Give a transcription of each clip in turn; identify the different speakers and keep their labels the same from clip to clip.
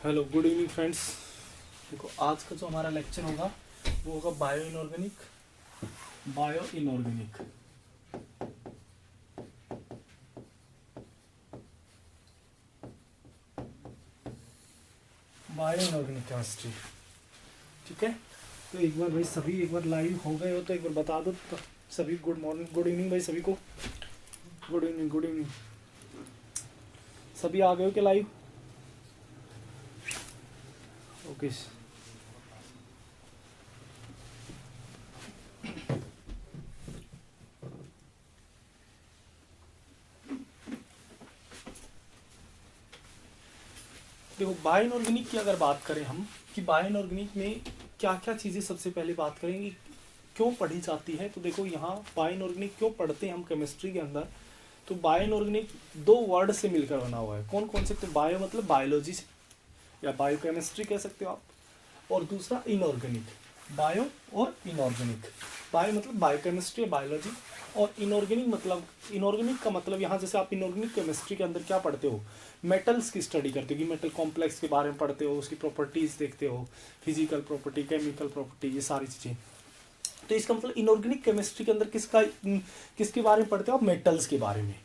Speaker 1: Hello good evening friends. देखो आज का जो हमारा लेक्चर होगा वो होगा bio inorganic. Bio inorganic bio inorganic chemistry. ठीक है, तो एक बार भाई सभी एक बार लाइव हो गए हो तो एक बार बता दो तो सभी। गुड मॉर्निंग, गुड इवनिंग भाई सभी को। Good evening, good evening. सभी आ गए हो क्या लाइव? ओके। देखो बायो इनऑर्गेनिक की अगर बात करें हम कि बायो इनऑर्गेनिक में क्या क्या चीज़ें सबसे पहले बात करेंगे, क्यों पढ़ी जाती है। तो देखो यहाँ बायो इनऑर्गेनिक क्यों पढ़ते हैं हम केमिस्ट्री के अंदर। तो बायो इनऑर्गेनिक दो वर्ड से मिलकर बना हुआ है। कौन कौन से? तो बायो मतलब बायोलॉजी से या बायो केमिस्ट्री कह सकते हो आप, और दूसरा इनऑर्गेनिक, बायो और इनऑर्गेनिक। बायो मतलब बायोकेमिस्ट्री या बायोलॉजी, और इनऑर्गेनिक मतलब, इनऑर्गेनिक का मतलब यहाँ जैसे आप इनऑर्गेनिक केमिस्ट्री के अंदर क्या पढ़ते हो, मेटल्स की स्टडी करते हो कि मेटल कॉम्प्लेक्स के बारे में पढ़ते हो, उसकी प्रॉपर्टीज देखते हो, फिजिकल प्रॉपर्टी, केमिकल प्रॉपर्टी, ये सारी चीज़ें। तो इसका मतलब इनऑर्गेनिक केमिस्ट्री के अंदर किसके बारे में पढ़ते हो आप? मेटल्स के बारे में।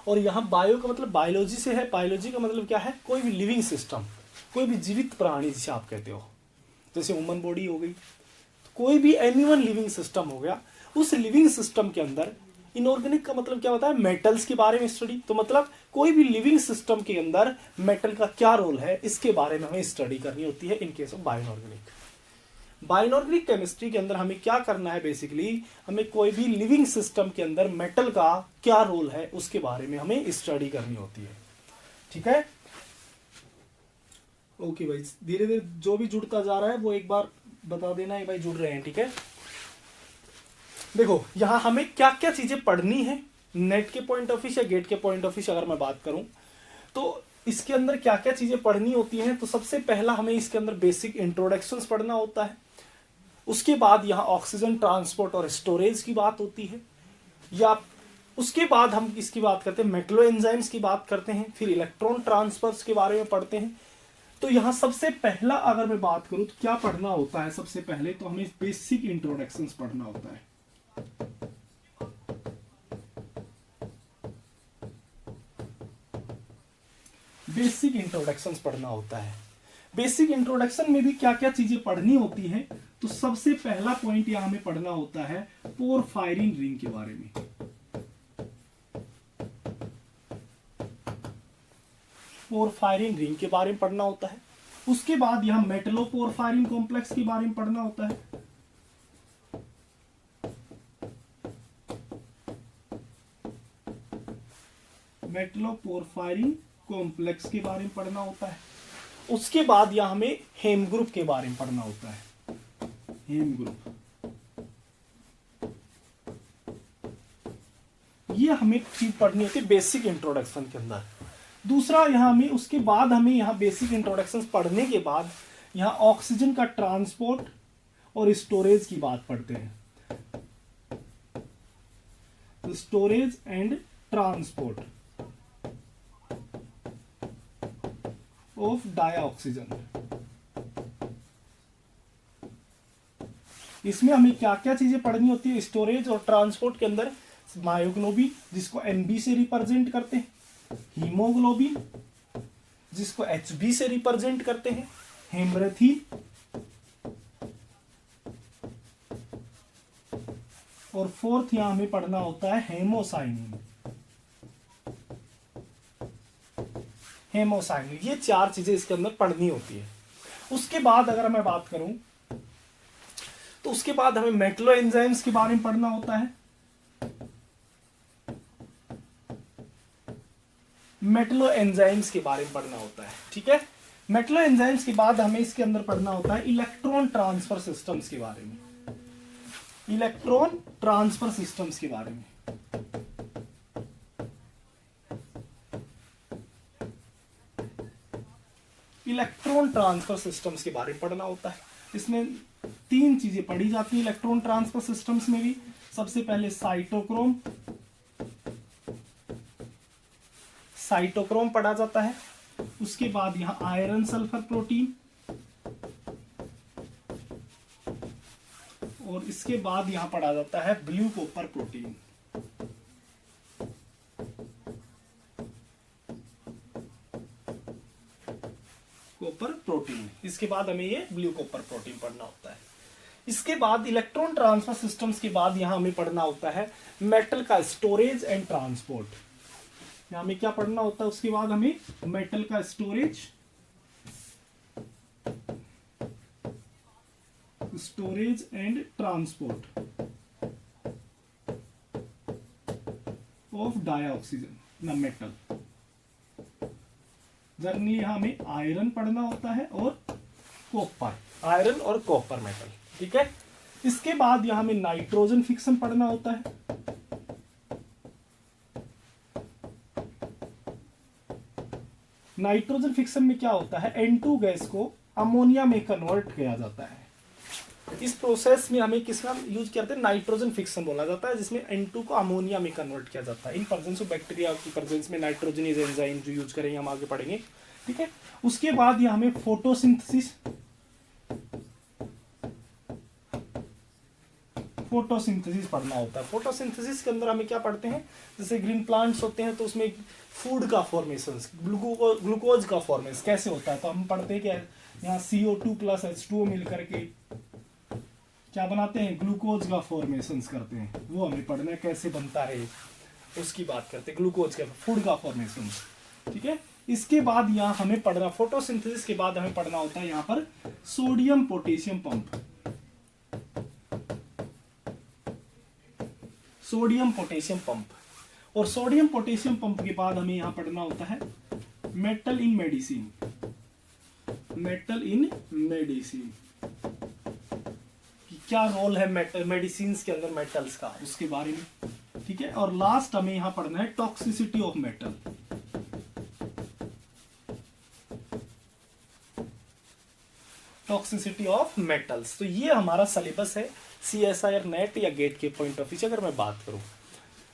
Speaker 1: और यहाँ बायो का मतलब बायोलॉजी से है। बायोलॉजी का मतलब क्या है? कोई भी लिविंग सिस्टम, कोई भी जीवित प्राणी जिसे आप कहते हो, जैसे ह्यूमन बॉडी हो गई, कोई भी एनीवन लिविंग सिस्टम हो गया, उस लिविंग सिस्टम के अंदर इनऑर्गेनिक का मतलब क्या होता है? मेटल्स के बारे में स्टडी। तो मतलब कोई भी लिविंग सिस्टम के अंदर मेटल का क्या रोल है, इसके बारे में हमें स्टडी करनी होती है इन case of bio inorganic. Bio inorganic chemistry के अंदर हमें क्या करना है? बेसिकली हमें कोई भी लिविंग सिस्टम के अंदर मेटल का क्या रोल है उसके बारे में हमें स्टडी करनी होती है। ठीक है, ओके भाई। धीरे धीरे जो भी जुड़ता जा रहा है वो एक बार बता देना है भाई जुड़ रहे हैं। ठीक है, देखो यहां हमें क्या क्या चीजें पढ़नी है नेट के पॉइंट ऑफ व्यू या गेट के पॉइंट ऑफ व्यू से अगर मैं बात करूं तो इसके अंदर क्या क्या चीजें पढ़नी होती हैं। तो सबसे पहला हमें इसके अंदर बेसिक इंट्रोडक्शंस पढ़ना होता है। उसके बाद यहाँ ऑक्सीजन ट्रांसपोर्ट और स्टोरेज की बात होती है, या उसके बाद हम इसकी बात करते हैं मेटलो एंजाइम्स की बात करते हैं, फिर इलेक्ट्रॉन ट्रांसफर्स के बारे में पढ़ते हैं। तो यहाँ सबसे पहला अगर मैं बात करूं तो क्या पढ़ना होता है? सबसे पहले तो हमें बेसिक इंट्रोडक्शंस पढ़ना होता है। बेसिक इंट्रोडक्शंस पढ़ना होता है। बेसिक इंट्रोडक्शन में भी क्या क्या चीजें पढ़नी होती है? तो सबसे पहला पॉइंट यहां हमें पढ़ना होता है पोरफायरिन रिंग के बारे में। पोरफायरिन रिंग के बारे में पढ़ना होता है। उसके बाद यहां मेटलो पोरफायरिन कॉम्प्लेक्स के बारे में पढ़ना होता है। मेटलो पोरफायरिन कॉम्प्लेक्स के बारे में पढ़ना होता है। उसके बाद यहां हमें हेम ग्रुप के बारे में पढ़ना होता है। हेम ग्रुप, ये हमें चीज पढ़नी होती है बेसिक इंट्रोडक्शन के अंदर। दूसरा यहां हमें उसके बाद हमें यहां बेसिक इंट्रोडक्शन पढ़ने के बाद यहां ऑक्सीजन का ट्रांसपोर्ट और स्टोरेज की बात पढ़ते हैं। Storage and transport of dioxygen. इसमें हमें क्या क्या चीजें पढ़नी होती है? स्टोरेज और ट्रांसपोर्ट के अंदर मायोग्लोबिन जिसको एनबी से रिप्रेजेंट करते हैं, हीमोग्लोबिन जिसको एचबी से रिप्रेजेंट करते हैं, हेमरथीन, और फोर्थ यहां हमें पढ़ना होता है हेमोसाइनिन। हेमोसाइनिन, ये चार चीजें इसके अंदर पढ़नी होती है। उसके बाद अगर मैं बात करूं तो उसके बाद हमें मेटलो एंजाइम्स के बारे में पढ़ना होता है। मेटलो एंजाइम्स के बारे में पढ़ना होता है। ठीक है, मेटलो एंजाइम्स के बाद हमें इसके अंदर पढ़ना होता है इलेक्ट्रॉन ट्रांसफर सिस्टम्स के बारे में। इलेक्ट्रॉन ट्रांसफर सिस्टम्स के बारे में। इलेक्ट्रॉन ट्रांसफर सिस्टम्स के बारे में पढ़ना होता है। इसमें तीन चीजें पढ़ी जाती है इलेक्ट्रॉन ट्रांसफर सिस्टम्स में भी। सबसे पहले साइटोक्रोम पढ़ा जाता है। उसके बाद यहाँ आयरन सल्फर प्रोटीन, और इसके बाद यहां पढ़ा जाता है blue copper protein. Copper protein, इसके बाद हमें ये ब्लू कॉपर प्रोटीन पढ़ना होता है। इसके बाद इलेक्ट्रॉन ट्रांसफर सिस्टम्स के बाद यहां हमें पढ़ना होता है मेटल का स्टोरेज एंड ट्रांसपोर्ट। यहां हमें क्या पढ़ना होता है, उसके बाद हमें मेटल का storage and transport of dioxygen ना मेटल। जनरली यहां हमें आयरन पढ़ना होता है और कॉपर, आयरन और कॉपर मेटल, ठीक है। इसके बाद यहां हमें नाइट्रोजन फिक्शन पढ़ना होता है। नाइट्रोजन फिक्शन में क्या होता है, N2 गैस को अमोनिया में कन्वर्ट किया जाता है। इस प्रोसेस में हमें किसका यूज करते हैं, नाइट्रोजन फिक्शन बोला जाता है, जिसमें N2 को अमोनिया में कन्वर्ट किया जाता है। इन प्रेजेंस ऑफ बैक्टीरिया की प्रेजेंस में नाइट्रोजनीज एंजाइम जो यूज करेंगे हम आगे पढ़ेंगे, ठीक है। उसके बाद ये हमें फोटोसिंथेसिस पढ़ना होता है। फोटोसिंथेसिस के अंदर हमें क्या पढ़ते हैं, जैसे ग्रीन प्लांट्स होते हैं तो उसमें फूड का फॉर्मेशन, ग्लूकोज का फॉर्मेशन कैसे होता है, तो हम पढ़ते हैं क्या, यहाँ CO2 प्लस H2O मिल करके क्या बनाते हैं, ग्लूकोज का फॉर्मेशन करते हैं, वो हमें पढ़ना है कैसे बनता है, उसकी बात करते हैं, ग्लूकोज का फूड का फॉर्मेशन, ठीक है। इसके बाद यहाँ हमें पढ़ना, फोटोसिंथेसिस के बाद हमें पढ़ना होता है यहाँ पर sodium potassium pump. Sodium potassium pump, और सोडियम पोटेशियम पंप के बाद हमें यहां पढ़ना होता है मेटल इन मेडिसिन। मेटल इन मेडिसिन क्या रोल है मेडिसिन के अंदर मेटल्स का, उसके बारे में, ठीक है। और लास्ट हमें यहां पढ़ना है toxicity of metal. Toxicity of metals. तो ये हमारा सिलेबस है CSIR नेट या गेट के पॉइंट ऑफ व्यू से अगर मैं बात करूं,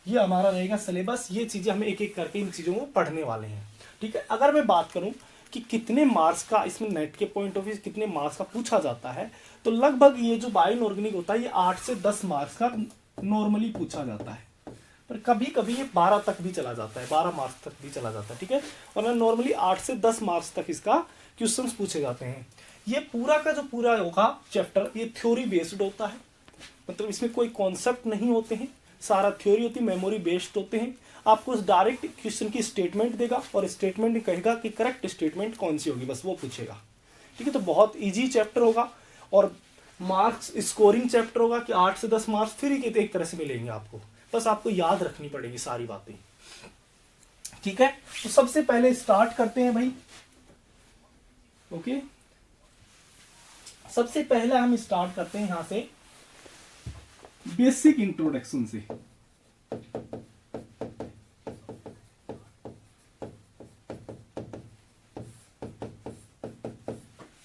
Speaker 1: ये हमारा रहेगा सिलेबस। ये चीजें हमें एक एक करके इन चीजों को पढ़ने वाले हैं, ठीक है। अगर मैं बात करूं कि कितने मार्क्स का इसमें नेट के पॉइंट ऑफ व्यू से कितने मार्क्स का पूछा जाता है, तो लगभग ये जो बायोइनऑर्गेनिक होता है ये 8 से 10 मार्क्स का नॉर्मली पूछा जाता है, पर कभी कभी ये 12 तक भी चला जाता है, 12 मार्क्स तक भी चला जाता है, ठीक है। और नॉर्मली 8 से 10 मार्क्स तक इसका क्वेश्चंस पूछे जाते हैं। ये पूरा का जो पूरा होगा चैप्टर, ये थ्योरी बेस्ड होता है, मतलब इसमें कोई कॉन्सेप्ट नहीं होते हैं, सारा थ्योरी होती है, मेमोरी बेस्ड होते हैं। आपको डायरेक्ट क्वेश्चन की स्टेटमेंट देगा और स्टेटमेंट में कहेगा कि करेक्ट स्टेटमेंट कौन सी होगी, बस वो पूछेगा, ठीक है। तो बहुत इजी चैप्टर होगा और मार्क्स स्कोरिंग चैप्टर होगा कि 8 से 10 मार्क्स फ्री के एक तरह से मिलेंगे आपको, बस आपको याद रखनी पड़ेगी सारी बातें, ठीक है। तो सबसे पहले स्टार्ट करते हैं भाई, ओके। सबसे पहले हम स्टार्ट करते हैं यहां से बेसिक इंट्रोडक्शन से।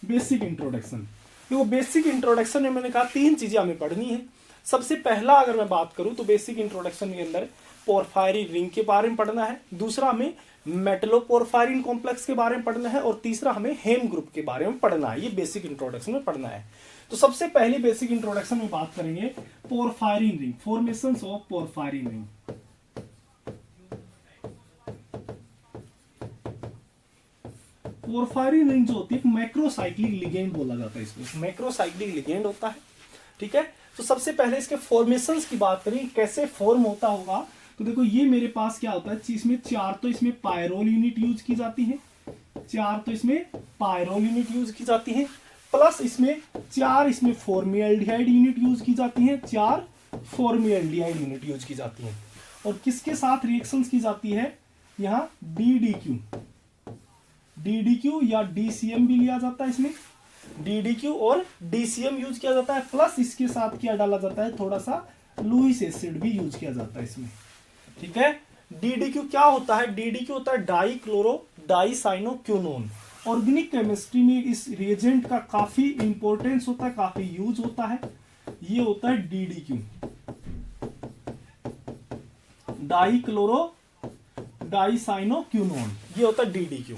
Speaker 1: बेसिक इंट्रोडक्शन, देखो बेसिक इंट्रोडक्शन में मैंने कहा 3 चीजें हमें पढ़नी है। सबसे पहला अगर मैं बात करूं तो बेसिक इंट्रोडक्शन के अंदर पोरफायरिन रिंग के बारे में पढ़ना है, दूसरा हमें मेटलोपोरफायरिन कॉम्प्लेक्स के बारे में पढ़ना है, और तीसरा हमें हेम ग्रुप के बारे में पढ़ना है। ये बेसिक इंट्रोडक्शन में पढ़ना है। तो सबसे पहले बेसिक इंट्रोडक्शन में बात करेंगे porphyrin ring, formations of porphyrin ring. Porphyrin ring जो होती है मैक्रोसाइक्लिक लिगेंड बोला जाता है इसको, मैक्रोसाइक्लिक लिगेंड होता है, ठीक है। तो सबसे पहले इसके फॉर्मेशंस की बात करें, कैसे फॉर्म होता होगा। तो देखो ये मेरे पास क्या होता है, इसमें 4 तो इसमें पायरोल यूनिट यूज की जाती है, 4 तो इसमें पायरोल यूनिट यूज की जाती है, प्लस इसमें 4 इसमें फॉर्मियल्डिहाइड यूनिट यूज की जाती है, 4 फॉर्मियल्डिहाइड यूनिट यूज की जाती है। और किसके साथ रिएक्शंस की जाती है, यहाँ DDQ या DCM भी लिया जाता है, इसमें DDQ और DCM यूज किया जाता है, प्लस इसके साथ क्या डाला जाता है, थोड़ा सा लुइस एसिड भी यूज किया जाता है इसमें, ठीक है। DDQ क्या होता है, DDQ होता है डाइक्लोरो डाइसाइनोक्विनोन। ऑर्गेनिक केमिस्ट्री में इस रिएजेंट का काफी इंपॉर्टेंस होता है, काफी यूज होता है। ये होता है DDQ, डाइक्लोरो डाइसाइनोक्विनोन, ये होता है DDQ।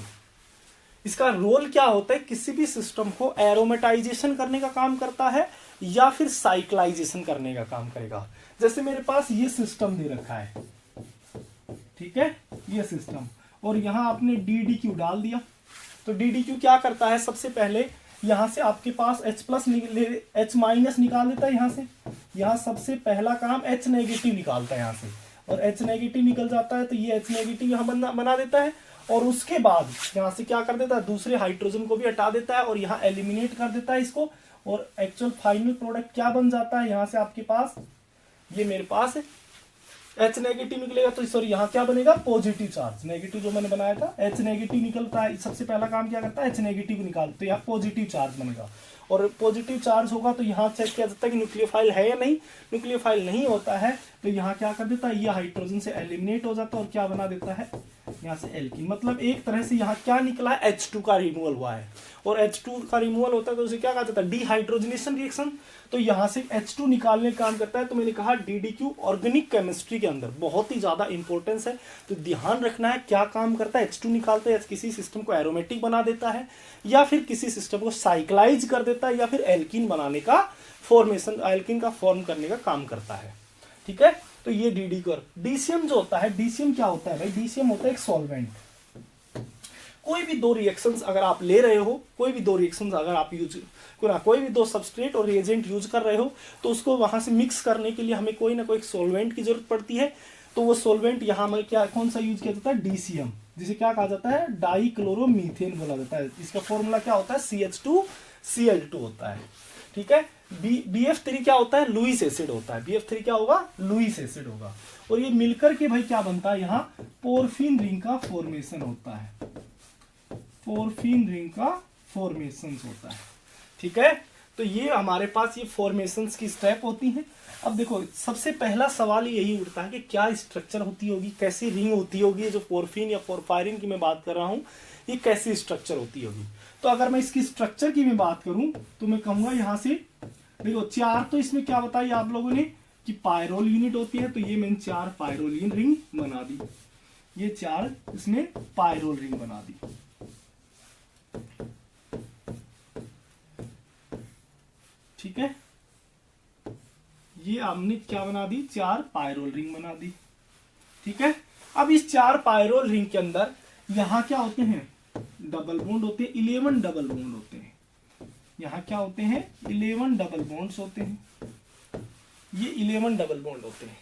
Speaker 1: इसका रोल क्या होता है, किसी भी सिस्टम को एरोमेटाइजेशन करने का काम करता है या फिर साइक्लाइजेशन करने का काम करेगा। जैसे मेरे पास ये सिस्टम दे रखा है, ठीक है, ये सिस्टम, और यहां आपने DDQ डाल दिया, तो DDQ क्या करता है, सबसे पहले यहां से आपके पास H माइनस निकाल देता है यहां से, यहां सबसे पहला काम H नेगेटिव निकालता है यहां से, और H नेगेटिव निकल जाता है तो ये H नेगेटिव यहां बना देता है, और उसके बाद यहां से क्या कर देता है, दूसरे हाइड्रोजन को भी हटा देता है और यहां एलिमिनेट कर देता है इसको, और एक्चुअल फाइनल प्रोडक्ट क्या बन जाता है, यहां से आपके पास ये मेरे पास है H नेगेटिव निकलेगा, तो सॉरी यहाँ क्या बनेगा, पॉजिटिव चार्ज, नेगेटिव जो मैंने बनाया था H नेगेटिव निकलता है, सबसे पहला काम क्या करता है, H नेगेटिव निकाल, तो यहाँ पॉजिटिव चार्ज बनेगा, और पॉजिटिव चार्ज होगा तो यहाँ चेक किया जाता है कि न्यूक्लियोफाइल है या नहीं, न्यूक्लियोफाइल नहीं होता है तो यहाँ क्या कर देता है, ये हाइड्रोजन से एलिमिनेट हो जाता है और क्या बना देता है, यहाँ से एल्कीन। मतलब एक तरह से यहाँ क्या निकला है, H2 का रिमूवल हुआ है, और H2 का रिमूवल होता है तो उसे क्या कहा जाता है, डिहाइड्रोजनेशन रिएक्शन, तो यहाँ से H2 निकालने का काम करता है। तो मैंने कहा DDQ ऑर्गेनिक केमिस्ट्री के अंदर बहुत ही ज्यादा इंपॉर्टेंस है, तो ध्यान रखना है क्या काम करता है, H2 निकालता है, किसी सिस्टम को एरोमेटिक बना देता है या फिर किसी सिस्टम को साइक्लाइज कर देता है या फिर एल्कीन बनाने का फॉर्मेशन, एल्कीन का फॉर्म करने का काम करता है, ठीक है। तो ये DDQ। DCM जो होता है, DCM क्या होता है भाई, DCM होता है एक सॉल्वेंट। कोई भी दो रिएक्शंस अगर आप ले रहे हो, कोई भी दो रिएक्शंस अगर आप कोई भी दो सबस्ट्रेट और रिएजेंट यूज कर रहे हो, तो उसको वहां से मिक्स करने के लिए हमें कोई ना कोई सॉल्वेंट की जरूरत पड़ती है। तो वो सॉल्वेंट यहाँ हमें क्या, कौन सा यूज किया जाता है, DCM, जिसे क्या कहा जाता है, डाइक्लोरोमीथेन बोला जाता है। इसका फॉर्मूला क्या होता है, CH2Cl2 होता है, ठीक है। BF3 क्या होता है, लुईस एसिड होता है, BF3 क्या होगा, लुईस एसिड होगा, और ये मिलकर के भाई क्या बनता है, यहाँ पोरफिन रिंग का फॉर्मेशन होता है, पोरफिन रिंग का फॉर्मेशन होता है, ठीक है। तो ये हमारे पास ये फॉर्मेशंस की स्टेप होती हैं। अब देखो सबसे पहला सवाल यही उठता है कि क्या स्ट्रक्चर होती होगी, कैसी रिंग होती होगी, जो पोरफिन या पोरफायरिन की मैं बात कर रहा हूं, ये कैसी स्ट्रक्चर होती होगी। तो अगर मैं इसकी स्ट्रक्चर की मैं बात करूं तो मैं कहूंगा यहां से देखो चार, तो इसमें क्या बताई आप लोगों ने कि पायरोल यूनिट होती है, तो ये मैंने 4 पायरोलिन रिंग बना दी, ये 4 इसमें पायरोल रिंग बना दी, ठीक है। ये हमने क्या बना दी, 4 पायरोल रिंग बना दी, ठीक है। अब इस 4 पायरोल रिंग के अंदर यहां क्या होते हैं, डबल बॉन्ड होते हैं, 11 डबल बॉन्ड होते हैं। यहां क्या होते हैं, 11 डबल बॉन्ड्स होते हैं, ये 11 डबल बॉन्ड होते हैं।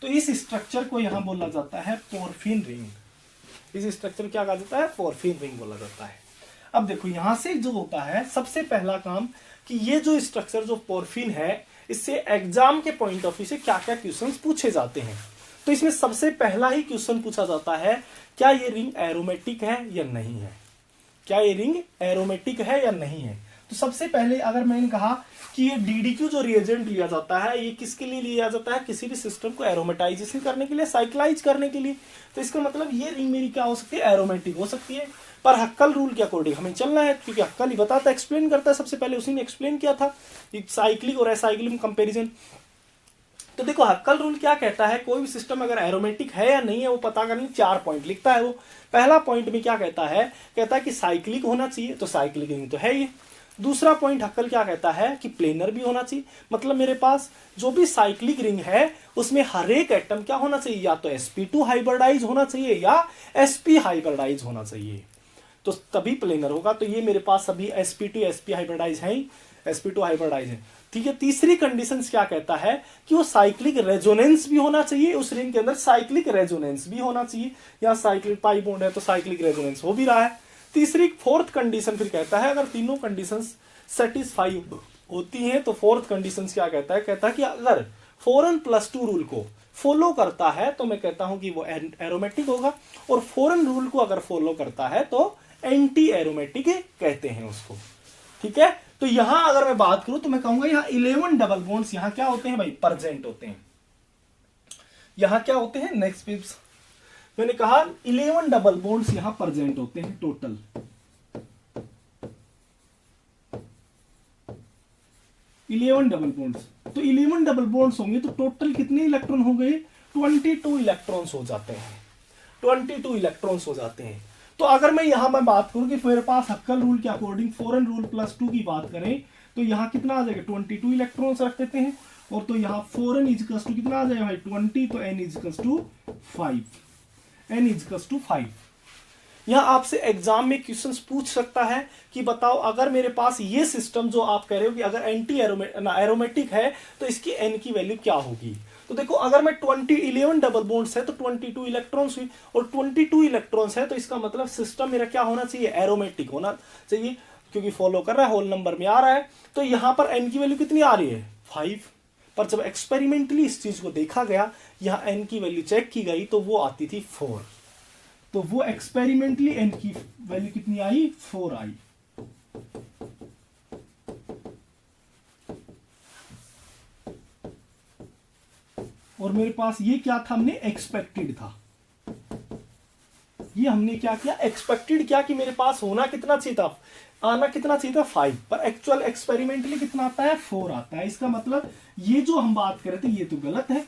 Speaker 1: तो इस स्ट्रक्चर को यहां बोला जाता है पोरफिन रिंग, इस स्ट्रक्चर क्या कहा जाता है, पोरफिन रिंग बोला जाता है। अब देखो यहां से जो होता है सबसे पहला काम कि ये जो स्ट्रक्चर जो पोरफिन है, इससे एग्जाम के पॉइंट ऑफ व्यू से क्या क्या क्वेश्चंस पूछे जाते हैं। तो इसमें सबसे पहला ही क्वेश्चन पूछा जाता है, क्या ये रिंग एरोमेटिक है या नहीं है, क्या ये रिंग एरोमेटिक है या नहीं है। तो सबसे पहले अगर मैंने कहा कि ये DDQ जो रिएजेंट लिया जाता है, ये किसके लिए लिया जाता है, किसी भी सिस्टम को एरोमेटाइजेशन करने के लिए, साइक्लाइज करने के लिए। तो इसका मतलब ये रिंग मेरी क्या हो सकती है, एरोमेटिक हो सकती है। पर हक्कल रूल के अकॉर्डिंग हमें चलना है, क्योंकि हक्कल ही बताता है, एक्सप्लेन करता है, सबसे पहले उसी ने एक्सप्लेन किया था साइक्लिक और एसाइक्लिक कंपेरिजन। तो देखो हक्कल रूल क्या कहता है, कोई भी सिस्टम अगर एरोमेटिक है या नहीं है वो पता करने 4 पॉइंट लिखता है वो। पहला पॉइंट में क्या कहता है, कहता है कि साइक्लिक होना चाहिए, तो साइक्लिक रिंग तो है ही। दूसरा पॉइंट हक्कल क्या कहता है कि प्लेनर भी होना चाहिए, मतलब मेरे पास जो भी साइक्लिक रिंग है उसमें हर एक एटम क्या होना चाहिए, या तो sp2 हाइब्रिडाइज होना चाहिए या sp हाइब्रिडाइज होना चाहिए, तो तभी प्लेनर होगा। तो ये मेरे पास सभी sp2 sp हाइब्रिडाइज है, sp2 हाइब्रिडाइज है, ठीक है। तीसरी कंडीशन क्या कहता है कि वो साइक्लिक रेजोनेंस भी होना चाहिए, उस रिंग के अंदर साइक्लिक रेजोनेंस भी होना चाहिए। यहाँ साइक्लिक पाई बॉन्ड है तो साइक्लिक रेजोनेंस हो भी रहा है। तीसरी फोर्थ कंडीशन फिर कहता है, अगर तीनों कंडीशंस सेटिस्फाई होती हैं तो फोर्थ कंडीशन क्या कहता है, कहता है कि अगर 4n+2 रूल को फॉलो करता है तो मैं कहता हूं कि वो एरोमेटिक होगा, और 4n रूल को अगर फॉलो करता है तो एंटी एरोमेटिक कहते हैं उसको, ठीक है। तो यहां अगर मैं बात करूं तो मैं कहूंगा यहां 11 डबल बॉन्ड्स यहां क्या होते हैं भाई, प्रेजेंट होते हैं। यहां क्या होते हैं, नेक्स्ट पेज मैंने कहा 11 डबल बॉन्ड्स यहां प्रेजेंट होते हैं टोटल। 11 डबल बॉन्ड्स, तो 11 डबल बॉन्ड्स होंगे तो टोटल कितने इलेक्ट्रॉन हो गए, 22 इलेक्ट्रॉन्स हो जाते हैं, 22 इलेक्ट्रॉन्स हो जाते हैं। तो अगर मैं यहां मैं बात करूं कि मेरे पास हक्कल रूल के अकॉर्डिंग फॉरेन रूल +2 की बात करें तो यहां कितना आ जाएगा 22 इलेक्ट्रॉन्स रख देते हैं, और तो यहां फॉरेन इजिकल्स टू कितना आ जाएगा भाई 20, तो n equals to 5, n equals to 5। यहां आपसे एग्जाम में क्वेश्चंस पूछ सकता है कि बताओ अगर मेरे पास ये सिस्टम जो आप कह रहे हो कि अगर एंटी एरोमेटिक है तो इसकी n की वैल्यू क्या होगी। तो देखो अगर मैं 11 डबल बॉन्ड्स है तो 22 इलेक्ट्रॉन्स हुई, और 22 इलेक्ट्रॉन्स है तो इसका मतलब सिस्टम मेरा क्या होना चाहिए, एरोमेटिक होना चाहिए, क्योंकि फॉलो कर रहा है, होल नंबर में आ रहा है। तो यहां पर n की वैल्यू कितनी आ रही है 5, पर जब एक्सपेरिमेंटली इस चीज को देखा गया, यहां n की वैल्यू चेक की गई तो वो आती थी 4। तो वो एक्सपेरिमेंटली n की वैल्यू कितनी आई 4 आई। और मेरे पास ये क्या था, हमने एक्सपेक्टेड था, ये हमने क्या किया एक्सपेक्टेड क्या कि मेरे पास होना कितना चाहिए था, आना कितना चाहिए था 5, पर एक्चुअल एक्सपेरिमेंटली कितना आता है 4 आता है। इसका मतलब ये जो हम बात कर रहे थे ये तो गलत है,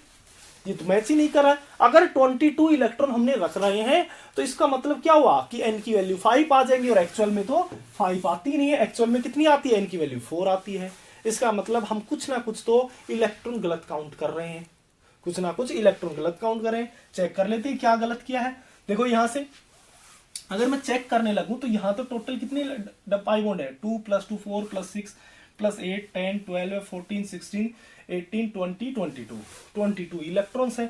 Speaker 1: ये तो मैच ही नहीं कर रहा है। अगर 22 इलेक्ट्रॉन हमने रख रहे हैं तो इसका मतलब क्या हुआ कि n की वैल्यू 5 आ जाएगी, और एक्चुअल में तो 5 आती नहीं है, एक्चुअल में कितनी आती है n की वैल्यू 4 आती है। इसका मतलब हम कुछ ना कुछ तो इलेक्ट्रॉन गलत काउंट कर रहे हैं, कुछ ना कुछ इलेक्ट्रॉन गलत काउंट कर रहे हैं। चेक कर लेते हैं क्या गलत किया है। देखो यहां से अगर मैं चेक करने लगूं तो यहां तो टोटल कितने पाई बॉन्ड है, 2 + 2 4 + 6 + 8 10 12 14 16 18 20 22 इलेक्ट्रॉन्स है।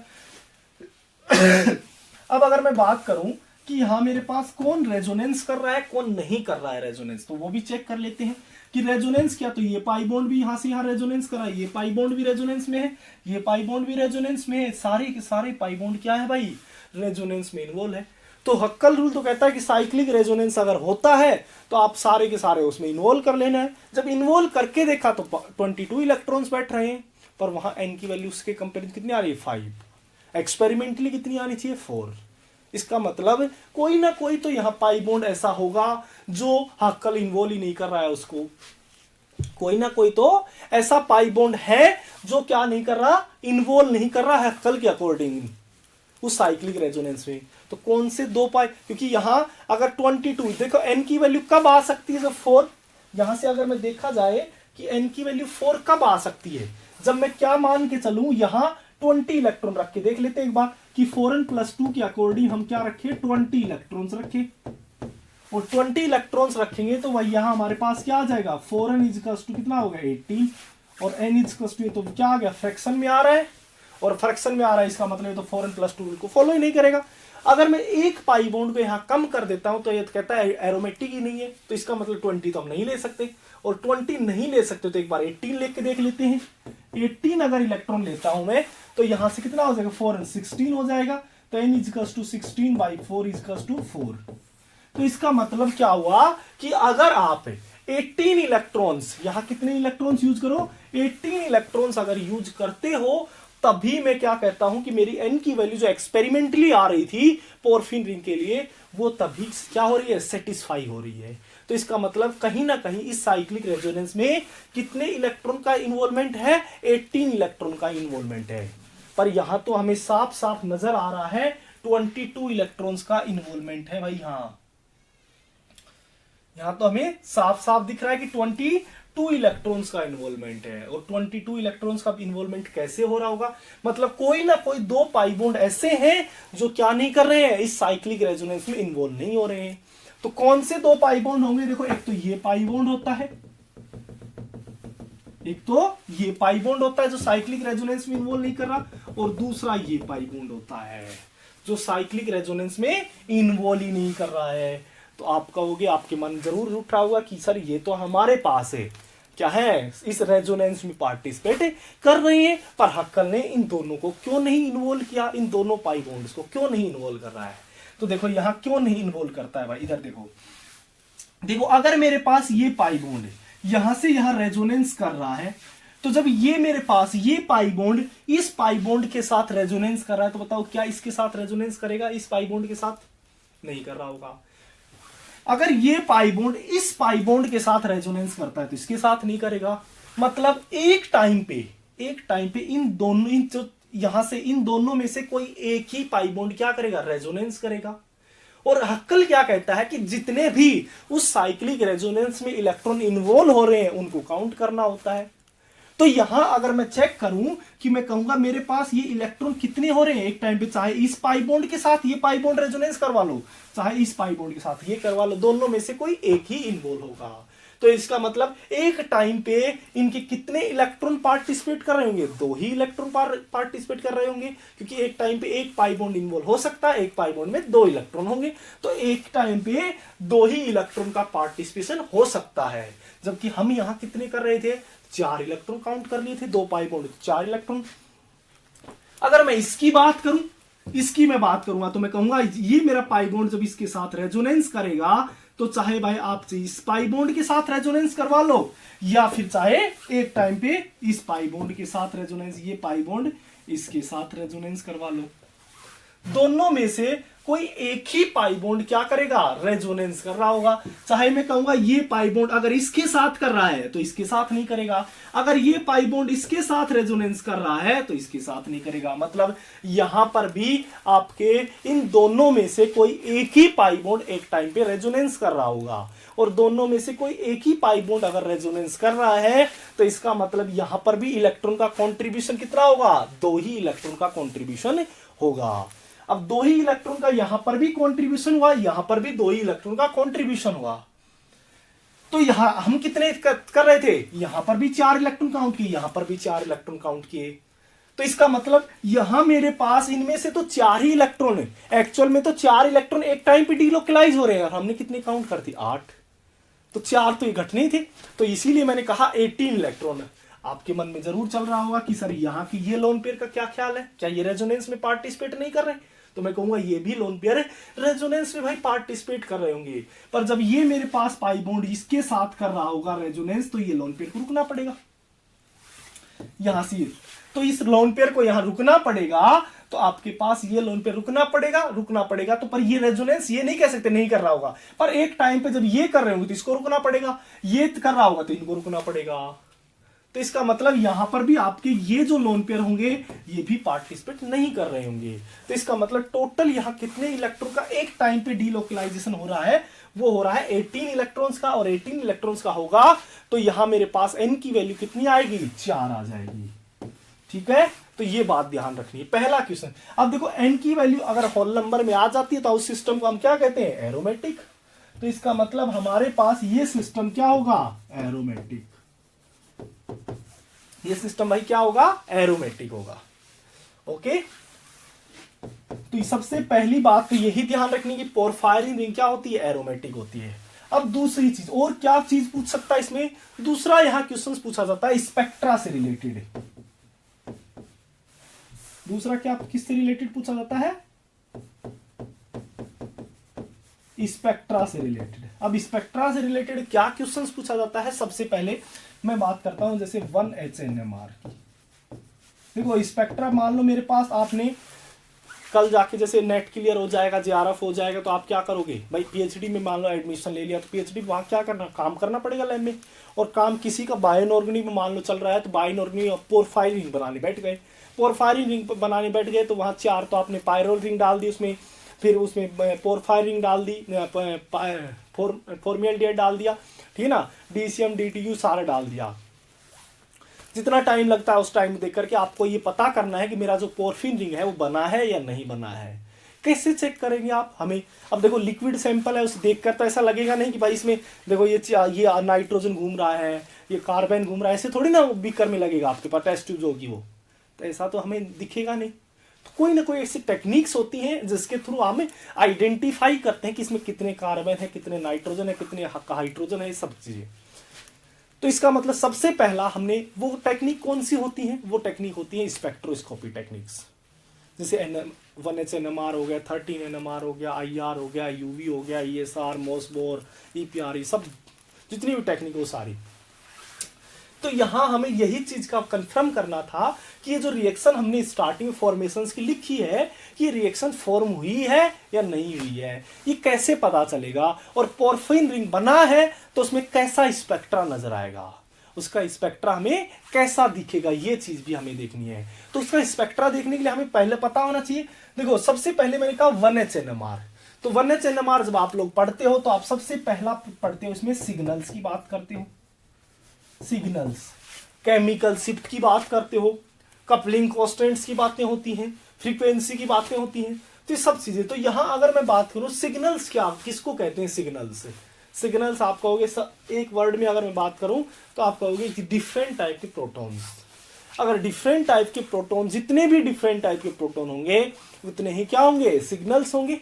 Speaker 1: अब अगर मैं बात करूं कि यहां मेरे पास कौन रेजोनेंस कर रहा है कौन नहीं कर रहा है रेजोनेंस, तो वो भी चेक कर लेते हैं कि रेजोनेंस क्या, तो ये पाई बॉन्ड भी यहां से यहां रेजोनेंस कर रहा है, ये पाई बॉन्ड भी रेजोनेंस में है, ये पाई बॉन्ड भी रेजोनेंस में है, सारे के सारे पाई बॉन्ड क्या है भाई रेजोनेंस में इन्वॉल्व है। तो हक्कल रूल तो कहता है कि साइक्लिक रेजोनेंस अगर होता है तो आप सारे के सारे उसमें इन्वॉल्व कर लेना है। जब इन्वॉल्व करके देखा तो 22 इलेक्ट्रॉन्स बैठ रहे हैं, पर वहां n की वैल्यू उसके कंपेरिजन कितनी आ रही है 5, एक्सपेरिमेंटली कितनी आनी चाहिए 4। इसका मतलब कोई ना कोई तो यहाँ पाई बॉन्ड ऐसा होगा जो हक्कल इन्वॉल्व ही नहीं कर रहा है उसको, कोई ना कोई तो ऐसा पाई बॉन्ड है जो क्या नहीं कर रहा, इन्वॉल्व नहीं कर रहा है हक्कल के अकॉर्डिंग उस साइक्लिक रेजोनेंस में। तो कौन से दो पाई, क्योंकि यहां अगर 22 देखो n की वैल्यू कब आ सकती है, जब 4, यहां से अगर मैं देखा जाए कि n की वैल्यू 4 कब आ सकती है, जब मैं क्या मान के चलूं यहां 20 इलेक्ट्रॉन रख के देख लेते एक बार कि 4n + 2 के अकॉर्डिंग हम क्या रखे 20 इलेक्ट्रॉन्स रखे, और 20 इलेक्ट्रॉन्स रखेंगे तो वही यहां हमारे पास क्या आ जाएगा 4n = कितना होगा 18, और n = तो क्या आ गया फ्रैक्शन में आ रहा है, और फ्रैक्शन में आ रहा है इसका मतलब तो 4n + 2 को फॉलो ही नहीं करेगा। अगर मैं एक पाई बॉन्ड को यहां कम कर देता हूं तो ये तो कहता है एरोमेटिक ही नहीं है, तो इसका मतलब 20 तो हम नहीं ले सकते, और 20 नहीं ले सकते तो एक बार 18 लेके देख लेते हैं। 18 अगर इलेक्ट्रॉन लेता हूं मैं तो यहां से कितना हो जाएगा 4n 16 हो जाएगा, तो n = 16/4 = 4। तो इसका मतलब क्या हुआ कि अगर आप 18 इलेक्ट्रॉन्स, यहां कितने इलेक्ट्रॉन्स यूज करो 18 इलेक्ट्रॉन्स अगर यूज करते हो, तभी मैं क्या कहता हूं कि मेरी n की वैल्यू जो एक्सपेरिमेंटली आ रही थी पोरफिन रिंग के लिए वो तभी क्या हो रही है सेटिस्फाई हो रही है। तो इसका मतलब कहीं ना कहीं इस साइक्लिक रेजोनेंस में कितने इलेक्ट्रॉन का इन्वॉल्वमेंट है 18 इलेक्ट्रॉन का इन्वॉल्वमेंट है, पर यहां तो हमें साफ साफ नजर आ रहा है 22 इलेक्ट्रॉन्स का इन्वॉल्वमेंट है भाई। यहां तो हमें साफ साफ दिख रहा है कि 22 इलेक्ट्रॉन्स का इन्वॉल्वमेंट है, और 22 इलेक्ट्रॉन्स का इन्वॉल्वमेंट कैसे हो रहा होगा, मतलब कोई ना कोई दो पाई बॉन्ड ऐसे हैं जो क्या नहीं कर रहे हैं इस साइक्लिक रेजोनेंस में इन्वॉल्व नहीं हो रहे हैं। तो कौन से दो पाई बॉन्ड होंगे, देखो एक तो ये पाई बॉन्ड होता है, एक तो ये पाई बॉन्ड होता है जो साइक्लिक रेजोनेंस में इन्वॉल्व नहीं कर रहा, और दूसरा ये पाई बॉन्ड होता है जो साइक्लिक रेजोनेंस में इन्वॉल्व ही नहीं कर रहा है। तो आप कहोगे, आपके मन जरूर उठ रहा होगा कि सर ये तो हमारे पास है, क्या है इस रेजोनेंस में पार्टिसिपेट कर रही है, पर हक्कल ने इन दोनों को क्यों नहीं इन्वॉल्व किया, इन दोनों पाई बॉन्ड्स को क्यों नहीं इन्वॉल्व कर रहा है। तो देखो यहां क्यों नहीं इन्वॉल्व करता है भाई, इधर देखो, देखो अगर मेरे पास ये पाई बॉन्ड है यहां से यहां रेजोनेंस कर रहा है, तो जब ये मेरे पास ये पाई बॉन्ड इस पाई बॉन्ड के साथ रेजोनेंस कर रहा है, तो बताओ क्या इसके साथ रेजोनेंस करेगा, इस पाई बॉन्ड के साथ नहीं कर रहा होगा। अगर ये पाई बॉन्ड इस पाई बॉन्ड के साथ रेजोनेंस करता है तो इसके साथ नहीं करेगा, मतलब एक टाइम पे इन दोनों, यहां से इन दोनों में से कोई एक ही पाई बॉन्ड क्या करेगा रेजोनेंस करेगा, और हक्कल क्या कहता है कि जितने भी उस साइक्लिक रेजोनेंस में इलेक्ट्रॉन इन्वॉल्व हो रहे हैं उनको काउंट करना होता है। तो यहां अगर मैं चेक करूं कि मैं कहूंगा मेरे पास ये इलेक्ट्रॉन कितने हो रहे हैं एक टाइम पे, चाहे इस पाई बॉन्ड के साथ ये पाई बॉन्ड रेजोनेंस करवा लो, चाहे इस पाई बॉन्ड के साथ ये करवा लो, दोनों में से कोई एक ही इन्वॉल्व होगा। तो इसका मतलब एक टाइम पे इनके कितने इलेक्ट्रॉन पार्टिसिपेट कर रहे होंगे, दो ही इलेक्ट्रॉन पार्टिसिपेट कर रहे होंगे, क्योंकि एक टाइम पे एक पाई बॉन्ड इन्वॉल्व हो सकता है, एक पाई बॉन्ड में दो इलेक्ट्रॉन होंगे, तो एक टाइम पे दो ही इलेक्ट्रॉन का पार्टिसिपेशन हो सकता है। जबकि हम यहां कितने कर रहे थे, 4 इलेक्ट्रॉन काउंट कर लिए थे, दो पाई बॉन्ड 4 इलेक्ट्रॉन। अगर मैं इसकी बात करूं, इसकी मैं बात करूंगा तो मैं कहूंगा ये मेरा पाई बॉन्ड जब इसके साथ रेजोनेंस करेगा तो चाहे भाई आप इस पाई बॉन्ड के साथ रेजोनेंस करवा लो या फिर चाहे एक टाइम पे इस पाई बॉन्ड के साथ रेजोनेंस, ये पाई बॉन्ड इसके साथ रेजोनेंस करवा लो, दोनों में से कोई एक ही पाई बॉन्ड क्या करेगा, रेजोनेंस कर रहा होगा। चाहे मैं कहूंगा ये पाई बॉन्ड अगर इसके साथ कर रहा है तो इसके साथ नहीं करेगा, अगर ये पाई बॉन्ड इसके साथ रेजोनेंस कर रहा है तो इसके साथ नहीं करेगा। मतलब यहां पर भी आपके इन दोनों में से कोई एक ही पाई बॉन्ड एक टाइम पे रेजोनेंस कर रहा होगा, और दोनों में से कोई एक ही पाई बॉन्ड अगर रेजोनेंस कर रहा है तो इसका मतलब यहां पर भी इलेक्ट्रॉन का कॉन्ट्रीब्यूशन कितना होगा, दो ही इलेक्ट्रॉन का कॉन्ट्रीब्यूशन होगा। अब दो ही इलेक्ट्रॉन का यहां पर भी कंट्रीब्यूशन हुआ, यहां पर भी दो ही इलेक्ट्रॉन का कंट्रीब्यूशन हुआ। तो यहां हम कितने कर रहे थे, यहां पर भी 4 इलेक्ट्रॉन काउंट किए, यहां पर भी 4 इलेक्ट्रॉन काउंट किए। तो इसका मतलब यहां मेरे पास इनमें से तो 4 ही इलेक्ट्रॉन है, एक्चुअल में तो 4 इलेक्ट्रॉन एक टाइम पे डिलोकलाइज हो रहे हैं, हमने कितने काउंट करते 8, तो 4 तो ये घटने ही थे। तो इसीलिए मैंने कहा 18 इलेक्ट्रॉन। आपके मन में जरूर चल रहा होगा कि सर यहाँ की ये लोन पेयर का क्या ख्याल है, क्या ये रेजोनेंस में पार्टिसिपेट नहीं कर रहे? तो मैं कहूंगा ये भी लोन पेयर रेजोनेंस में भाई पार्टिसिपेट कर रहे होंगे, पर जब ये मेरे पास पाई बॉन्ड इसके साथ कर रहा होगा रेजोनेंस तो ये लोन पेयर को रुकना पड़ेगा यहां से, तो इस लोन पेयर को यहां रुकना पड़ेगा। तो आपके पास ये लोन पेयर रुकना पड़ेगा तो पर ये रेजोनेंस ये नहीं कह सकते नहीं कर रहा होगा, पर एक टाइम पे जब ये कर रहे होंगे तो इसको रुकना पड़ेगा, ये कर रहा होगा तो इनको रुकना पड़ेगा। तो इसका मतलब यहां पर भी आपके ये जो लोन पेयर होंगे ये भी पार्टिसिपेट नहीं कर रहे होंगे। तो इसका मतलब टोटल यहां कितने इलेक्ट्रॉन का एक टाइम पे डीलोकलाइजेशन हो रहा है, वो हो रहा है 18 इलेक्ट्रॉन्स का, और 18 इलेक्ट्रॉन्स का होगा तो यहां मेरे पास n की वैल्यू कितनी आएगी, 4 आ जाएगी। ठीक है, तो ये बात ध्यान रखनी है। पहला क्वेश्चन, अब देखो n की वैल्यू अगर होल नंबर में आ जाती है तो उस सिस्टम को हम क्या कहते हैं, एरोमेटिक। तो इसका मतलब हमारे पास ये सिस्टम क्या होगा, एरोमेटिक। ये सिस्टम भाई क्या होगा, एरोमेटिक होगा। ओके, तो सबसे पहली बात तो यही ध्यान रखनी कि पोरफायरिन रिंग क्या होती है, एरोमेटिक होती है। अब दूसरी चीज, और क्या चीज पूछ सकता है इसमें, दूसरा यहां क्वेश्चन पूछा जाता है स्पेक्ट्रा से रिलेटेड। दूसरा क्या किससे रिलेटेड पूछा जाता है, स्पेक्ट्रा से रिलेटेड। अब स्पेक्ट्रा से रिलेटेड क्या क्वेश्चंस पूछा जाता है, सबसे पहले मैं बात करता हूं जैसे 1HNMR की। देखो स्पेक्ट्रा मान लो मेरे पास, आपने कल जाके जैसे नेट क्लियर हो जाएगा, JRF हो जाएगा, तो आप क्या करोगे भाई, PhD में मान लो एडमिशन ले लिया तो PhD वहां क्या करना, काम करना पड़ेगा लैब में। और काम किसी का बायोनॉर्गेनिक में मान लो चल रहा है तो बायोनॉर्गेनिक पोरफायरिन रिंग बनाने बैठ गए, पोरफायरिन रिंग बनाने बैठ गए तो वहां 4 तो आपने पायरोल रिंग डाल दी उसमें, फिर उसमें पोरफायरिन डाल दी, फॉर्मेल्डिहाइड डाल दिया, ठीक है ना, DCM DTU सारा डाल दिया। जितना टाइम लगता है उस टाइम देख करके आपको ये पता करना है कि मेरा जो पोरफिन रिंग है वो बना है या नहीं बना है। कैसे चेक करेंगे आप, हमें अब देखो लिक्विड सैंपल है उसे देख कर तो ऐसा लगेगा नहीं कि भाई इसमें देखो ये नाइट्रोजन घूम रहा है, ये कार्बन घूम रहा है, ऐसे थोड़ी ना बीकर में लगेगा आपके पास टेस्ट ट्यूब जो होगी वो, तो ऐसा तो हमें दिखेगा नहीं। तो कोई ना कोई ऐसी टेक्निक्स होती हैं जिसके थ्रू हम आइडेंटिफाई करते हैं कि इसमें कितने कार्बन है, कितने नाइट्रोजन है, कितने हाइड्रोजन है, सब चीजें। तो इसका मतलब सबसे पहला हमने वो टेक्निक कौन सी होती है, वो टेक्निक होती है स्पेक्ट्रोस्कोपी टेक्निक्स। जैसे 1HNMR हो गया, 13NMR हो गया, IR हो गया, UV हो गया, ESR, मॉसबोर, EPR, सब जितनी भी टेक्निक वो सारी। तो यहां हमें यही चीज का कंफर्म करना था कि ये जो रिएक्शन हमने स्टार्टिंग फॉर्मेशंस की लिखी है कि रिएक्शन फॉर्म हुई है या नहीं हुई है, ये कैसे पता चलेगा। और पोरफिन रिंग बना है तो उसमें कैसा स्पेक्ट्रा नजर आएगा, उसका स्पेक्ट्रा हमें कैसा दिखेगा, ये चीज भी हमें देखनी है। तो उसका स्पेक्ट्रा देखने के लिए हमें पहले पता होना चाहिए। देखो सबसे पहले मैंने कहा 1HNMR, तो 1H NMR जब आप लोग पढ़ते हो तो आप सबसे पहला पढ़ते हो इसमें सिग्नल्स की बात करते हो, सिग्नल्स, केमिकल शिफ्ट की बात करते हो, कपलिंग कॉन्स्टेंट्स की बातें होती हैं, फ्रीक्वेंसी की बातें होती हैं, तो ये सब चीजें। तो यहां अगर मैं बात करूं सिग्नल्स क्या, किसको कहते हैं सिग्नल्स? सिग्नल्स आप कहोगे एक वर्ड में अगर मैं बात करूं तो आप कहोगे कि डिफरेंट टाइप के प्रोटॉन्स। अगर डिफरेंट टाइप के प्रोटॉन, जितने भी डिफरेंट टाइप के प्रोटॉन होंगे उतने ही क्या होंगे, सिग्नल्स होंगे।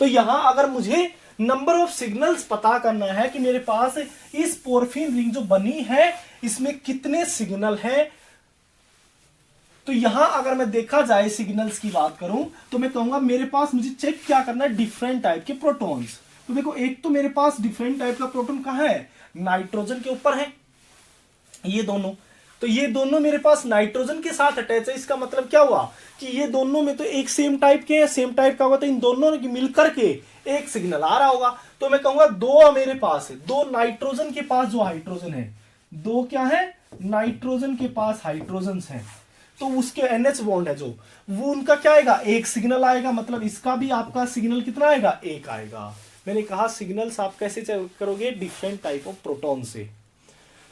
Speaker 1: तो यहां अगर मुझे नंबर ऑफ सिग्नल्स पता करना है कि मेरे पास इस पोरफिन रिंग जो बनी है इसमें कितने सिग्नल हैं, तो यहां अगर मैं देखा जाए सिग्नल्स की बात करूं तो मैं कहूंगा मेरे पास मुझे चेक क्या करना है, डिफरेंट टाइप के प्रोटॉन्स। तो देखो एक तो मेरे पास डिफरेंट टाइप का प्रोटॉन कहां है, नाइट्रोजन के ऊपर है, ये दोनों। तो ये दोनों मेरे पास नाइट्रोजन के साथ अटैच है, इसका मतलब क्या हुआ कि ये दोनों में तो एक सेम टाइप के हैं, सेम टाइप का होगा तो इन दोनों ने मिलकर के एक सिग्नल आ रहा होगा। तो मैं कहूंगा दो मेरे पास है, दो नाइट्रोजन के पास जो हाइड्रोजन है, दो क्या है, नाइट्रोजन के पास हाइड्रोजन है, तो उसके NH बॉन्ड है जो, वो उनका क्या आएगा, एक सिग्नल आएगा। मतलब इसका भी आपका सिग्नल कितना आएगा, एक आएगा। मैंने कहा सिग्नल्स आप कैसे चेक करोगे, डिफरेंट टाइप ऑफ प्रोटॉन से।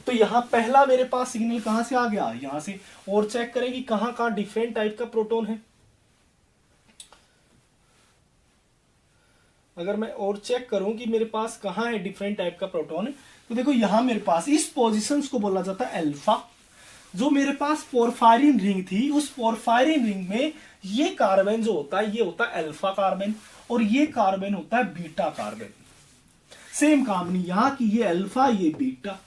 Speaker 1: तो यहां पहला मेरे पास सिग्नल कहां से आ गया, यहां से। और चेक करें कि कहां कहां डिफरेंट टाइप का प्रोटॉन है। अगर मैं और चेक करूं कि मेरे पास कहां है डिफरेंट टाइप का प्रोटॉन, तो देखो यहां मेरे पास इस पोजीशंस को बोला जाता है अल्फा। जो मेरे पास पोरफायरिन रिंग थी, उस पोरफायरिन रिंग में ये कार्बन जो होता है ये होता है अल्फा कार्बन, और ये कार्बन होता है बीटा कार्बन। सेम काम नहीं यहां की, ये अल्फा ये बीटा।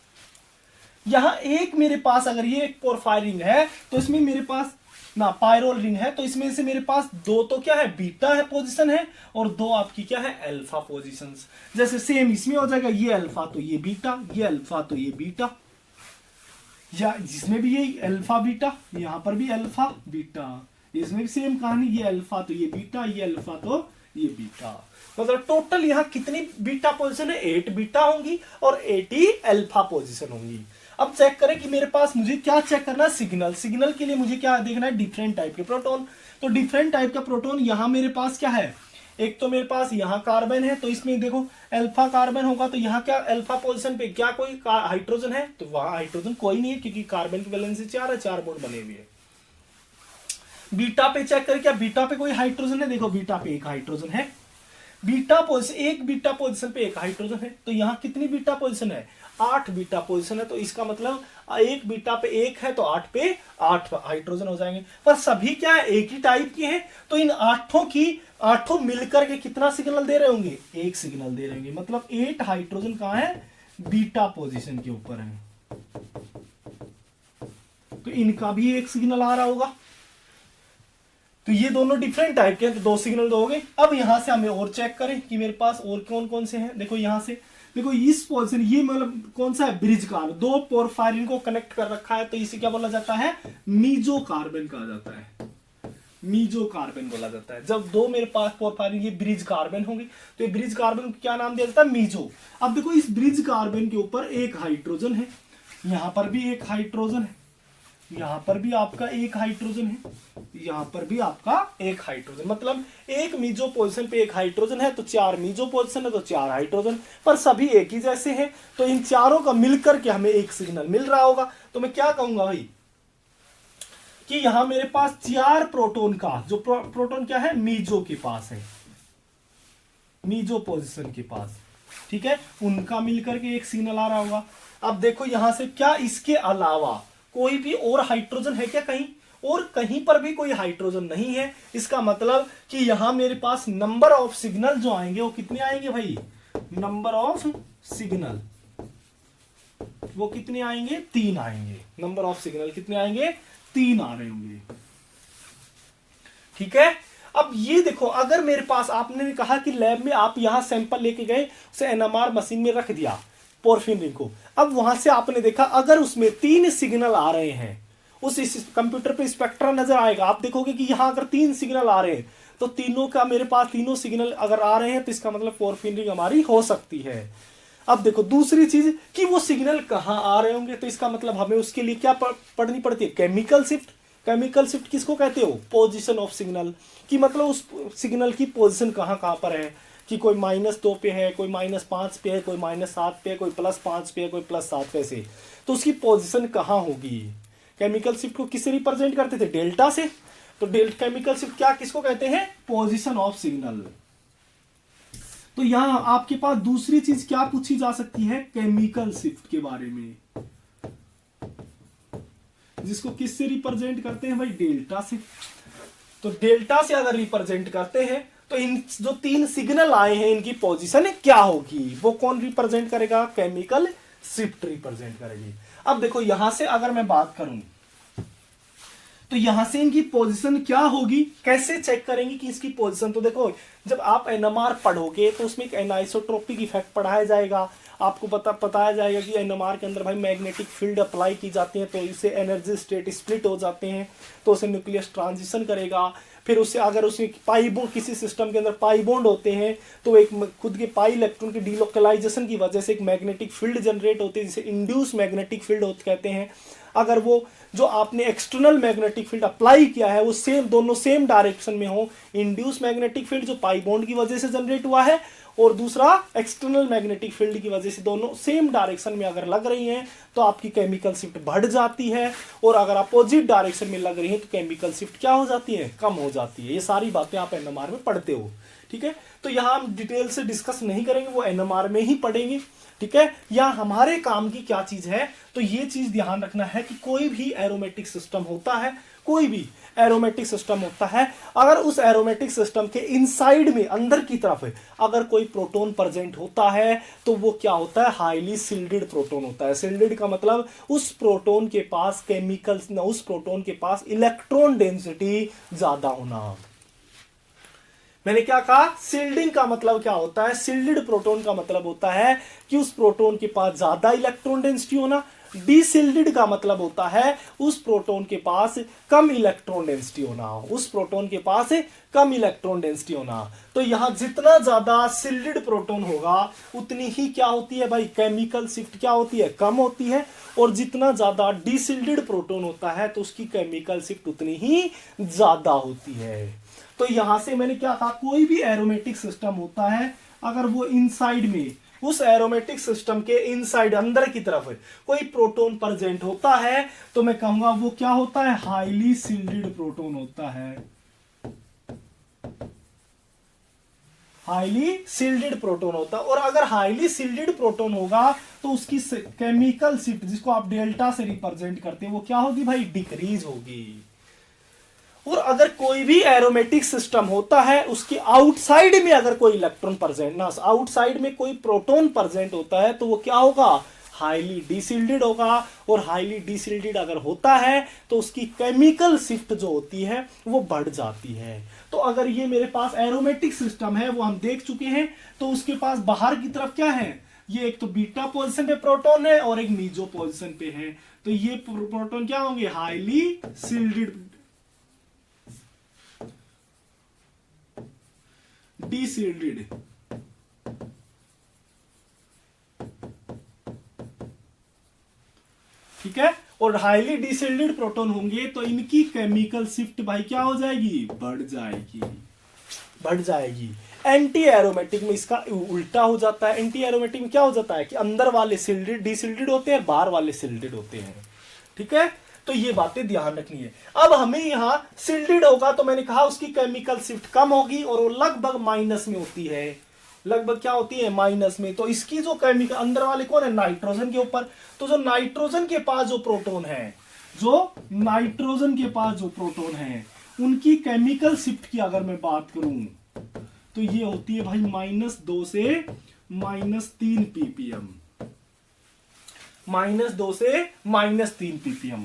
Speaker 1: यहां एक मेरे पास अगर ये एक पोरफायरिन है तो इसमें मेरे पास ना पायरोल रिंग है, तो इसमें से मेरे पास दो तो क्या है, बीटा है पोजीशन है, और दो आपकी क्या है, अल्फा पोजीशंस। जैसे सेम इसमें हो जाएगा, ये अल्फा तो ये बीटा, ये अल्फा तो ये बीटा, या जिसमें भी ये अल्फा बीटा, यहां पर भी अल्फा बीटा, इसमें भी सेम कहानी, ये अल्फा तो ये बीटा, ये अल्फा तो ये बीटा। मतलब टोटल यहां कितनी बीटा पोजीशन है, 8 बीटा होंगी और 80 अल्फा पोजीशन होंगी। अब चेक करें कि मेरे पास मुझे क्या चेक करना है, सिग्नल। सिग्नल के लिए मुझे क्या देखना है, डिफरेंट टाइप के प्रोटॉन। तो डिफरेंट टाइप का प्रोटॉन यहां मेरे पास क्या है, एक तो मेरे पास यहां कार्बन है, तो इसमें देखो अल्फा कार्बन होगा, तो यहां क्या अल्फा पोजीशन पे क्या कोई हाइड्रोजन है, तो वहां हाइड्रोजन कोई नहीं है क्योंकि कार्बन की वैलेंसी 4 है, 4 बॉन्ड बने हुए हैं। बीटा पे चेक करें, क्या बीटा पे कोई हाइड्रोजन है, देखो बीटा पे एक हाइड्रोजन है, बीटा पोजीशन, एक बीटा पोजीशन पे एक हाइड्रोजन है। तो यहां कितनी बीटा पोजीशन है, 8 बीटा पोजीशन है। तो इसका मतलब एक बीटा पे एक है तो 8 पे 8 हाइड्रोजन हो जाएंगे, पर सभी क्या है, एक ही टाइप के हैं। तो इन आठों मिलकर के कितना सिग्नल दे रहे होंगे, एक सिग्नल दे रहे होंगे। मतलब 8 हाइड्रोजन कहां है, बीटा पोजीशन के ऊपर है, तो इनका भी एक सिग्नल आ रहा होगा। तो ये दोनों डिफरेंट टाइप के हैं, तो 2 सिग्नल दोगे। अब यहां से हमें और चेक करें कि मेरे पास और कौन कौन से हैं। देखो यहां से देखो इस पोजीशन, ये मतलब कौन सा है, ब्रिज कार्बन, 2 पोरफायरिन को कनेक्ट कर रखा है, तो इसे क्या बोला जाता है, मीजो कार्बन कहा जाता है, मीजो कार्बन बोला जाता है। जब 2 मेरे पास पोरफायरिन ये ब्रिज कार्बन होंगे तो ये ब्रिज कार्बन को क्या नाम दिया जाता है, मीजो। अब देखो इस ब्रिज कार्बन के ऊपर एक हाइड्रोजन है, यहां पर भी एक हाइड्रोजन है, यहां पर भी आपका एक हाइड्रोजन है, यहां पर भी आपका एक हाइड्रोजन। मतलब एक मीजो पोजीशन पे एक हाइड्रोजन है तो 4 मीजो पोजीशन है तो 4 हाइड्रोजन, पर सभी एक ही जैसे हैं। तो इन चारों का मिलकर के हमें एक सिग्नल मिल रहा होगा। तो मैं क्या कहूंगा भाई कि यहां मेरे पास 4 प्रोटॉन का जो प्रोटॉन क्या है, मीजो के पास है, मीजो पोजीशन के पास, ठीक है, उनका मिलकर के एक सिग्नल आ रहा होगा। अब देखो यहां से क्या इसके अलावा कोई भी और हाइड्रोजन है क्या कहीं, और कहीं पर भी कोई हाइड्रोजन नहीं है। इसका मतलब कि यहां मेरे पास नंबर ऑफ सिग्नल जो आएंगे वो कितने आएंगे भाई, नंबर ऑफ सिग्नल वो कितने आएंगे, 3 आएंगे। नंबर ऑफ सिग्नल कितने आएंगे, 3 आ रहे होंगे, ठीक है। अब ये देखो, अगर मेरे पास, आपने कहा कि लैब में आप यहां सैंपल लेके गए, उसे NMR मशीन में रख दिया पोरफिन रिंग को। अब वहां से आपने देखा अगर उसमें 3 सिग्नल आ रहे हैं, उस कंप्यूटर पे स्पेक्ट्रा नजर आएगा, आप देखोगे कि यहां अगर 3 सिग्नल आ रहे हैं तो तीनों का मेरे पास तीनों सिग्नल अगर आ रहे हैं तो इसका मतलब पोरफिन रिंग हमारी हो सकती है। अब देखो दूसरी चीज कि वो सिग्नल कहां आ रहे होंगे, तो इसका मतलब हमें उसके लिए क्या पढ़नी पड़ती है, केमिकल शिफ्ट। केमिकल शिफ्ट किसको कहते हो, पोजीशन ऑफ सिग्नल, कि मतलब उस सिग्नल की पोजीशन कहां कहां पर है। कि कोई -2 पे है, कोई -5 पे है, कोई -7 पे है, कोई +5 पे है, कोई +7 पे से, तो उसकी पोजीशन कहाँ होगी? केमिकल शिफ्ट को किससे रिप्रेजेंट करते थे? डेल्टा से। तो केमिकल शिफ्ट क्या किसको कहते हैं? Position of signal. तो यहां आपके पास दूसरी चीज क्या पूछी जा सकती है? केमिकल शिफ्ट के बारे में, जिसको किससे रिप्रेजेंट करते हैं भाई? डेल्टा से। तो डेल्टा से अगर रिप्रेजेंट करते हैं तो इन जो 3 सिग्नल आए हैं इनकी पोजीशन क्या होगी? वो कौन रिप्रेजेंट करेगा? केमिकल शिफ्ट रिप्रेजेंट करेगी। अब देखो यहां से अगर मैं बात करूं तो यहां से इनकी पोजीशन क्या होगी? कैसे चेक करेंगे कि इसकी पोजीशन? तो देखो जब आप एनएमआर पढ़ोगे तो उसमें एक एनाइसोट्रोपिक इफेक्ट पढ़ाया जाएगा। आपको बताया जाएगा कि एनएमआर के अंदर भाई मैग्नेटिक फील्ड अप्लाई की जाती है तो इससे एनर्जी स्टेट स्प्लिट हो जाते हैं, तो उसे न्यूक्लियस ट्रांजिशन करेगा। फिर उससे अगर उसमें पाई बॉन्ड, किसी सिस्टम के अंदर पाई बॉन्ड होते हैं तो एक खुद के पाई इलेक्ट्रॉन की डीलोकलाइजेशन की वजह से एक मैग्नेटिक फील्ड जनरेट होती है जिसे इंड्यूस मैग्नेटिक फील्ड कहते हैं। अगर वो जो आपने एक्सटर्नल मैग्नेटिक फील्ड अप्लाई किया है वो दोनों सेम डायरेक्शन में हो, इंड्यूस मैग्नेटिक फील्ड जो पाई बॉन्ड की वजह से जनरेट हुआ है और दूसरा एक्सटर्नल मैग्नेटिक फील्ड की वजह से, दोनों सेम डायरेक्शन में अगर लग रही हैं तो आपकी केमिकल शिफ्ट बढ़ जाती है, और अगर अपोजिट डायरेक्शन में लग रही है तो केमिकल शिफ्ट क्या हो जाती है? कम हो जाती है। ये सारी बातें आप एनएमआर में पढ़ते हो, ठीक है। तो यहां हम डिटेल से डिस्कस नहीं करेंगे, वो एनएमआर में ही पढ़ेंगे, ठीक है। या हमारे काम की क्या चीज है? तो ये चीज ध्यान रखना है कि कोई भी एरोमेटिक सिस्टम होता है, कोई भी एरोमेटिक सिस्टम होता है, अगर उस एरोमेटिक सिस्टम के इनसाइड में, अंदर की तरफ अगर कोई प्रोटॉन प्रेजेंट होता है तो वो क्या होता है? हाईली सिल्डेड प्रोटॉन होता है। सिल्डेड का मतलब उस प्रोटॉन के पास उस प्रोटॉन के पास इलेक्ट्रॉन डेंसिटी ज्यादा होना। मैंने क्या कहा? सील्डिंग का मतलब क्या होता है? सील्डेड प्रोटॉन का मतलब होता है कि उस प्रोटॉन के पास ज्यादा इलेक्ट्रॉन डेंसिटी होना। डीसील्डेड का मतलब होता है उस प्रोटॉन के पास कम इलेक्ट्रॉन डेंसिटी होना, उस प्रोटॉन के पास कम इलेक्ट्रॉन डेंसिटी होना। तो यहां जितना ज्यादा सील्डेड प्रोटॉन होगा उतनी ही क्या होती है भाई? केमिकल शिफ्ट क्या होती है? कम होती है। और जितना ज्यादा डीसील्डेड प्रोटॉन होता है तो उसकी केमिकल शिफ्ट उतनी ही ज्यादा होती है। तो यहां से मैंने क्या कहा? कोई भी एरोमेटिक सिस्टम होता है, अगर वो इनसाइड में, उस एरोमेटिक सिस्टम के इनसाइड अंदर की तरफ कोई प्रोटॉन प्रेजेंट होता है तो मैं कहूंगा वो क्या होता है? हाईली सील्डेड प्रोटॉन होता है। हाईली सील्डेड प्रोटॉन होता है। और अगर हाईली सील्डेड प्रोटॉन होगा तो उसकी केमिकल शिफ्ट, जिसको आप डेल्टा से रिप्रेजेंट करते हैं, वो क्या होगी भाई? डिक्रीज होगी। और अगर कोई भी एरोमेटिक सिस्टम होता है उसके आउटसाइड में अगर कोई इलेक्ट्रॉन प्रेजेंट ना, आउटसाइड में कोई प्रोटॉन प्रेजेंट होता है तो वो क्या होगा? हाईली डीसील्डेड होगा। और हाईली डीसील्डेड अगर होता है तो उसकी केमिकल शिफ्ट जो होती है वो बढ़ जाती है। तो अगर ये मेरे पास एरोमेटिक सिस्टम है, वो हम देख चुके हैं, तो उसके पास बाहर की तरफ क्या है? ये एक तो बीटा पोजीशन पे प्रोटॉन है और एक मीजो पोजीशन पे है। तो ये प्रोटॉन क्या होंगे? हाईली सील्डेड, डीसील्डेड, ठीक है। और हाईली डीसील्डेड प्रोटॉन होंगे तो इनकी केमिकल शिफ्ट भाई क्या हो जाएगी? बढ़ जाएगी, बढ़ जाएगी। एंटी एरोमेटिक में इसका उल्टा हो जाता है। एंटी एरोमेटिक में क्या हो जाता है कि अंदर वाले सिल्डेड डीसिल्डेड होते हैं, बाहर वाले सिल्डेड होते हैं, ठीक है। तो ये बातें ध्यान रखनी है। अब हमें यहां सिल्डेड होगा तो मैंने कहा उसकी केमिकल शिफ्ट कम होगी और वो लगभग माइनस में होती है। लगभग क्या होती है? माइनस में। तो इसकी जो केमिकल अंदर वाले कौन है? नाइट्रोजन के ऊपर। तो जो नाइट्रोजन के पास जो प्रोटॉन है, जो नाइट्रोजन के पास जो प्रोटॉन है, उनकी केमिकल शिफ्ट की अगर मैं बात करूं तो ये होती है भाई -2 से -3 ppm, -2 से -3 ppm।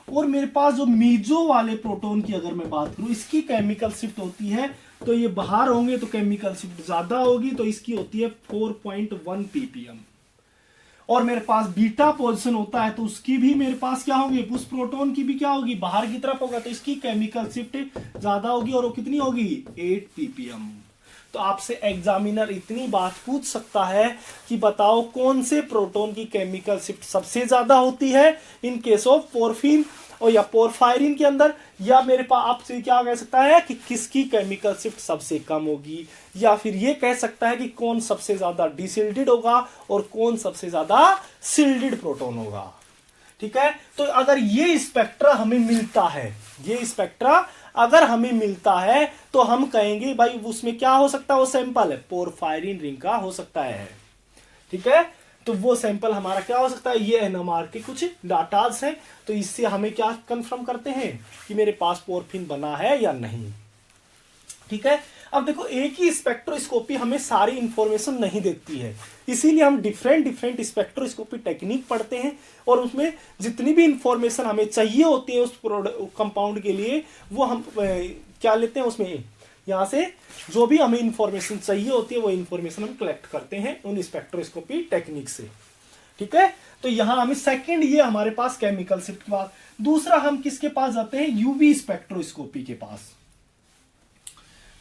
Speaker 1: और मेरे पास जो मीजो वाले प्रोटॉन की अगर मैं बात करूं, इसकी केमिकल शिफ्ट होती है, तो ये बाहर होंगे तो केमिकल शिफ्ट ज्यादा होगी, तो इसकी होती है 4.1 ppm। और मेरे पास बीटा पोजीशन होता है तो उसकी भी मेरे पास क्या होगी? उस प्रोटॉन की भी क्या होगी? बाहर की तरफ होगा, तो इसकी केमिकल शिफ्ट ज्यादा होगी और वो कितनी होगी? 8 ppm। तो आपसे एग्जामिनर इतनी बात पूछ सकता है कि बताओ कौन से प्रोटॉन की केमिकल शिफ्ट सबसे ज्यादा होती है इन केस ऑफ पोरफिन और या पोरफायरिन के अंदर, या मेरे पास आपसे क्या कह सकता है कि किसकी केमिकल शिफ्ट सबसे कम होगी, या फिर ये कह सकता है कि कौन सबसे ज्यादा डिसिल्डेड होगा और कौन सबसे ज्यादा सिल्डेड प्रोटॉन होगा। ठीक है, तो अगर ये स्पेक्ट्रा हमें मिलता है, ये स्पेक्ट्रा अगर हमें मिलता है तो हम कहेंगे भाई उसमें क्या हो सकता है, वो सैंपल है पोरफायरिन रिंग का हो सकता है। ठीक है, तो वो सैंपल हमारा क्या हो सकता है, ये एनएमआर के कुछ डाटाज हैं, तो इससे हमें क्या कंफर्म करते हैं कि मेरे पास पोरफिन बना है या नहीं। ठीक है, अब देखो एक ही स्पेक्ट्रोस्कोपी हमें सारी इंफॉर्मेशन नहीं देती है, इसीलिए हम डिफरेंट स्पेक्ट्रोस्कोपी टेक्निक पढ़ते हैं और उसमें जितनी भी इंफॉर्मेशन हमें चाहिए होती है उस कंपाउंड के लिए वो हम क्या लेते हैं, उसमें यहाँ से जो भी हमें इंफॉर्मेशन चाहिए होती है वो इंफॉर्मेशन हम कलेक्ट करते हैं उन स्पेक्ट्रोस्कोपी टेक्निक से। ठीक है, तो यहां हमें सेकंड ये हमारे पास केमिकल शिफ्ट के बाद, दूसरा हम किसके पास जाते हैं, यूवी स्पेक्ट्रोस्कोपी के पास।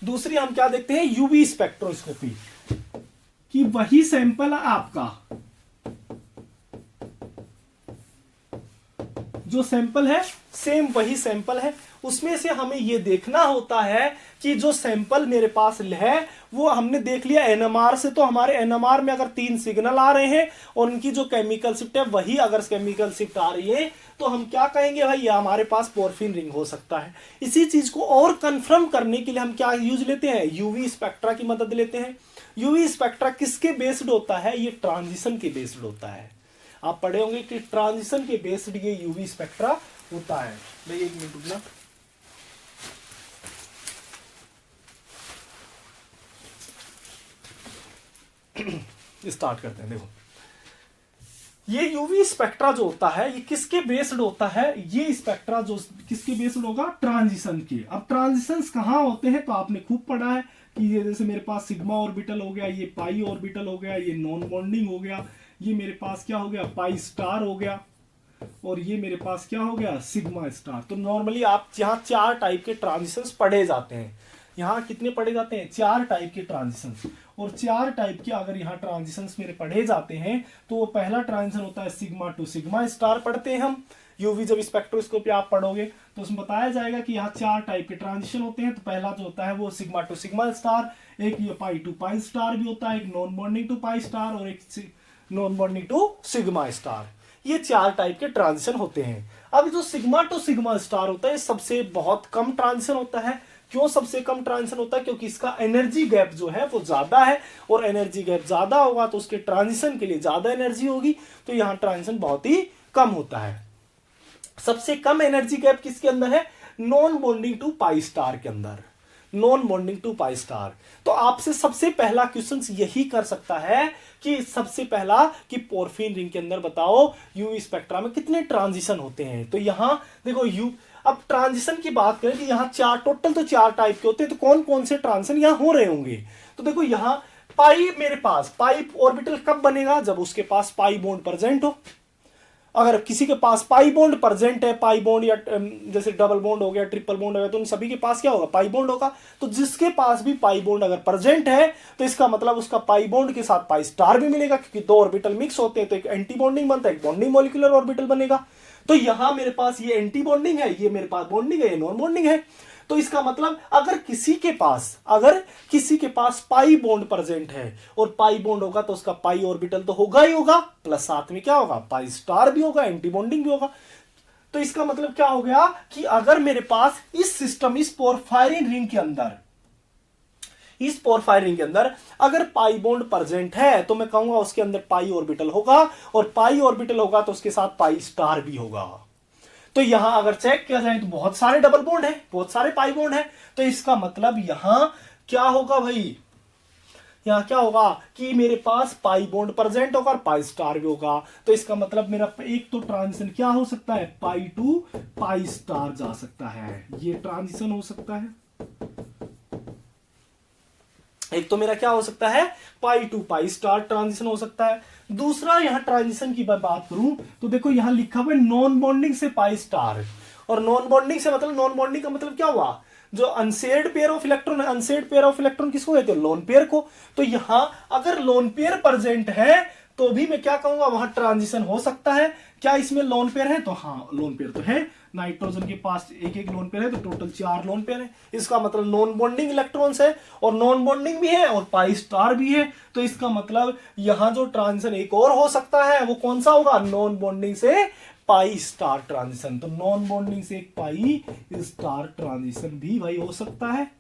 Speaker 1: दूसरी हम क्या देखते हैं, यूवी स्पेक्ट्रोस्कोपी कि वही सैंपल है आपका, जो सैंपल है सेम वही सैंपल है, उसमें से हमें यह देखना होता है कि जो सैंपल मेरे पास है वो हमने देख लिया एनएमआर से, तो हमारे एनएमआर में अगर 3 सिग्नल आ रहे हैं और उनकी जो केमिकल शिफ्ट है वही अगर केमिकल शिफ्ट आ रही है तो हम क्या कहेंगे भाई ये हमारे पास पोरफिन रिंग हो सकता है। इसी चीज को और कंफर्म करने के लिए हम क्या यूज लेते हैं, यूवी स्पेक्ट्रा की मदद लेते हैं। यूवी स्पेक्ट्रा किसके बेस्ड होता है, ये ट्रांजिशन के बेस्ड होता है। आप पढ़े होंगे कि ट्रांजिशन के बेस्ड ये यूवी स्पेक्ट्रा होता है। भाई एक मिनट रुकना, स्टार्ट करते हैं। देखो ये यूवी स्पेक्ट्रा जो होता है ये किसके बेस्ड होता है, ये स्पेक्ट्रा जो किसके बेस्ड होगा, ट्रांजिशन के। अब ट्रांजिशंस कहां होते हैं तो आपने खूब पढ़ा है कि ये जैसे मेरे पास सिग्मा ऑर्बिटल हो गया, ये पाई ऑर्बिटल हो गया, ये नॉन बॉन्डिंग हो गया, ये मेरे पास क्या हो गया पाई स्टार हो गया, और ये मेरे पास क्या हो गया सिग्मा स्टार। तो नॉर्मली आप यहाँ 4 टाइप के ट्रांजिशंस पढ़े जाते हैं। यहाँ कितने पढ़े जाते हैं, 4 टाइप के ट्रांजिशंस, और 4 टाइप के अगर यहाँ ट्रांजिशंस मेरे पढ़े जाते हैं तो वो पहला ट्रांजिशन होता है सिग्मा टू सिग्मा स्टार पढ़ते हैं हम। यूवी जब स्पेक्ट्रोस्कोपी आप पढ़ोगे तो उसमें बताया जाएगा कि यहाँ 4 टाइप के ट्रांजिशन होते हैं। तो पहला जो होता है वो सिग्मा टू सिग्मा स्टार, एक ये पाई टू पाई स्टार भी होता है, एक non bonding to pi star और एक non bonding to sigma star. ये 4 टाइप के ट्रांजिशन होते हैं। अब जो सिग्मा टू सिग्मा स्टार होता है सबसे बहुत कम ट्रांजिशन होता है। क्यों सबसे कम ट्रांजिशन होता है, क्योंकि इसका एनर्जी गैप जो है वो ज्यादा है, और एनर्जी गैप ज्यादा होगा तो उसके ट्रांजिशन के लिए ज्यादा एनर्जी होगी, तो यहां ट्रांजिशन बहुत ही कम होता है। सबसे कम एनर्जी गैप किसके अंदर है, non bonding to pi star के अंदर, non bonding to pi star. तो आपसे सबसे पहला क्वेश्चन यही कर सकता है कि सबसे पहला कि पोरफिन रिंग के अंदर बताओ यूवी स्पेक्ट्रा में कितने ट्रांजिशन होते हैं। तो यहां देखो अब ट्रांजिशन की बात करें कि यहाँ 4 टोटल तो 4 टाइप के होते हैं, तो कौन कौन से ट्रांजिशन यहाँ हो रहे होंगे। तो देखो यहाँ पाई मेरे पास पाई ऑर्बिटल कब बनेगा, जब उसके पास पाई बॉन्ड प्रेजेंट हो। अगर किसी के पास पाई बॉन्ड प्रेजेंट है, पाई बॉन्ड या जैसे डबल बॉन्ड हो गया, ट्रिपल बॉन्ड हो गया, तो उन सभी के पास क्या होगा पाई बॉन्ड होगा। तो जिसके पास भी पाई बॉन्ड अगर प्रेजेंट है तो इसका मतलब उसका पाई बॉन्ड के साथ पाई स्टार भी मिलेगा, क्योंकि 2 ऑर्बिटल मिक्स होते हैं तो एक एंटी बॉन्डिंग बनता है, एक बॉन्डिंग मॉलिक्यूलर ऑर्बिटल बनेगा। तो यहां मेरे पास ये एंटी बॉन्डिंग है, ये मेरे पास बॉन्डिंग है, ये नॉन बॉन्डिंग है। तो इसका मतलब अगर किसी के पास पाई बॉन्ड प्रेजेंट है और पाई बॉन्ड होगा तो उसका पाई ऑर्बिटल तो होगा ही होगा, प्लस साथ में क्या होगा पाई स्टार भी होगा, एंटी बॉन्डिंग भी होगा। तो इसका मतलब क्या हो गया कि अगर मेरे पास इस सिस्टम इस पोरफायरिन रिंग के अंदर अगर पाई बॉन्ड प्रेजेंट है तो मैं कहूंगा उसके अंदर पाई ऑर्बिटल होगा, और पाई ऑर्बिटल होगा तो उसके साथ पाई स्टार भी होगा। तो यहां अगर चेक किया जाए तो बहुत सारे डबल बॉन्ड है, बहुत सारे पाई बॉन्ड है, तो इसका मतलब यहां क्या होगा भाई, यहां क्या होगा कि मेरे पास पाई बॉन्ड प्रेजेंट होगा और पाई स्टार भी होगा। तो इसका मतलब मेरा एक तो ट्रांजिशन क्या हो सकता है, पाई टू पाई स्टार जा सकता है, ये ट्रांजिशन हो सकता है। एक तो मेरा क्या हो सकता है पाई टू पाई स्टार ट्रांजिशन हो सकता है। दूसरा यहां ट्रांजिशन की बात करूं तो देखो यहां लिखा हुआ है नॉन बॉन्डिंग से पाई स्टार, और नॉन बॉन्डिंग से मतलब नॉन बॉन्डिंग का मतलब क्या हुआ, जो अनसेड पेयर ऑफ इलेक्ट्रॉन है, अनसेड पेयर ऑफ इलेक्ट्रॉन किसको कहते हैं? लोन पेयर को। तो यहां अगर लोन पेयर प्रेजेंट है तो भी मैं क्या कहूंगा, वहां ट्रांजिशन हो सकता है। क्या इसमें लोन पेयर है? तो हाँ, लोन पेयर तो है। नाइट्रोजन के पास एक एक लोन पेयर है, तो टोटल 4 लोन पेयर है। इसका मतलब नॉन बॉन्डिंग इलेक्ट्रॉन्स है, और नॉन बॉन्डिंग भी है और पाई स्टार भी है। तो इसका मतलब यहां जो ट्रांजिशन एक और हो सकता है वो कौन सा होगा? नॉन बॉन्डिंग से पाई स्टार ट्रांजिशन। तो नॉन बॉन्डिंग से एक पाई स्टार ट्रांजिशन भी भाई हो सकता है।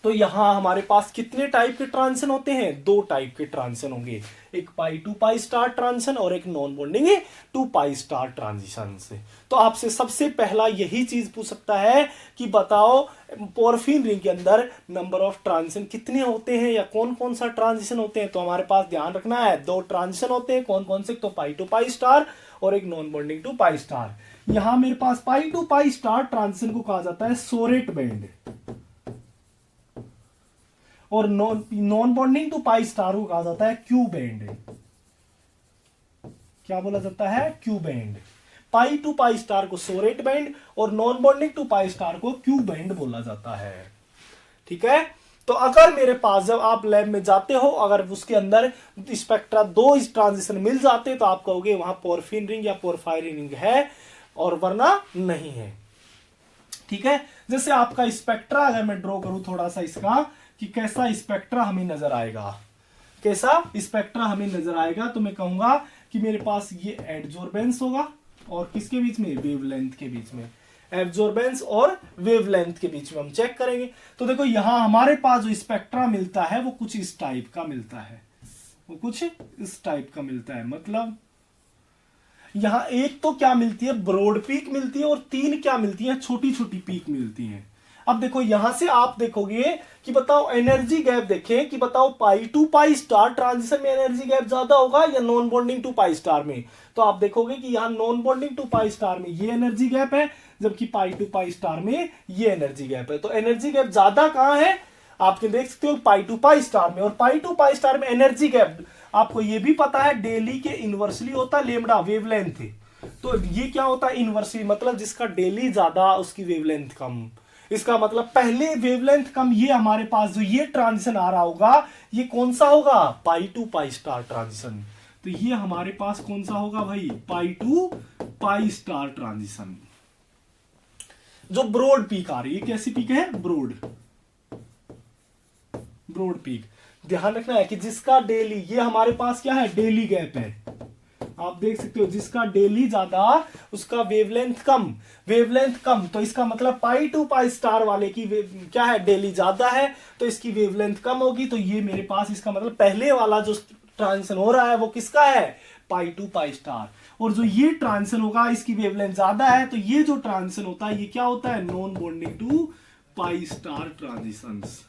Speaker 1: तो यहां हमारे पास कितने टाइप के ट्रांजिशन होते हैं? 2 टाइप के ट्रांजिशन होंगे, एक pi to pi star transition और एक non bonding to pi star transition से। तो आपसे सबसे पहला यही चीज पूछ सकता है कि बताओ पोरफिन रिंग के अंदर नंबर ऑफ ट्रांजिशन कितने होते हैं, या कौन कौन सा ट्रांजिशन होते हैं। तो हमारे पास ध्यान रखना है 2 ट्रांजिशन होते हैं। कौन कौन से? तो पाई टू पाई स्टार और एक non bonding to pi star. यहां मेरे पास pi to pi star transition को कहा जाता है सोरेट बैंड, और non bonding to pi star को कहा जाता है क्यू बैंड। क्या बोला जाता है? Q band. Pi to pi star को सोरेट बैंड और non bonding to pi star को क्यू बैंड बोला जाता है। ठीक है। तो अगर मेरे पास जब आप लैब में जाते हो, अगर उसके अंदर स्पेक्ट्रा 2 इस ट्रांजिशन मिल जाते तो आप कहोगे वहां पोरफिन रिंग या पोरफायरिन रिंग है, और वरना नहीं है। ठीक है। जैसे आपका स्पेक्ट्रा अगर मैं ड्रॉ करूं थोड़ा सा इसका, कि कैसा स्पेक्ट्रा हमें नजर आएगा, कैसा स्पेक्ट्रा हमें नजर आएगा, तो मैं कहूंगा कि मेरे पास ये एड्जॉर्बेंस होगा, और किसके बीच में? वेवलेंथ के बीच में। एब्जॉर्बेंस और वेवलेंथ के बीच में हम चेक करेंगे। तो देखो यहां हमारे पास जो स्पेक्ट्रा मिलता है वो कुछ इस टाइप का मिलता है, वो कुछ इस टाइप का मिलता है। मतलब यहां एक तो क्या मिलती है? ब्रॉड पीक मिलती है, और 3 क्या मिलती है? छोटी छोटी पीक मिलती है। अब देखो यहां से आप देखोगे कि बताओ एनर्जी गैप देखें, कि बताओ pi to pi star transition में एनर्जी गैप ज्यादा होगा या non bonding to pi star में। तो आप देखोगे कि यहां non bonding to pi star में ये एनर्जी गैप है, जबकि पाई टू पाई स्टार में ये एनर्जी गैप है। तो एनर्जी गैप ज्यादा कहां है? आप देख सकते हो पाई टू पाई स्टार में। और पाई टू पाई स्टार में एनर्जी गैप आपको ये भी पता है डेली के इनवर्सली होता है लेमडा, वेवलेंथ। तो ये क्या होता है? इनवर्सली, मतलब जिसका डेली ज्यादा उसकी वेवलेंथ कम। इसका मतलब पहले वेवलेंथ कम, ये हमारे पास जो ये ट्रांजिशन आ रहा होगा ये कौन सा होगा? Pi to pi star transition. तो ये हमारे पास कौन सा होगा भाई? Pi to pi star transition. जो ब्रॉड पीक आ रही है, कैसी पीक है? Broad peak. ध्यान रखना है कि जिसका डेली, ये हमारे पास क्या है? डेली गैप है। आप देख सकते हो जिसका डेली ज्यादा उसका वेवलेंथ कम, वेवलेंथ कम। तो इसका मतलब पाई टू पाई स्टार वाले की क्या है? डेली ज्यादा है, तो इसकी वेवलेंथ कम होगी। तो ये मेरे पास इसका मतलब पहले वाला जो ट्रांजिशन हो रहा है वो किसका है? पाई टू पाई स्टार। और जो ये ट्रांजिशन होगा इसकी वेवलेंथ ज्यादा है, तो ये जो ट्रांजिशन होता है ये क्या होता है? Non bonding to pi star transitions.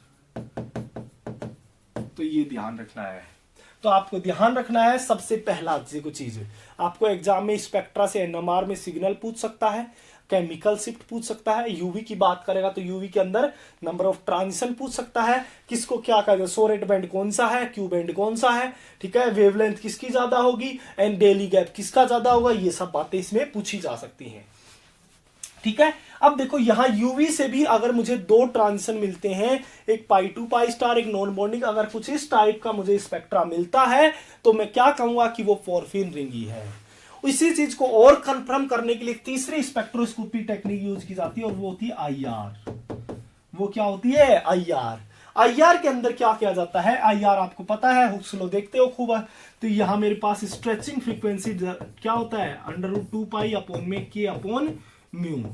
Speaker 1: तो ये ध्यान रखना है। तो आपको ध्यान रखना है सबसे पहला चीज, आपको एग्जाम में स्पेक्ट्रा से एनएमआर में सिग्नल पूछ सकता है, केमिकल शिफ्ट पूछ सकता है, यूवी की बात करेगा तो यूवी के अंदर नंबर ऑफ ट्रांजिशन पूछ सकता है, किसको क्या कहते हैं, सोरेट बैंड कौन सा है, क्यू बैंड कौन सा है, ठीक है, वेवलेंथ किसकी ज्यादा होगी एंड डेली गैप किसका ज्यादा होगा, ये सब बातें इसमें पूछी जा सकती हैं। ठीक है, अब देखो यहां यूवी से भी अगर मुझे दो ट्रांजिशन मिलते हैं, एक पाई टू पाई स्टार, एक नॉन बॉन्डिंग, अगर कुछ इस टाइप का मुझे स्पेक्ट्रा मिलता है तो मैं क्या कहूंगा कि वो पोरफिन रिंग ही है। इसी चीज को और कंफर्म करने के लिए तीसरी स्पेक्ट्रोस्कोपी टेक्निक यूज की जाती है और वो होती है आईआर। वो क्या होती है? आईआर। आईआर के अंदर क्या किया जाता है? आईआर आपको पता है, हुक्स लॉ देखते हो खूब। तो यहां मेरे पास स्ट्रेचिंग फ्रीक्वेंसी क्या होता है? √2 पाई अपॉन में के अपॉन म्यू।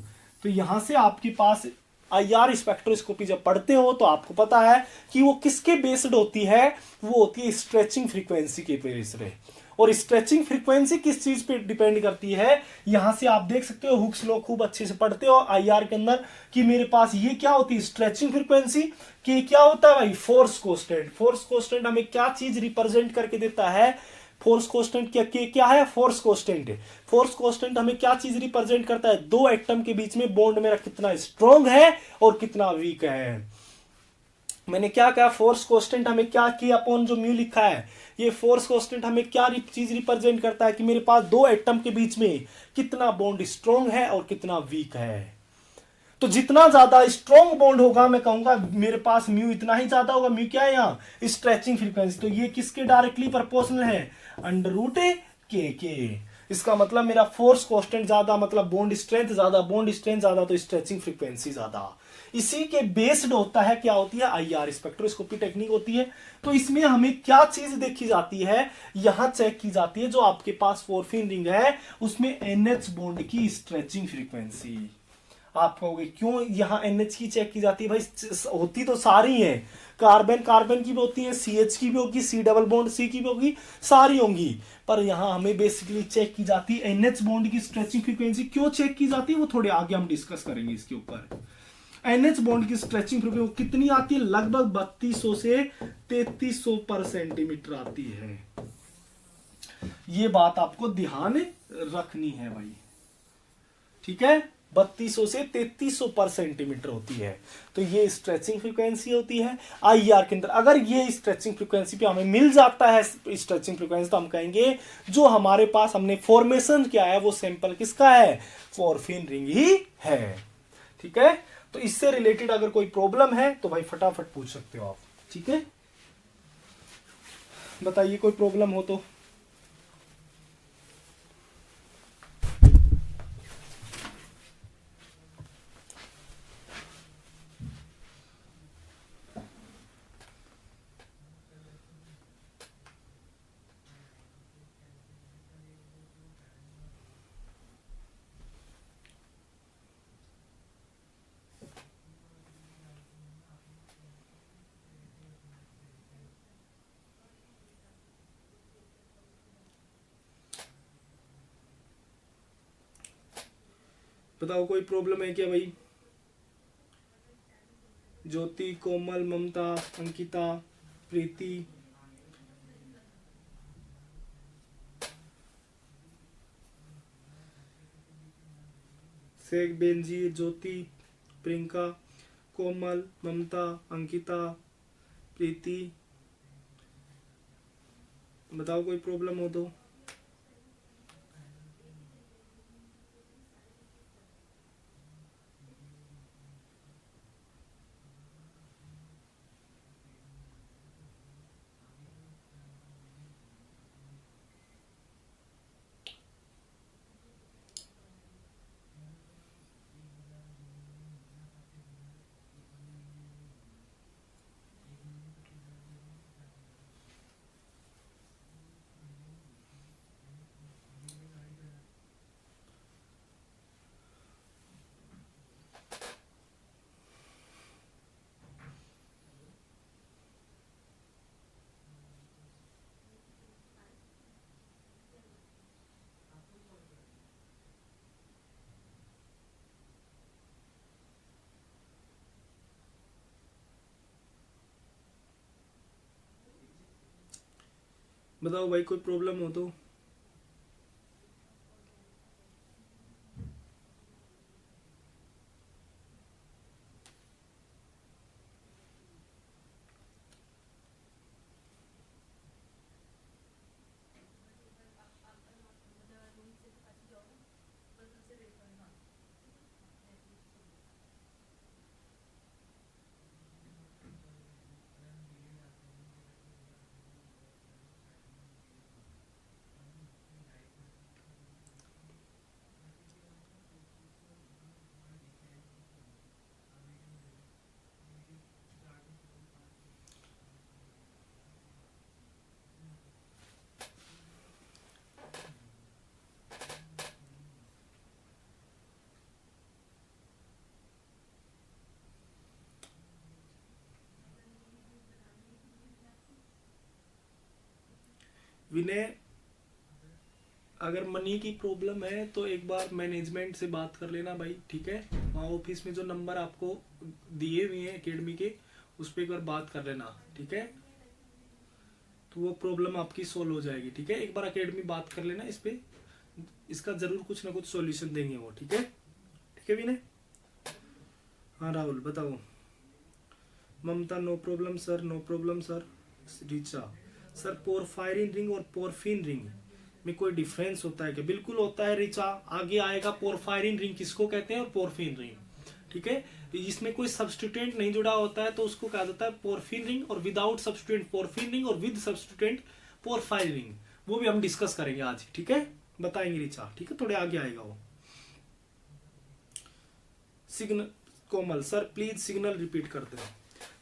Speaker 1: तो यहां से आपके पास आईआर स्पेक्ट्रोस्कोपी जब पढ़ते हो तो आपको पता है कि वो किसके बेस्ड होती है? वो होती है स्ट्रेचिंग फ्रीक्वेंसी के बेस्ड। और स्ट्रेचिंग फ्रीक्वेंसी किस चीज पे डिपेंड करती है? यहां से आप देख सकते हो, हुक्स लॉ खूब अच्छे से पढ़ते हो आईआर के अंदर, कि मेरे पास ये क्या होती है? Stretching frequency. कि क्या होता है भाई? Force constant. फोर्स कांस्टेंट हमें क्या चीज रिप्रेजेंट करके देता है? फोर्स कांस्टेंट क्या है? Force constant. फोर्स कांस्टेंट हमें क्या चीज रिप्रेजेंट करता है? दो एटम के बीच में बॉन्ड मेरा कितना स्ट्रॉन्ग है और कितना वीक है। मैंने क्या कहा? फोर्स कांस्टेंट हमें क्या किया अपॉन जो म्यू लिखा है, ये फोर्स कांस्टेंट हमें क्या चीज रिप्रेजेंट करता है कि मेरे पास दो एटम के बीच में कितना बॉन्ड स्ट्रॉन्ग है और कितना वीक है। तो जितना ज्यादा स्ट्रॉन्ग बॉन्ड होगा, मैं कहूंगा मेरे पास म्यू इतना ही ज्यादा होगा। म्यू क्या है यहाँ, स्ट्रेचिंग फ्रीक्वेंसी, तो ये किसके डायरेक्टली प्रोपोर्शनल है, अंडर रूट के। इसका मतलब मेरा फोर्स कांस्टेंट ज्यादा, मतलब बॉन्ड स्ट्रेंथ ज्यादा, बॉन्ड स्ट्रेंथ ज्यादा तो स्ट्रेचिंग फ्रीक्वेंसी ज्यादा। इसी के बेस्ड होता है, क्या होती है, आईआर स्पेक्ट्रोस्कोपी टेक्निक होती है। तो इसमें हमें क्या चीज देखी जाती है, यहां चेक की जाती है जो आपके पास पोरफिन रिंग है उसमें एनएच बॉन्ड की स्ट्रेचिंग फ्रीक्वेंसी। आप कहोगे क्यों यहाँ एनएच की चेक की जाती है, भाई होती तो सारी है, कार्बन कार्बन की भी होती है, सीएच की भी होगी, सी डबल बॉन्ड सी की भी होगी, सारी होंगी, पर यहाँ हमें बेसिकली चेक की जाती है एनएच बॉन्ड की स्ट्रेचिंग फ्रीक्वेंसी। क्यों चेक की जाती है वो थोड़े आगे हम डिस्कस करेंगे इसके ऊपर। एनएच बॉन्ड की स्ट्रेचिंग फ्रीक्वेंसी कितनी आती है, लगभग 3200 से 3300 पर सेंटीमीटर आती है। ये बात आपको ध्यान रखनी है भाई, ठीक है, 3200 से 3300 पर सेंटीमीटर होती है। तो ये स्ट्रेचिंग फ्रीक्वेंसी होती है आईआर के अंदर। अगर ये स्ट्रेचिंग फ्रीक्वेंसी पे हमें मिल जाता है स्ट्रेचिंग फ्रीक्वेंसी, तो हम कहेंगे जो हमारे पास हमने फॉर्मेशन किया है वो सैंपल किसका है, पोरफिन रिंग ही है, ठीक है। तो इससे रिलेटेड अगर कोई प्रॉब्लम है तो भाई फटाफट पूछ सकते हो आप, ठीक है, बताइए कोई प्रॉब्लम हो तो। बताओ कोई प्रॉब्लम है क्या भाई। ज्योति, कोमल, ममता, अंकिता, प्रीति, शेख, बेनजीर, ज्योति, प्रियंका, कोमल, ममता, अंकिता, प्रीति, बताओ कोई प्रॉब्लम हो तो। बताओ भाई कोई प्रॉब्लम हो तो। विनय, अगर मनी की प्रॉब्लम है तो एक बार मैनेजमेंट से बात कर लेना भाई, ठीक है, वहाँ ऑफिस में जो नंबर आपको दिए हुए हैं एकेडमी के उस पर एक बार बात कर लेना, ठीक है, तो वो प्रॉब्लम आपकी सोल्व हो जाएगी, ठीक है। एक बार एकेडमी बात कर लेना इस पे, इसका जरूर कुछ ना कुछ सॉल्यूशन देंगे वो, ठीक है, ठीक है विनय। हाँ राहुल बताओ। Mamta, no problem sir, no problem sir. Richa sir, porphyrin ring और पोरफिन रिंग में कोई डिफरेंस होता है क्या? बिल्कुल होता है रिचा, आगे आएगा। पोरफायरिन रिंग किसको कहते हैं और पोरफिन रिंग, ठीक है। इसमें कोई सब्स्टिट्यूएंट नहीं जुड़ा होता है तो उसको कहा जाता है पोरफिन रिंग, और विदाउट सब्स्टिट्यूएंट पोरफिन रिंग, और विद सब्स्टिट्यूएंट पोरफाइन रिंग। वो भी हम डिस्कस करेंगे आज, ठीक है, बताएंगे ऋचा, ठीक है, थोड़े आगे आएगा वो। Signal, Komal sir please signal repeat करते हैं।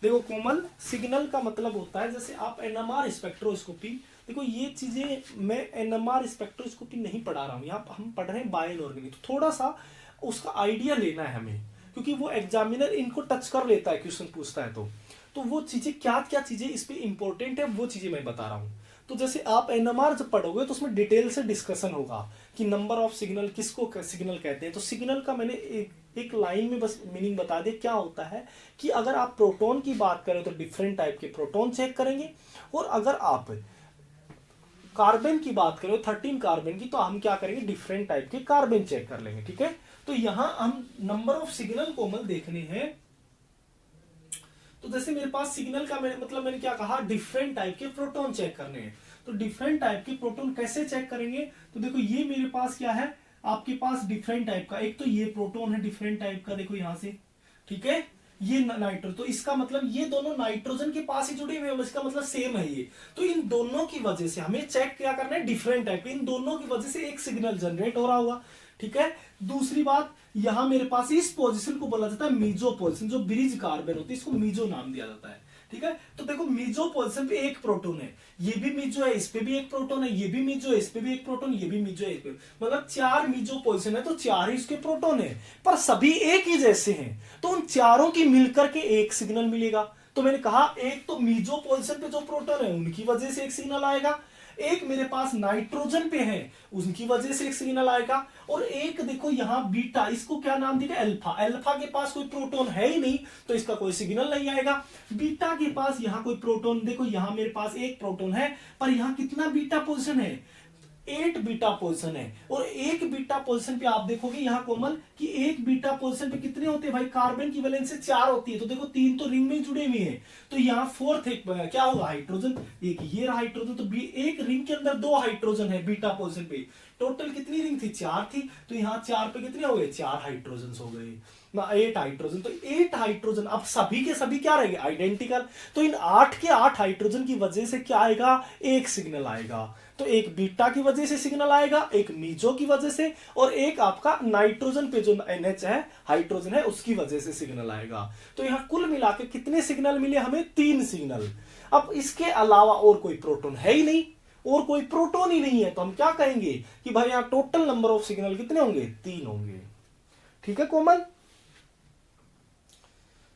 Speaker 1: देखो कोमल, सिग्नल का मतलब होता है जैसे आप एनएमआर स्पेक्ट्रोस्कोपी, देखो ये चीजें मैं एनएमआर स्पेक्ट्रोस्कोपी नहीं पढ़ा रहा हूँ, यहाँ हम पढ़ रहे हैं बायो ऑर्गेनिक, तो थोड़ा सा उसका आइडिया लेना है हमें, क्योंकि वो एग्जामिनर इनको टच कर लेता है, क्वेश्चन पूछता है तो वो चीजें क्या क्या चीजें इस पे इंपॉर्टेंट है वो चीजें मैं बता रहा हूँ। तो जैसे आप एनएमआर जब पढ़ोगे तो उसमें डिटेल से डिस्कशन होगा कि नंबर ऑफ सिग्नल किसको सिग्नल कहते हैं। तो सिग्नल का मैंने एक लाइन में बस मीनिंग बता दिया क्या होता है, कि अगर आप प्रोटॉन की बात करें तो डिफरेंट टाइप के प्रोटॉन चेक करेंगे, और अगर आप कार्बन की बात करें 13 कार्बन की, तो हम क्या करेंगे, डिफरेंट टाइप के कार्बन चेक कर लेंगे, ठीक है। तो यहां हम नंबर ऑफ सिग्नल कोमल देखने हैं। तो जैसे मेरे पास सिग्नल का मैंने क्या कहा, डिफरेंट टाइप के प्रोटॉन चेक करने हैं। तो डिफरेंट टाइप के प्रोटॉन कैसे चेक करेंगे, तो देखो ये मेरे पास क्या है, आपके पास डिफरेंट टाइप का, एक तो ये प्रोटॉन है डिफरेंट टाइप का, देखो यहां से, ठीक है, ये नाइट्रो, तो इसका मतलब ये दोनों नाइट्रोजन के पास ही जुड़े हुए हैं, इसका मतलब सेम है ये। तो इन दोनों की वजह से हमें चेक क्या करना है, डिफरेंट टाइप, इन दोनों की वजह से एक सिग्नल जनरेट हो रहा होगा, ठीक है। दूसरी बात, यहां मेरे पास इस पोजीशन को बोला जाता है मीजो पोजीशन, जो ब्रिज कार्बन होती है इसको मीजो नाम दिया जाता है, ठीक है। तो देखो मीजो पोजीशन पे एक प्रोटॉन है, ये भी मीजो है, इस पे भी एक प्रोटॉन है, ये भी मीजो है, इस पे भी एक प्रोटॉन, ये भी मीजो है, इस पे, मतलब 4 मीजो पोजीशन है, तो 4 ही इसके प्रोटॉन है, पर सभी एक ही जैसे हैं, तो उन चारों की मिलकर के एक सिग्नल मिलेगा। तो मैंने कहा एक तो मीजो पोजीशन पे जो प्रोटॉन है उनकी वजह से एक सिग्नल आएगा, एक मेरे पास नाइट्रोजन पे है उनकी वजह से एक सिग्नल आएगा, और एक देखो यहां बीटा, इसको क्या नाम दिया, अल्फा, अल्फा के पास कोई प्रोटॉन है ही नहीं तो इसका कोई सिग्नल नहीं आएगा। बीटा के पास यहां कोई प्रोटॉन, देखो यहां मेरे पास एक प्रोटॉन है, पर यहां कितना बीटा पोजीशन है, 8 बीटा पोजीशन है, और एक बीटा पोजीशन पे आप देखोगे यहां कोमल कि एक बीटा पोजीशन पे कितने होते हैं भाई, कार्बन की वैलेंसी 4 होती है, तो देखो 3 तो रिंग में जुड़े हुए हैं, तो यहाँ फोर्थ एक क्या होगा, हाइड्रोजन, एक ये रहा हाइड्रोजन, तो एक रिंग के अंदर 2 हाइड्रोजन है बीटा पोजीशन पे, टोटल कितनी रिंग थी, 4 थी, तो यहाँ 4 पे कितने हो गए, 4 हाइड्रोजन हो गए ना, 8 हाइड्रोजन, तो 8 हाइड्रोजन, अब सभी के सभी क्या रहेंगे, आइडेंटिकल, तो इन 8 के 8 हाइड्रोजन की वजह से क्या आएगा, एक सिग्नल आएगा। तो एक बीटा की वजह से सिग्नल आएगा, एक मीजो की वजह से, और एक आपका नाइट्रोजन पे जो NH है, हाइड्रोजन है, उसकी वजह से सिग्नल आएगा। तो यहां कुल मिलाकर कितने सिग्नल मिले हमें, 3 सिग्नल। अब इसके अलावा और कोई प्रोटॉन है ही नहीं, और कोई प्रोटॉन ही नहीं है, तो हम क्या कहेंगे कि भाई यहां टोटल नंबर ऑफ सिग्नल कितने होंगे, 3 होंगे, ठीक है Komal.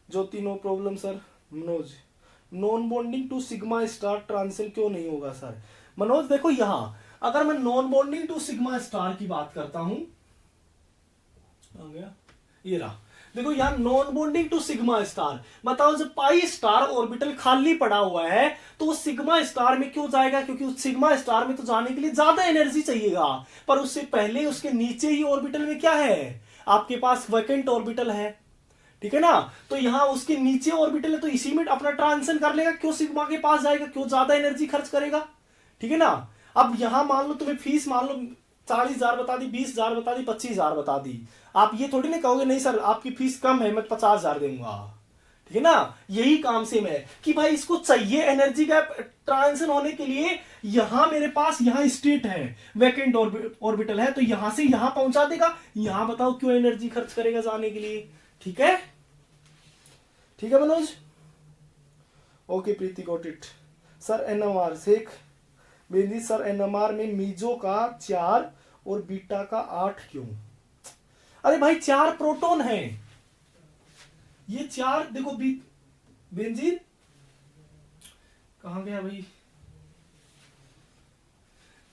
Speaker 1: Jyoti no problem sir. Manoj, non bonding to sigma star transition क्यों नहीं होगा सर। मनोज देखो यहां अगर मैं non bonding to sigma star की बात करता हूं, आ गया ये रहा, देखो यहां non bonding to sigma star, बताओ जब पाई स्टार ऑर्बिटल खाली पड़ा हुआ है तो वो सिग्मा स्टार में क्यों जाएगा, क्योंकि उस सिग्मा स्टार में तो जाने के लिए ज्यादा एनर्जी चाहिएगा, पर उससे पहले उसके नीचे ही ऑर्बिटल में क्या है, आपके पास वैकेंट ऑर्बिटल है, ठीक है ना। तो यहां उसके नीचे ऑर्बिटल है, तो इसी में अपना ट्रांजिशन कर लेगा, क्यों सिग्मा के पास जाएगा, क्यों ज्यादा एनर्जी खर्च करेगा, ठीक है ना। अब यहां मान लो तुम्हें फीस मान लो 40,000 बता दी, 20,000 बता दी, 25,000 बता दी, आप ये थोड़ी ना कहोगे नहीं सर आपकी फीस कम है मैं 50,000 दूंगा, ठीक है ना। यही काम सेम है कि भाई इसको चाहिए एनर्जी का ट्रांजिशन होने के लिए, यहां मेरे पास यहां स्टेट है, वैकेंट ऑर्बिटल है, तो यहां से यहां पहुंचा देगा, यहां बताओ क्यों एनर्जी खर्च करेगा जाने के लिए, ठीक है, ठीक है Manoj. Okay Preeti got it. Sir NMR Sheikh बेंजी, सर NMR में मीजो का 4 और बीटा का 8 क्यों, अरे भाई 4 प्रोटॉन है, ये 4 देखो बेंजीर कहां गया भाई,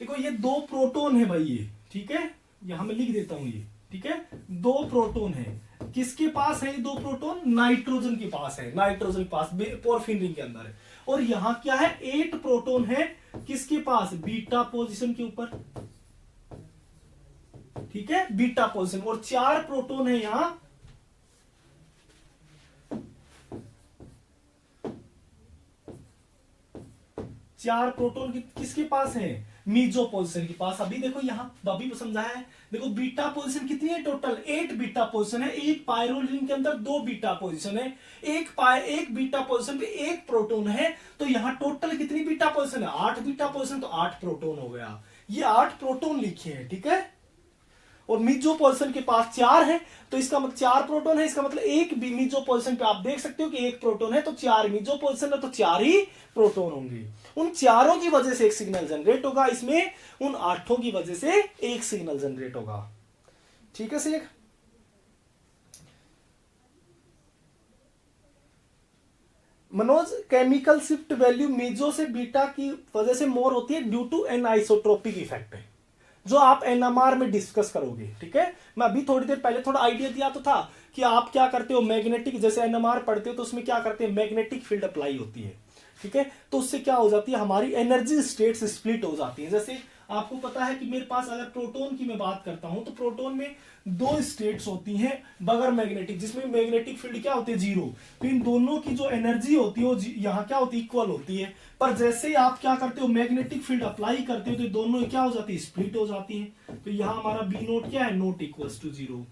Speaker 1: देखो ये 2 प्रोटॉन है भाई ये, ठीक है, यहां मैं लिख देता हूं ये, ठीक है, 2 प्रोटॉन है, किसके पास है ये 2 प्रोटॉन, नाइट्रोजन के पास है, नाइट्रोजन के पास पोरफिन रिंग के अंदर है, और यहां क्या है 8 प्रोटॉन है, किसके पास, बीटा पोजीशन के ऊपर, ठीक है, बीटा पोजीशन, और 4 प्रोटॉन है यहां, चार प्रोटॉन किसके पास है, मीजो पोजीशन के पास। अभी देखो यहाँ अभी समझाया है, देखो बीटा पोजीशन कितनी है, टोटल 8 बीटा पोजीशन है। एक पायरोल रिंग के अंदर 2 बीटा पोजीशन है, एक बीटा पोजीशन पे 1 प्रोटॉन है, तो यहाँ टोटल कितनी बीटा पोजीशन है, 8 बीटा पोजीशन, तो 8 प्रोटॉन हो गया। ये 8 प्रोटॉन लिखे हैं, ठीक है। और मीजो पोजीशन के पास 4 है, तो इसका मतलब 4 प्रोटॉन है, इसका मतलब एक भी मीजो पोजीशन पे आप देख सकते हो कि 1 प्रोटॉन है, तो 4 मीजो पोजीशन है, तो 4 ही प्रोटॉन होंगे। उन चारों की वजह से एक सिग्नल जनरेट होगा, इसमें उन 8 की वजह से एक सिग्नल जनरेट होगा, ठीक है Sheikh. Manoj, chemical shift value मीजो से बीटा की वजह से मोर होती है ड्यू टू एनआइसोट्रोपिक इफेक्ट है, जो आप एनएमआर में डिस्कस करोगे, ठीक है। मैं अभी थोड़ी देर पहले थोड़ा आइडिया दिया तो था कि आप क्या करते हो, मैग्नेटिक, जैसे एनएमआर पढ़ते हो तो उसमें क्या करते हैं, मैग्नेटिक फील्ड अप्लाई होती है, ठीक है। तो उससे क्या हो जाती है, हमारी एनर्जी स्टेट्स स्प्लिट हो जाती है। जैसे आपको पता है कि मेरे पास अगर प्रोटॉन की मैं बात करता हूं तो प्रोटॉन में 2 स्टेट्स होती हैं बगैर मैग्नेटिक, जिसमें मैग्नेटिक फील्ड क्या होती है, 0। तो इन दोनों की जो एनर्जी होती है वो यहाँ क्या होती है, इक्वल होती है। पर जैसे ही आप क्या करते हो, मैग्नेटिक फील्ड अप्लाई करते हो तो दोनों क्या हो जाती है, स्प्लिट हो जाती है। तो यहाँ हमारा बी नोट क्या है, नोट इक्वल्स टू 0।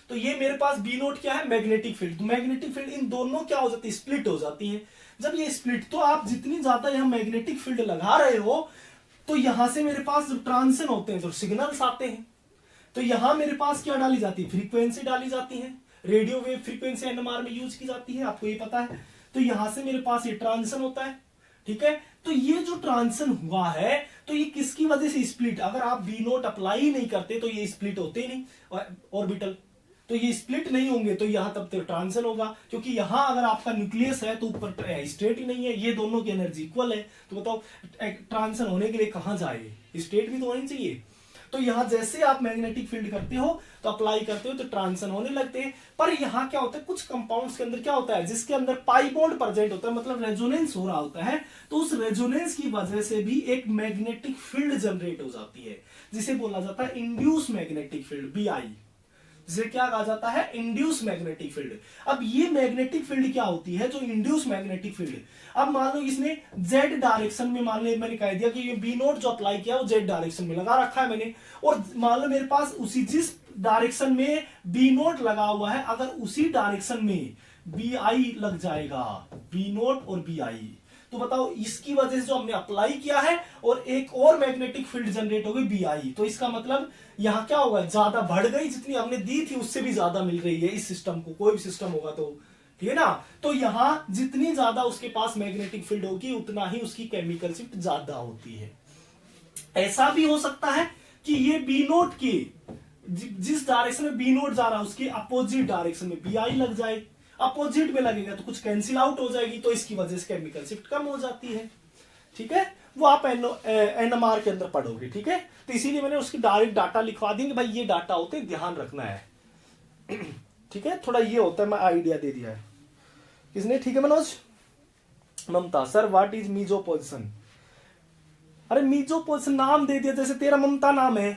Speaker 1: तो ये मेरे पास बी नोट क्या है, मैग्नेटिक फील्ड। तो मैग्नेटिक फील्ड इन दोनों क्या हो जाती है, स्प्लिट हो जाती है। जब ये स्प्लिट, तो आप जितनी ज्यादा यहाँ मैग्नेटिक फील्ड लगा रहे हो, तो यहां से मेरे पास जो ट्रांसन होते हैं, जो सिग्नल्स आते हैं, तो यहां मेरे पास क्या डाली जाती है, फ्रीक्वेंसी डाली जाती है। रेडियो वेव फ्रीक्वेंसी एनएमआर में यूज की जाती है, आपको ये पता है। तो यहां से मेरे पास ये ट्रांसन होता है, ठीक है। तो ये जो ट्रांसन हुआ है, तो ये किसकी वजह से स्प्लिट, अगर आप बी नोट अप्लाई नहीं करते तो ये स्प्लिट होते ही नहीं ऑर्बिटल, तो ये स्प्लिट नहीं होंगे, तो यहां तब तक ट्रांसन होगा। क्योंकि यहां अगर आपका न्यूक्लियस है तो ऊपर स्टेट ही नहीं है, ये दोनों की एनर्जी इक्वल है, तो बताओ ट्रांसन होने के लिए कहां जाए, स्टेट भी तो होनी चाहिए। तो यहां जैसे आप मैग्नेटिक फील्ड करते हो तो अप्लाई करते हो तो ट्रांसन होने लगते हैं। पर यहां क्या होता है, कुछ कंपाउंड्स के अंदर क्या होता है, जिसके अंदर पाई बॉन्ड प्रेजेंट होता है, मतलब रेजोनेंस हो रहा होता है, तो उस रेजोनेंस की वजह से भी एक मैग्नेटिक फील्ड जनरेट हो जाती है, जिसे बोला जाता है इंड्यूस मैग्नेटिक फील्ड, बीआई, जिसे क्या कहा जाता है, इंड्यूस मैग्नेटिक फील्ड। अब ये मैग्नेटिक फील्ड क्या होती है, जो इंड्यूस मैग्नेटिक फील्ड, अब मान लो इसने जेड डायरेक्शन में, मान लो मैंने कह दिया कि ये बी नोट जो अप्लाई किया वो जेड डायरेक्शन में लगा रखा है मैंने, और मान लो मेरे पास उसी जिस डायरेक्शन में बी नोट लगा हुआ है, अगर उसी डायरेक्शन में बी आई लग जाएगा, बी नोट और बी आई, तो बताओ इसकी वजह से जो हमने अप्लाई किया है और एक और मैग्नेटिक फील्ड जनरेट हो गई बी आई, तो इसका मतलब यहां क्या होगा, ज्यादा बढ़ गई, जितनी हमने दी थी उससे भी ज्यादा मिल रही है इस सिस्टम को, कोई भी सिस्टम होगा तो, ठीक है ना। तो यहां जितनी ज्यादा उसके पास मैग्नेटिक फील्ड होगी उतना ही उसकी केमिकल शिफ्ट ज्यादा होती है। ऐसा भी हो सकता है कि ये बी नोट की जिस डायरेक्शन में बी नोट जा रहा है उसके अपोजिट डायरेक्शन में बी आई लग जाए, अपोजिट में लगेगा तो कुछ कैंसिल आउट हो जाएगी, तो इसकी वजह से केमिकल शिफ्ट कम हो जाती है, ठीक है। वो आप एनएमआर के अंदर पढ़ोगे, ठीक है। तो इसीलिए मैंने उसकी डायरेक्ट डाटा लिखवा दी, भाई ये डाटा होते हैं, ध्यान रखना है, ठीक है। थोड़ा ये होता है, मैं आइडिया दे दिया है किसने, ठीक है Manoj. Mamta, sir what is meso position, अरे मीजो पोजिशन नाम दे दिया, जैसे तेरा ममता नाम है,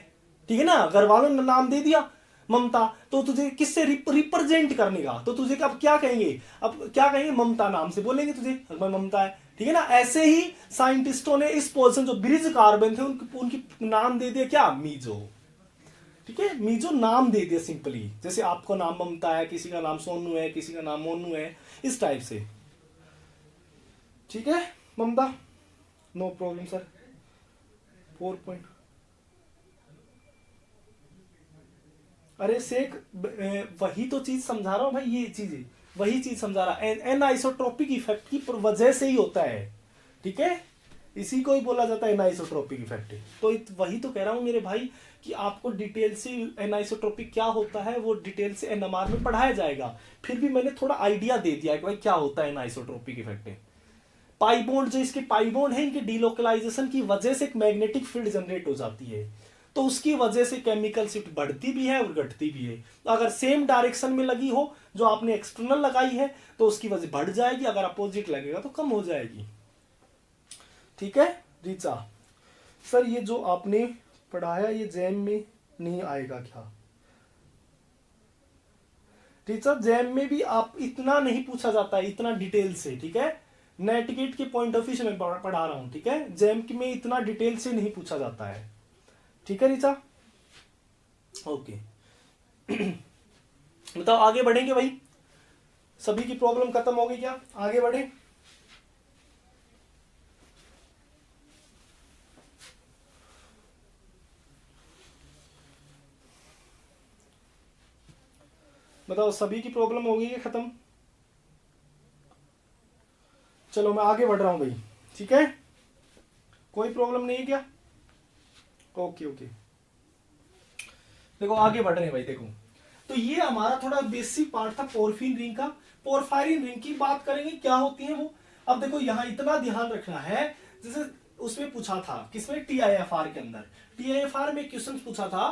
Speaker 1: ठीक है ना, घर वालों ने नाम दे दिया ममता, तो तुझे किससे रिप्रेजेंट करने का, तो तुझे अब क्या कहेंगे, अब क्या कहेंगे, ममता नाम से बोलेंगे तुझे, ममता है, ठीक है ना। ऐसे ही साइंटिस्टों ने इस पोजीशन जो ब्रिज कार्बन थे उनकी नाम दे दिया क्या, मीजो, ठीक है। मीजो नाम दे दिया सिंपली, जैसे आपको नाम ममता है, किसी का नाम सोनू है, किसी का नाम मोनू है, इस टाइप से, ठीक है ममता, नो प्रॉब्लम सर। 4 पॉइंट, अरे शेख वही तो चीज समझा रहा हूं भाई, ये चीज वही चीज समझा रहा, एनाइसोट्रोपिक इफेक्ट की वजह से ही होता है, ठीक है। इसी को ही बोला जाता है एनाइसोट्रोपिक इफेक्ट। तो वही तो कह रहा हूं मेरे भाई कि आपको डिटेल से एनाइसोट्रोपिक क्या होता है वो डिटेल से एनएमआर में पढ़ाया जाएगा। फिर भी मैंने थोड़ा आइडिया दे दिया कि भाई क्या होता है एनाइसोट्रोपिक इफेक्ट। पाई बॉन्ड, जो इसके पाई बॉन्ड है, इनके डीलोकलाइजेशन की वजह से एक मैग्नेटिक फील्ड जनरेट हो जाती है, तो उसकी वजह से केमिकल शिफ्ट बढ़ती भी है और घटती भी है। अगर सेम डायरेक्शन में लगी हो जो आपने एक्सटर्नल लगाई है तो उसकी वजह बढ़ जाएगी, अगर अपोजिट लगेगा तो कम हो जाएगी, ठीक है। रीचा, सर ये जो आपने पढ़ाया ये जैम में नहीं आएगा क्या, रीचा जैम में भी आप इतना नहीं पूछा जाता है, इतना डिटेल से, ठीक है। नेट गेट के पॉइंट ऑफ व्यू से मैं पढ़ा रहा हूं, ठीक है, जेम में इतना डिटेल से नहीं पूछा जाता है, ठीक है रीचा, ओके। बताओ आगे बढ़ेंगे भाई, सभी की प्रॉब्लम खत्म होगी क्या, आगे बढ़े। बताओ सभी की प्रॉब्लम होगी क्या खत्म। चलो मैं आगे बढ़ रहा हूं भाई, ठीक है, कोई प्रॉब्लम नहीं है क्या, ओके ओके। देखो आगे बढ़ रहे हैं भाई, देखो तो ये हमारा थोड़ा बेसिक पार्ट था पोरफिन रिंग का। पोरफायरिन रिंग की बात करेंगे क्या होती है वो। अब देखो यहाँ इतना ध्यान रखना है, जैसे उसमें पूछा था किसमें, टीआईएफआर के अंदर, टीआईएफआर में क्वेश्चन पूछा था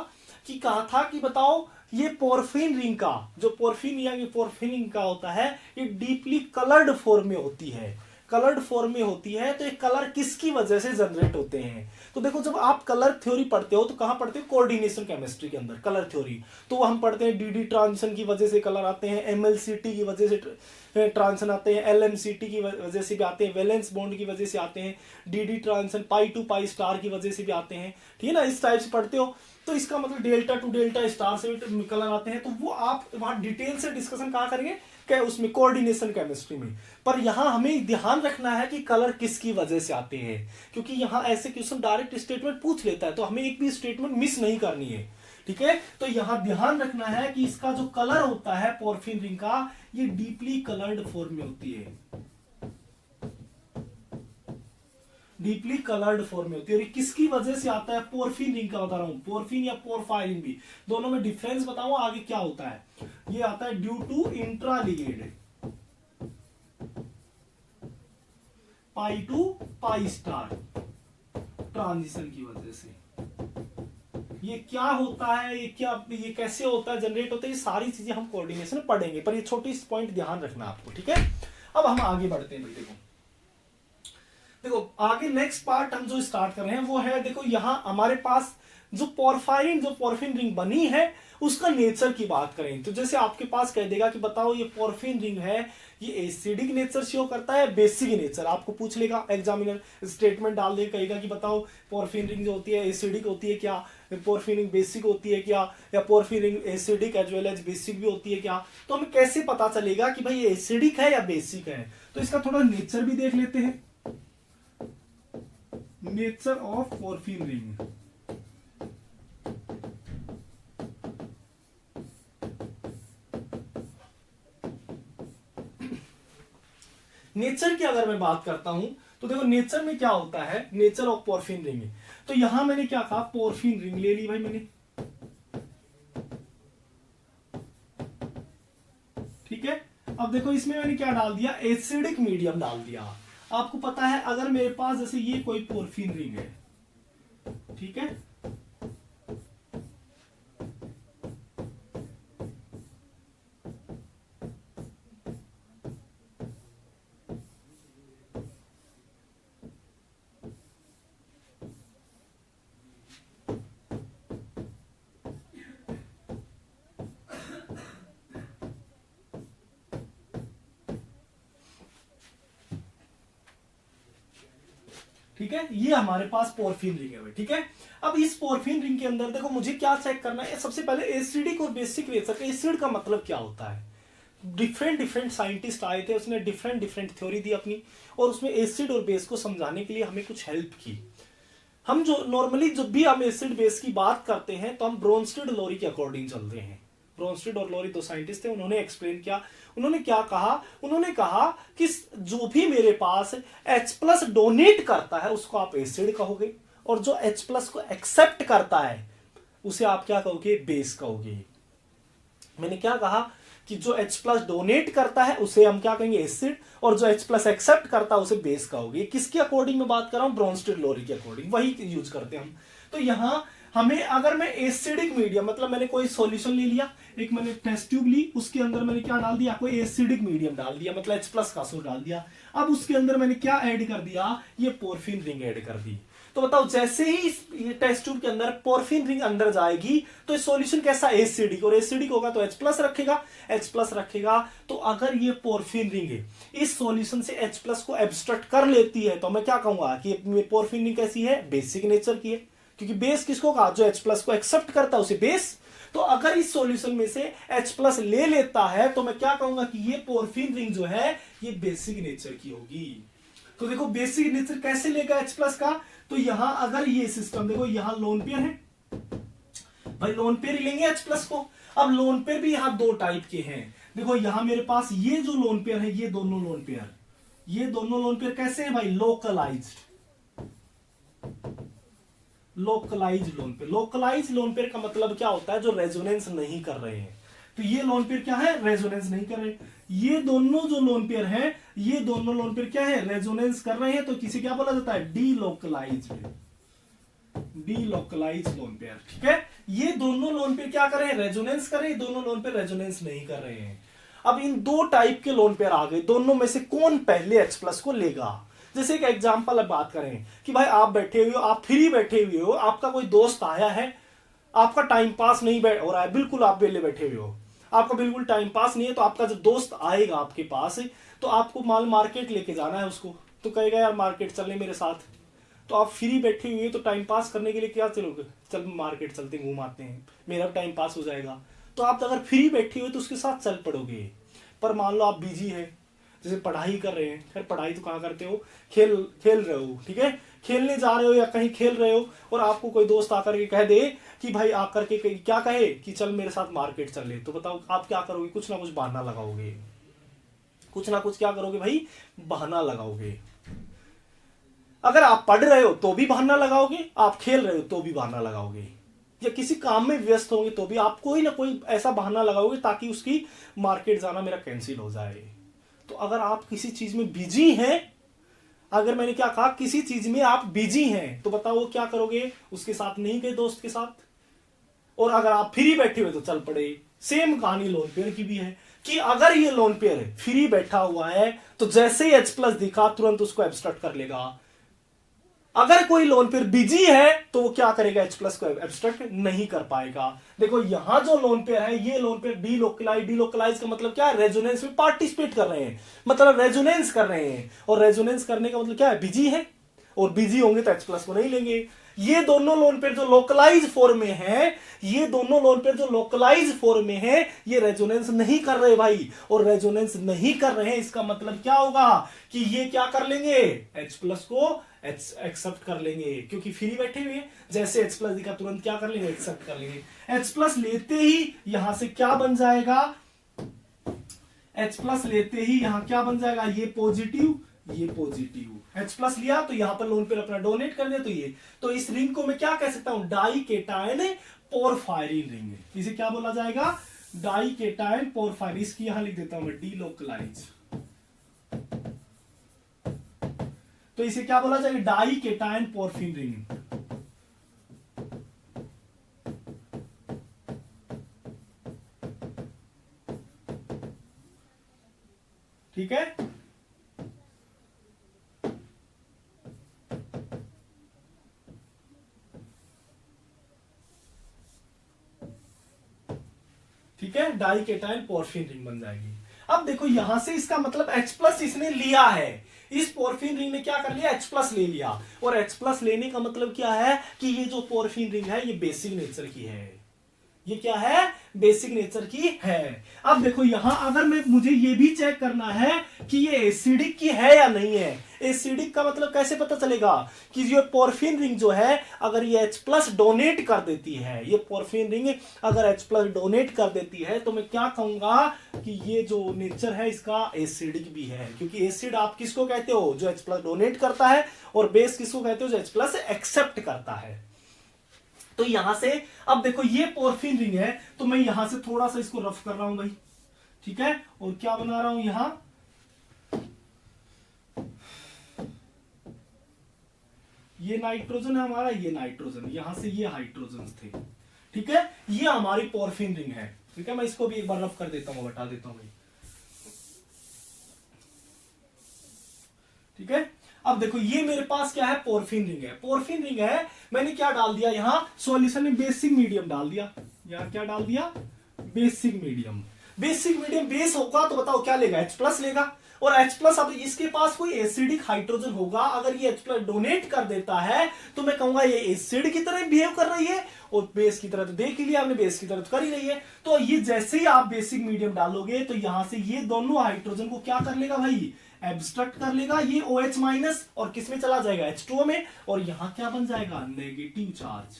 Speaker 1: कि कहा था कि बताओ ये पोरफिन रिंग का जो पोरफिन या पोरफिन रिंग का होता है ये डीपली कलर्ड फॉर्म में होती है, कलर्ड फॉर्म में होती है, तो ये कलर किसकी वजह से जनरेट होते हैं। तो देखो जब आप कलर थ्योरी पढ़ते हो तो कहां पढ़ते हो, कोऑर्डिनेशन केमिस्ट्री के अंदर कलर थ्योरी। तो हम पढ़ते हैं डीडी ट्रांजिशन की वजह से कलर आते हैं, एमएलसीटी की वजह से ट्रांजिशन आते हैं, एलएमसीटी की वजह से भी आते हैं, वैलेंस बॉन्ड की वजह से आते हैं, d d transition pi to pi star की वजह से भी आते हैं, ठीक है ना, इस टाइप से पढ़ते हो। तो इसका मतलब डेल्टा टू डेल्टा स्टार से भी कलर आते हैं। तो वो आप वहां डिटेल से डिस्कशन कहां करेंगे, क्या उसमें कोऑर्डिनेशन केमिस्ट्री में। पर यहां हमें ध्यान रखना है कि कलर किसकी वजह से आते हैं, क्योंकि यहां ऐसे क्वेश्चन डायरेक्ट स्टेटमेंट पूछ लेता है, तो हमें एक भी स्टेटमेंट मिस नहीं करनी है, ठीक है। तो यहां ध्यान रखना है कि इसका जो कलर होता है पोरफिन रिंग का, ये डीपली कलर्ड फॉर्म में होती है, डीपली कलर्ड फॉर्म में होती है। और किसकी वजह से आता है, पोरफिन रिंग का बता रहा हूं, पोरफिन या पोरफायरिन भी, दोनों में डिफरेंस बताऊं आगे क्या होता है। ये आता है due to intraligand pi to pi star transition की वजह से। ये क्या होता है, ये कैसे होता है, जनरेट होता है, ये सारी चीजें हम कोऑर्डिनेशन में पढ़ेंगे, पर ये छोटी पॉइंट ध्यान रखना आपको, ठीक है। अब हम आगे बढ़ते हैं भाई, देखो आगे नेक्स्ट पार्ट हम जो स्टार्ट कर रहे हैं वो है, देखो यहां हमारे पास जो पोरफिन रिंग बनी है उसका नेचर की बात करें तो जैसे आपके पास कह देगा कि बताओ ये पोरफिन रिंग है, ये एसिडिक नेचर शो करता है, बेसिक नेचर, आपको पूछ लेगा एग्जामिनर, स्टेटमेंट डाल देगा, कहेगा कि बताओ पोरफिन रिंग जो होती है एसिडिक होती है क्या, पोरफिन रिंग बेसिक होती है क्या, या porphin ring acidic as well as basic भी होती है क्या। तो हमें कैसे पता चलेगा कि भाई ये एसिडिक है या बेसिक है, तो इसका थोड़ा नेचर भी देख लेते हैं। Nature of porphin ring, nature की अगर मैं बात करता हूं तो देखो नेचर में क्या होता है, नेचर ऑफ पोरफिन रिंग। तो यहां मैंने क्या कहा, पोरफिन रिंग ले ली भाई मैंने, ठीक है। अब देखो इसमें मैंने क्या डाल दिया, एसिडिक मीडियम डाल दिया। आपको पता है अगर मेरे पास जैसे ये कोई पोरफिन रिंग है, ठीक है, ठीक है, ये हमारे पास पोरफिन रिंग है, ठीक है। अब इस पोरफिन रिंग के अंदर देखो मुझे क्या चेक करना है, सबसे पहले एसिडिक और बेसिक नेचर। एसिड का मतलब क्या होता है, डिफरेंट साइंटिस्ट आए थे, उसने डिफरेंट थ्योरी दी अपनी, और उसमें एसिड और बेस को समझाने के लिए हमें कुछ हेल्प की। हम जो नॉर्मली जब भी हम एसिड बेस की बात करते हैं तो हम ब्रोंस्टेड लोरी के अकॉर्डिंग चलते हैं। ब्रोंस्टेड और लोरी दो साइंटिस्ट थे, उन्होंने एक्सप्लेन किया, उन्होंने क्या कहा, उन्होंने कहा कि जो भी मेरे पास H+ डोनेट करता है उसको आप एसिड कहोगे, और जो H+ को एक्सेप्ट करता है उसे आप क्या कहोगे, बेस कहोगे। मैंने क्या कहा कि जो H+ डोनेट करता है उसे हम क्या कहेंगे, एसिड, और जो H+ एक्सेप्ट करता है उसे बेस कहोगे। किसके अकॉर्डिंग में बात कर रहा हूं, ब्रोंस्टेड लोरी के अकॉर्डिंग, वही यूज करते हैं हम। तो यहां हमें अगर मैं एसिडिक मीडियम, मतलब मैंने कोई सॉल्यूशन ले लिया, एक मैंने टेस्ट ट्यूब ली, उसके अंदर मैंने क्या डाल दिया, कोई एसिडिक मीडियम डाल दिया, मतलब H+ का सोर्स डाल दिया। अब उसके अंदर मैंने क्या ऐड कर दिया, ये पोरफिन रिंग ऐड कर दी। तो बताओ जैसे ही इस टेस्ट ट्यूब के अंदर पोरफिन रिंग अंदर जाएगी तो सॉल्यूशन कैसा एसिडिक, और एसिडिक होगा तो H प्लस रखेगा, H प्लस रखेगा। तो अगर ये पोरफिन रिंग है इस सॉल्यूशन से H प्लस को एब्स्ट्रैक्ट कर लेती है तो मैं क्या कहूंगा कि पोरफिन रिंग कैसी है, बेसिक नेचर की है, क्योंकि बेस किसको कहा, जो H प्लस को एक्सेप्ट करता है उसे बेस। तो अगर इस सॉल्यूशन में से H प्लस ले लेता है तो मैं क्या कहूंगा कि ये पोरफिन रिंग जो है ये बेसिक नेचर की होगी। तो देखो बेसिक नेचर कैसे लेगा H प्लस का, तो यहां अगर ये सिस्टम देखो यहां लोन पेयर है, भाई लोन पेयर ही लेंगे H प्लस को। अब लोन पेयर भी यहां दो टाइप के हैं, देखो यहां मेरे पास ये जो लोन पेयर है ये दोनों लोन पेयर, ये दोनों लोन पेयर कैसे है भाई, localized loan pair. Localize loan pair का मतलब क्या होता है, जो रेजोनेंस नहीं कर रहे हैं। तो ये लोन पेयर क्या है, रेजोनेंस नहीं कर रहे। ये दोनों जो लोन पेयर है ये दोनों लोन पेयर क्या है, रेजोनेंस कर रहे हैं, तो किसे क्या बोला जाता है, डीलोकलाइज्ड लोन पेयर। ठीक है, ये दोनों लोन पेयर क्या कर रहे हैं, रेजोनेंस कर रहे हैं, दोनों लोन पेयर रेजोनेंस नहीं कर रहे हैं। अब इन दो टाइप के लोन पेयर आ गए, दोनों में से कौन पहले H प्लस को लेगा। जैसे एक एग्जांपल अब बात करें कि भाई आप बैठे हुए हो, आप फ्री बैठे हुए हो, आपका कोई दोस्त आया है, आपका टाइम पास नहीं हो रहा है, बिल्कुल आप वेले बैठे हुए हो, आपका बिल्कुल टाइम पास नहीं है, तो आपका जब दोस्त आएगा आपके पास तो आपको माल मार्केट लेके जाना है उसको, तो कहेगा यार मार्केट चलने मेरे साथ। तो आप फ्री बैठे हुए तो टाइम पास करने के लिए क्या चलोगे, चल मार्केट चलते घूम आते हैं, मेरा टाइम पास हो जाएगा। तो आप अगर फ्री बैठे हुए तो उसके साथ चल पड़ोगे। पर मान लो आप बिजी है, जैसे पढ़ाई कर रहे हैं, खैर पढ़ाई तो कहाँ करते हो, खेल रहे हो, ठीक है, खेलने जा रहे हो या कहीं खेल रहे हो, और आपको कोई दोस्त आकर के कह दे कि भाई आकर के क्या कहे कि चल मेरे साथ मार्केट चल ले, तो बताओ आप क्या करोगे, कुछ ना कुछ बहाना लगाओगे, कुछ ना कुछ क्या करोगे भाई, बहाना लगाओगे। अगर आप पढ़ रहे हो तो भी बहाना लगाओगे, आप खेल रहे हो तो भी बहाना लगाओगे, या किसी काम में व्यस्त होंगे तो भी आप कोई ना कोई ऐसा बहाना लगाओगे ताकि उसकी मार्केट जाना मेरा कैंसिल हो जाए। तो अगर आप किसी चीज में बिजी हैं, अगर मैंने क्या कहा किसी चीज में आप बिजी हैं, तो बताओ वो क्या करोगे, उसके साथ नहीं गए दोस्त के साथ। और अगर आप फ्री बैठे हुए तो चल पड़े। सेम कहानी लोन पेयर की भी है कि अगर ये लोन पेयर फ्री बैठा हुआ है तो जैसे ही H प्लस दिखा तुरंत उसको एब्स्ट्रैक्ट कर लेगा। अगर कोई लोन पेयर बिजी है तो वो क्या करेगा, H प्लस को एब्स्ट्रैक्ट नहीं कर पाएगा। देखो यहां जो लोन पेयर है ये लोन पेयर डीलोकलाइज का मतलब क्या है, रेजोनेंस में पार्टिसिपेट कर रहे हैं, मतलब रेजोनेंस कर रहे हैं, और रेजोनेंस करने का मतलब क्या है, बिजी है, और बिजी होंगे तो H प्लस को नहीं लेंगे। ये दोनों लोन पेयर जो लोकलाइज फॉर्म में है, ये दोनों लोन पेयर जो लोकलाइज फॉर्म में है, ये रेजोनेंस नहीं कर रहे भाई, और रेजोनेंस नहीं कर रहे हैं इसका मतलब क्या होगा कि ये क्या कर लेंगे, H प्लस को एक्सेप्ट कर लेंगे, क्योंकि फ्री बैठे हुए हैं, जैसे H प्लस दिखा तुरंत क्या कर लेंगे, एक्सेप्ट कर लेंगे। H प्लस लेते ही यहां से क्या बन जाएगा, H प्लस लेते ही यहां क्या बन जाएगा, ये पॉजिटिव, ये पॉजिटिव। H प्लस लिया तो यहां पर लोन पेयर अपना डोनेट कर दिया, तो ये, तो इस रिंग को मैं क्या कह सकता हूं, डाई केटायन पोरफायरिन रिंग। इसे क्या बोला जाएगा, डाई केटायन पोरफायरिन। इसकी यहां लिख देता हूं मैं डीलोकलाइज, तो इसे क्या बोला जाएगा, डाई केटायन पोरफिन रिंग। ठीक है, ठीक है, डाई केटायन पोरफिन रिंग बन जाएगी। अब देखो यहां से इसका मतलब H प्लस इसने लिया है, इस पोरफिन रिंग ने क्या कर लिया, H प्लस ले लिया, और H प्लस लेने का मतलब क्या है कि ये जो पोरफिन रिंग है ये बेसिक नेचर की है, ये क्या है, बेसिक नेचर की है। अब देखो यहां अगर मुझे ये भी चेक करना है कि ये एसिडिक की है या नहीं है। एसिडिक का मतलब कैसे पता चलेगा कि ये पोरफिन रिंग जो है अगर ये H प्लस डोनेट कर देती है, ये पोरफिन रिंग अगर H प्लस डोनेट कर देती है तो मैं क्या कहूंगा कि ये जो नेचर है इसका एसिडिक भी है, क्योंकि एसिड आप किसको कहते हो, जो H प्लस डोनेट करता है, और बेस किसको कहते हो, जो H प्लस एक्सेप्ट करता है। तो यहां से अब देखो ये पोरफिन रिंग है, तो मैं यहां से थोड़ा सा इसको रफ कर रहा हूं भाई, ठीक है, और क्या बना रहा हूं यहां, ये नाइट्रोजन है हमारा, ये नाइट्रोजन, यहां से ये हाइड्रोजन थे, ठीक है, ये हमारी पोरफिन रिंग है। ठीक है, मैं इसको भी एक बार रफ कर देता हूं, बता देता हूं भाई। ठीक है, अब देखो ये मेरे पास क्या है, पोरफिन रिंग है, पोरफिन रिंग है, मैंने क्या डाल दिया यहां सॉल्यूशन में, बेसिक मीडियम डाल दिया, यहां क्या डाल दिया, basic medium. Basic medium base होगा तो बताओ क्या लेगा, H+ लेगा, और H+ अब इसके पास कोई एसिडिक हाइड्रोजन होगा, अगर ये H+ डोनेट कर देता है तो मैं कहूंगा ये एसिड की तरह बिहेव कर रही है, और बेस की तरह तो देख ही लिया आपने, बेस की तरह तो कर ही रही है। तो ये जैसे ही आप बेसिक मीडियम डालोगे तो यहां से ये दोनों हाइड्रोजन को क्या कर लेगा भाई, एब्स्ट्रैक्ट कर लेगा, ये OH- और किसमें चला जाएगा, H2O में, और यहां क्या बन जाएगा, नेगेटिव चार्ज,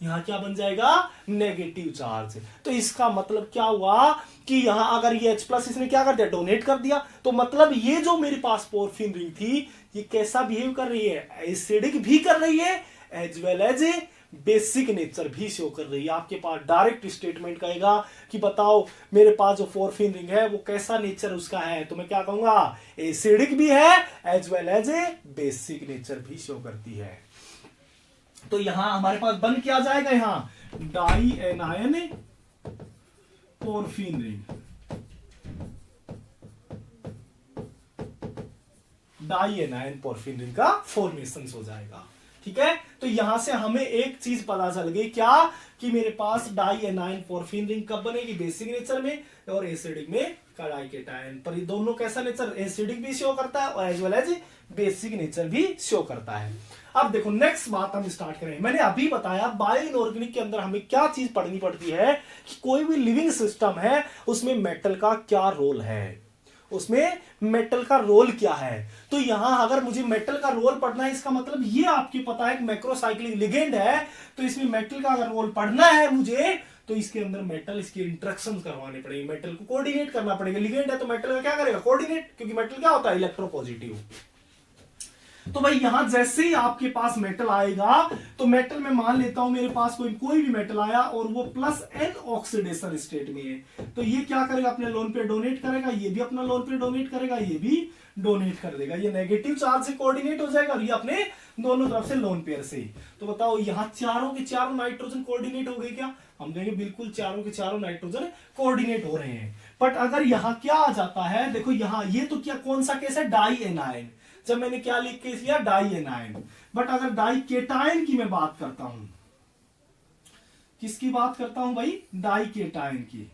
Speaker 1: यहां क्या बन जाएगा, नेगेटिव चार्ज। तो इसका मतलब क्या हुआ कि यहां अगर ये H+ इसने क्या कर दिया, डोनेट कर दिया, तो मतलब ये जो मेरे पास पोरफिन रिंग थी ये कैसा बिहेव कर रही है, एसिडिक भी कर रही है as well as a basic nature भी शो कर रही है। आपके पास डायरेक्ट स्टेटमेंट कहेगा कि बताओ मेरे पास जो पोरफिन रिंग है वो कैसा नेचर उसका है, तो मैं क्या कहूंगा, एसिडिक भी है as well as a basic nature भी शो करती है। तो यहां हमारे पास बन क्या जाएगा, यहां dianion porphin ring, dianion porphin ring का फॉर्मेशन हो जाएगा। ठीक है, तो यहां से हमें एक चीज पता चल गई क्या, कि मेरे पास डाई एनायन पोरफिन रिंग कब बनेगी, बेसिक नेचर में, और एसिडिक में डाइकेटायन। पर ये दोनों कैसा नेचर, एसिडिक भी शो करता है और as well as basic nature भी शो करता है। अब देखो नेक्स्ट बात हम स्टार्ट करें। मैंने अभी बताया बायो इनऑर्गेनिक के अंदर हमें क्या चीज पढ़नी पड़ती है, कि कोई भी लिविंग सिस्टम है उसमें मेटल का क्या रोल है, उसमें मेटल का रोल क्या है। तो यहां अगर मुझे मेटल का रोल पढ़ना है, इसका मतलब ये आपके पता है मैक्रोसाइक्लिक लिगेंड है, तो इसमें मेटल का अगर रोल पढ़ना है मुझे, तो इसके अंदर मेटल इसके इंटरेक्शन करवाने पड़ेंगे, मेटल को कोऑर्डिनेट करना पड़ेगा। लिगेंड है तो मेटल का क्या करेगा, कोऑर्डिनेट, क्योंकि मेटल क्या होता है, इलेक्ट्रोपॉजिटिव। तो भाई यहां जैसे ही आपके पास मेटल आएगा, तो मेटल में मान लेता हूं मेरे पास कोई भी मेटल आया और वो +N ऑक्सीडेशन स्टेट में है, तो ये क्या करेगा, अपने लोन पे डोनेट करेगा, ये भी अपना लोन पे डोनेट करेगा, ये भी डोनेट कर देगा, ये नेगेटिव चार्ज से कोऑर्डिनेट हो जाएगा और ये अपने दोनों तरफ से लोन पेयर से। तो बताओ यहां चारों के चारों नाइट्रोजन कोऑर्डिनेट हो गए क्या, हम कहेंगे बिल्कुल चारों के चारों नाइट्रोजन कोऑर्डिनेट हो रहे हैं। बट अगर यहां क्या आ जाता है, देखो यहां ये तो क्या कौन सा केस है, डाई एनायन, जब मैंने क्या लिख के किया, डाई एनायन। बट अगर डाई केटायन की मैं बात करता हूं, किसकी बात करता हूं भाई, डाई केटायन की।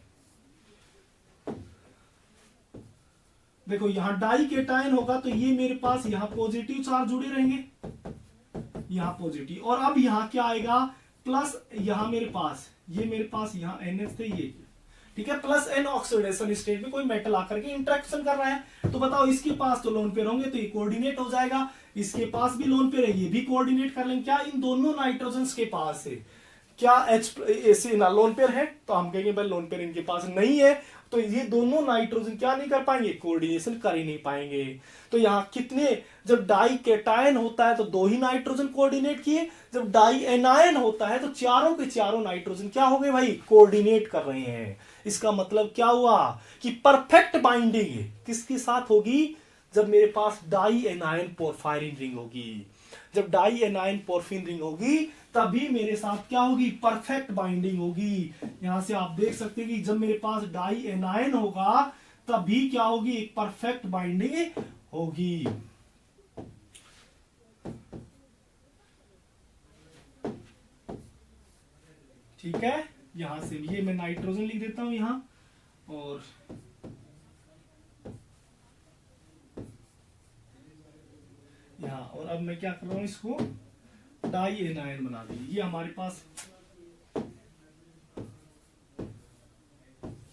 Speaker 1: देखो यहां डाई केटायन होगा तो ये मेरे पास यहां पॉजिटिव चार्ज जुड़े रहेंगे, यहां पॉजिटिव, और अब यहां क्या आएगा, प्लस यहां मेरे पास यहां NH थे ये, ठीक है, +N ऑक्सीडेशन स्टेट में कोई मेटल आकर के इंटरेक्शन कर रहा है। तो बताओ इसके पास तो लोन पेयर होंगे तो ये कोऑर्डिनेट हो जाएगा, इसके पास भी लोन पेयर है, ये भी कोऑर्डिनेट कर लेंगे। क्या इन दोनों नाइट्रोजन के पास है क्या ऐसे ना लोन पेयर है, तो हम कहेंगे भाई लोन पेयर इनके पास नहीं है, तो ये दोनों नाइट्रोजन क्या नहीं कर पाएंगे, कोऑर्डिनेशन कर ही नहीं पाएंगे। तो यहाँ कितने, जब डाई केटायन होता है तो 2 ही नाइट्रोजन कोऑर्डिनेट किए, जब डाई एनायन होता है तो चारों के चारों नाइट्रोजन क्या हो गए भाई, कोऑर्डिनेट कर रहे हैं। इसका मतलब क्या हुआ कि परफेक्ट बाइंडिंग किसके साथ होगी, जब मेरे पास डाई एनायन पोरफायरिन रिंग होगी। जब डाई एनायन पोरफिन रिंग होगी तभी मेरे साथ क्या होगी, परफेक्ट बाइंडिंग होगी। यहां से आप देख सकते हैं कि जब मेरे पास डाई एनायन होगा तभी क्या होगी, एक परफेक्ट बाइंडिंग होगी। ठीक है, यहां से ये मैं नाइट्रोजन लिख देता हूं यहां, और यहां, और अब मैं क्या कर रहा हूं, इसको डाई एनायन बना दी। ये हमारे पास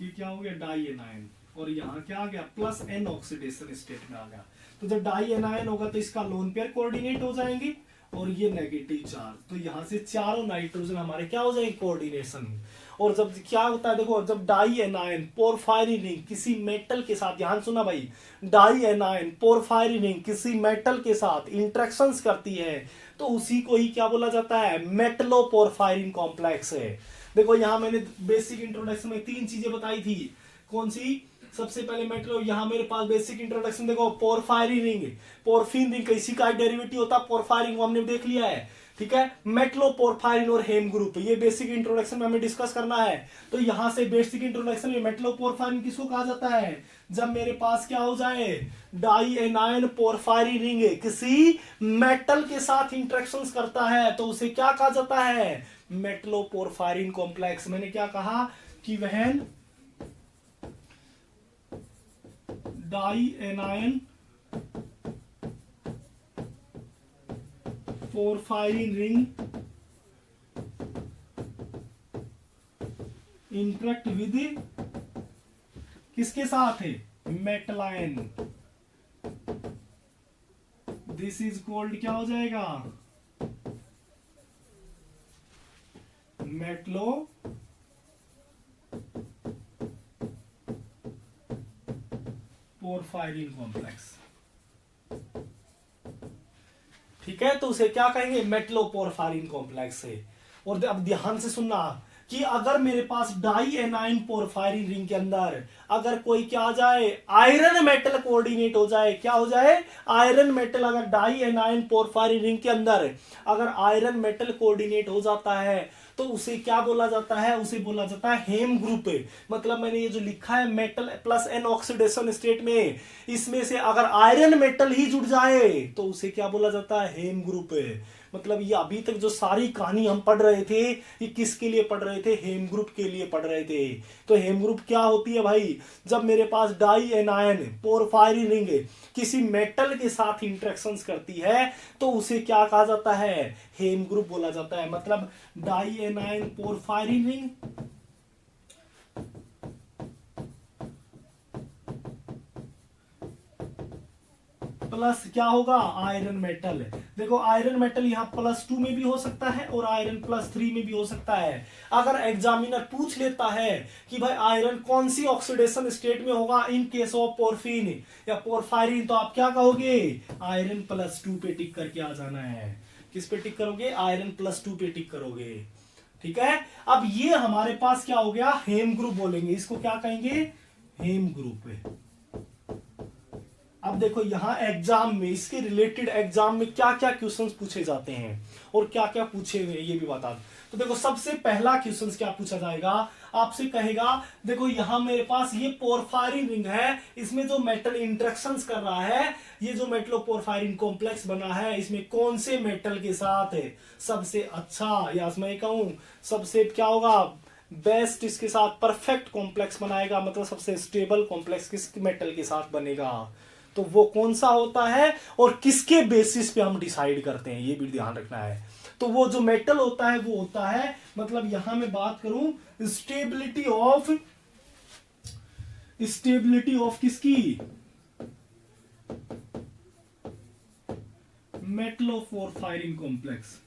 Speaker 1: ये क्या हो गया, डाई एनायन, और यहां क्या आ गया, +N ऑक्सीडेशन स्टेट में आ गया। तो जब डाई एनायन होगा तो इसका लोन पेयर कोऑर्डिनेट हो जाएंगे और ये नेगेटिव चार्ज, तो यहां से चारों नाइट्रोजन हमारे क्या हो जाएंगे, कोऑर्डिनेशन। और जब क्या होता है, देखो जब डाई एनायन पोरफायरिन रिंग किसी मेटल के साथ, ध्यान सुना भाई, डाई एनायन पोरफायरिन रिंग किसी मेटल के साथ इंटरेक्शंस करती है तो उसी को ही क्या बोला जाता है, मेटलोपोरफायरिन कॉम्प्लेक्स है। देखो यहां मैंने बेसिक इंट्रोडक्शन में 3 चीजें बताई थी, कौन सी, सबसे पहले मेटल, यहां मेरे पास बेसिक इंट्रोडक्शन देखो, पोरफायरिन रिंग, पोरफिन रिंग, इसी का डेरिवेटिव होता है पोरफायरिन, हमने देख लिया है। ठीक है, मेटलो पोरफायरिन और हेम ग्रुप, ये बेसिक इंट्रोडक्शन में हमें डिस्कस करना है। तो यहां से बेसिक इंट्रोडक्शन में मेटलो पोरफायरिन किसको कहा जाता है, जब मेरे पास क्या हो जाए, डाई एनायन पोरफायरिन रिंग किसी मेटल के साथ इंटरेक्शंस करता है तो उसे क्या कहा जाता है, मेटलो पोरफायरिन कॉम्प्लेक्स। मैंने क्या कहा कि वह di anion porphyrin ring interact with किसके साथ है, metal ion, this is called क्या हो जाएगा, मेटलो पोरफायरिन कॉम्प्लेक्स। ठीक है, तो उसे क्या कहेंगे, मेटलो पोरफायरिन कॉम्प्लेक्स है। और अब ध्यान से सुनना कि अगर मेरे पास डाई एनाइन पोरफायरिन रिंग के अंदर अगर कोई क्या आ जाए, आयरन मेटल कोऑर्डिनेट हो जाए, क्या हो जाए, आयरन मेटल, अगर डाई एनाइन पोरफायरिन रिंग के अंदर अगर आयरन मेटल कोऑर्डिनेट हो जाता है तो उसे क्या बोला जाता है, उसे बोला जाता है हेम ग्रुप। मतलब मैंने ये जो लिखा है metal plus an oxidation state में, इसमें से अगर आयरन मेटल ही जुड़ जाए तो उसे क्या बोला जाता है, हेम ग्रुप। मतलब ये अभी तक जो सारी कहानी हम पढ़ रहे थे ये किसके लिए पढ़ रहे थे, हेम ग्रुप के लिए पढ़ रहे थे। तो हेम ग्रुप क्या होती है भाई, जब मेरे पास डाई एनायन पोरफायरिन रिंग किसी मेटल के साथ इंटरेक्शंस करती है तो उसे क्या कहा जाता है, हेम ग्रुप बोला जाता है। मतलब di anion porphyrin ring plus क्या होगा, आयरन मेटल। देखो आयरन मेटल यहाँ +2 में भी हो सकता है और आयरन +3 में भी हो सकता है। अगर एग्जामिनर पूछ लेता है कि भाई आयरन कौन सी ऑक्सीडेशन स्टेट में होगा इन केस ऑफ पोरफिन या पोरफायरिन, तो आप क्या कहोगे, आयरन +2 पे टिक करके आ जाना है। किस पे टिक करोगे, आयरन +2 पे टिक करोगे। ठीक है, अब ये हमारे पास क्या हो गया, हेम ग्रुप बोलेंगे, इसको क्या कहेंगे, हेम ग्रुप। अब देखो यहां एग्जाम में, इसके रिलेटेड एग्जाम में क्या क्या क्वेश्चंस पूछे जाते हैं और क्या क्या पूछे हुए ये भी बता दो। तो देखो सबसे पहला क्वेश्चंस क्या पूछा जाएगा, आपसे कहेगा देखो यहां मेरे पास ये पोरफायरिन रिंग है, इसमें जो मेटल इंटरेक्शंस कर रहा है, ये जो मेटलो पोरफायरिन कॉम्प्लेक्स बना है, इसमें कौन से मेटल के साथ है सबसे अच्छा, या मैं कहूं सबसे क्या होगा, बेस्ट, इसके साथ परफेक्ट कॉम्प्लेक्स बनाएगा, मतलब सबसे स्टेबल कॉम्प्लेक्स किस मेटल के साथ बनेगा, तो वो कौन सा होता है और किसके बेसिस पे हम डिसाइड करते हैं, ये भी ध्यान रखना है। तो वो जो मेटल होता है वो होता है, मतलब यहां मैं बात करूं स्टेबिलिटी ऑफ किसकी, Metlo porphyrin complex.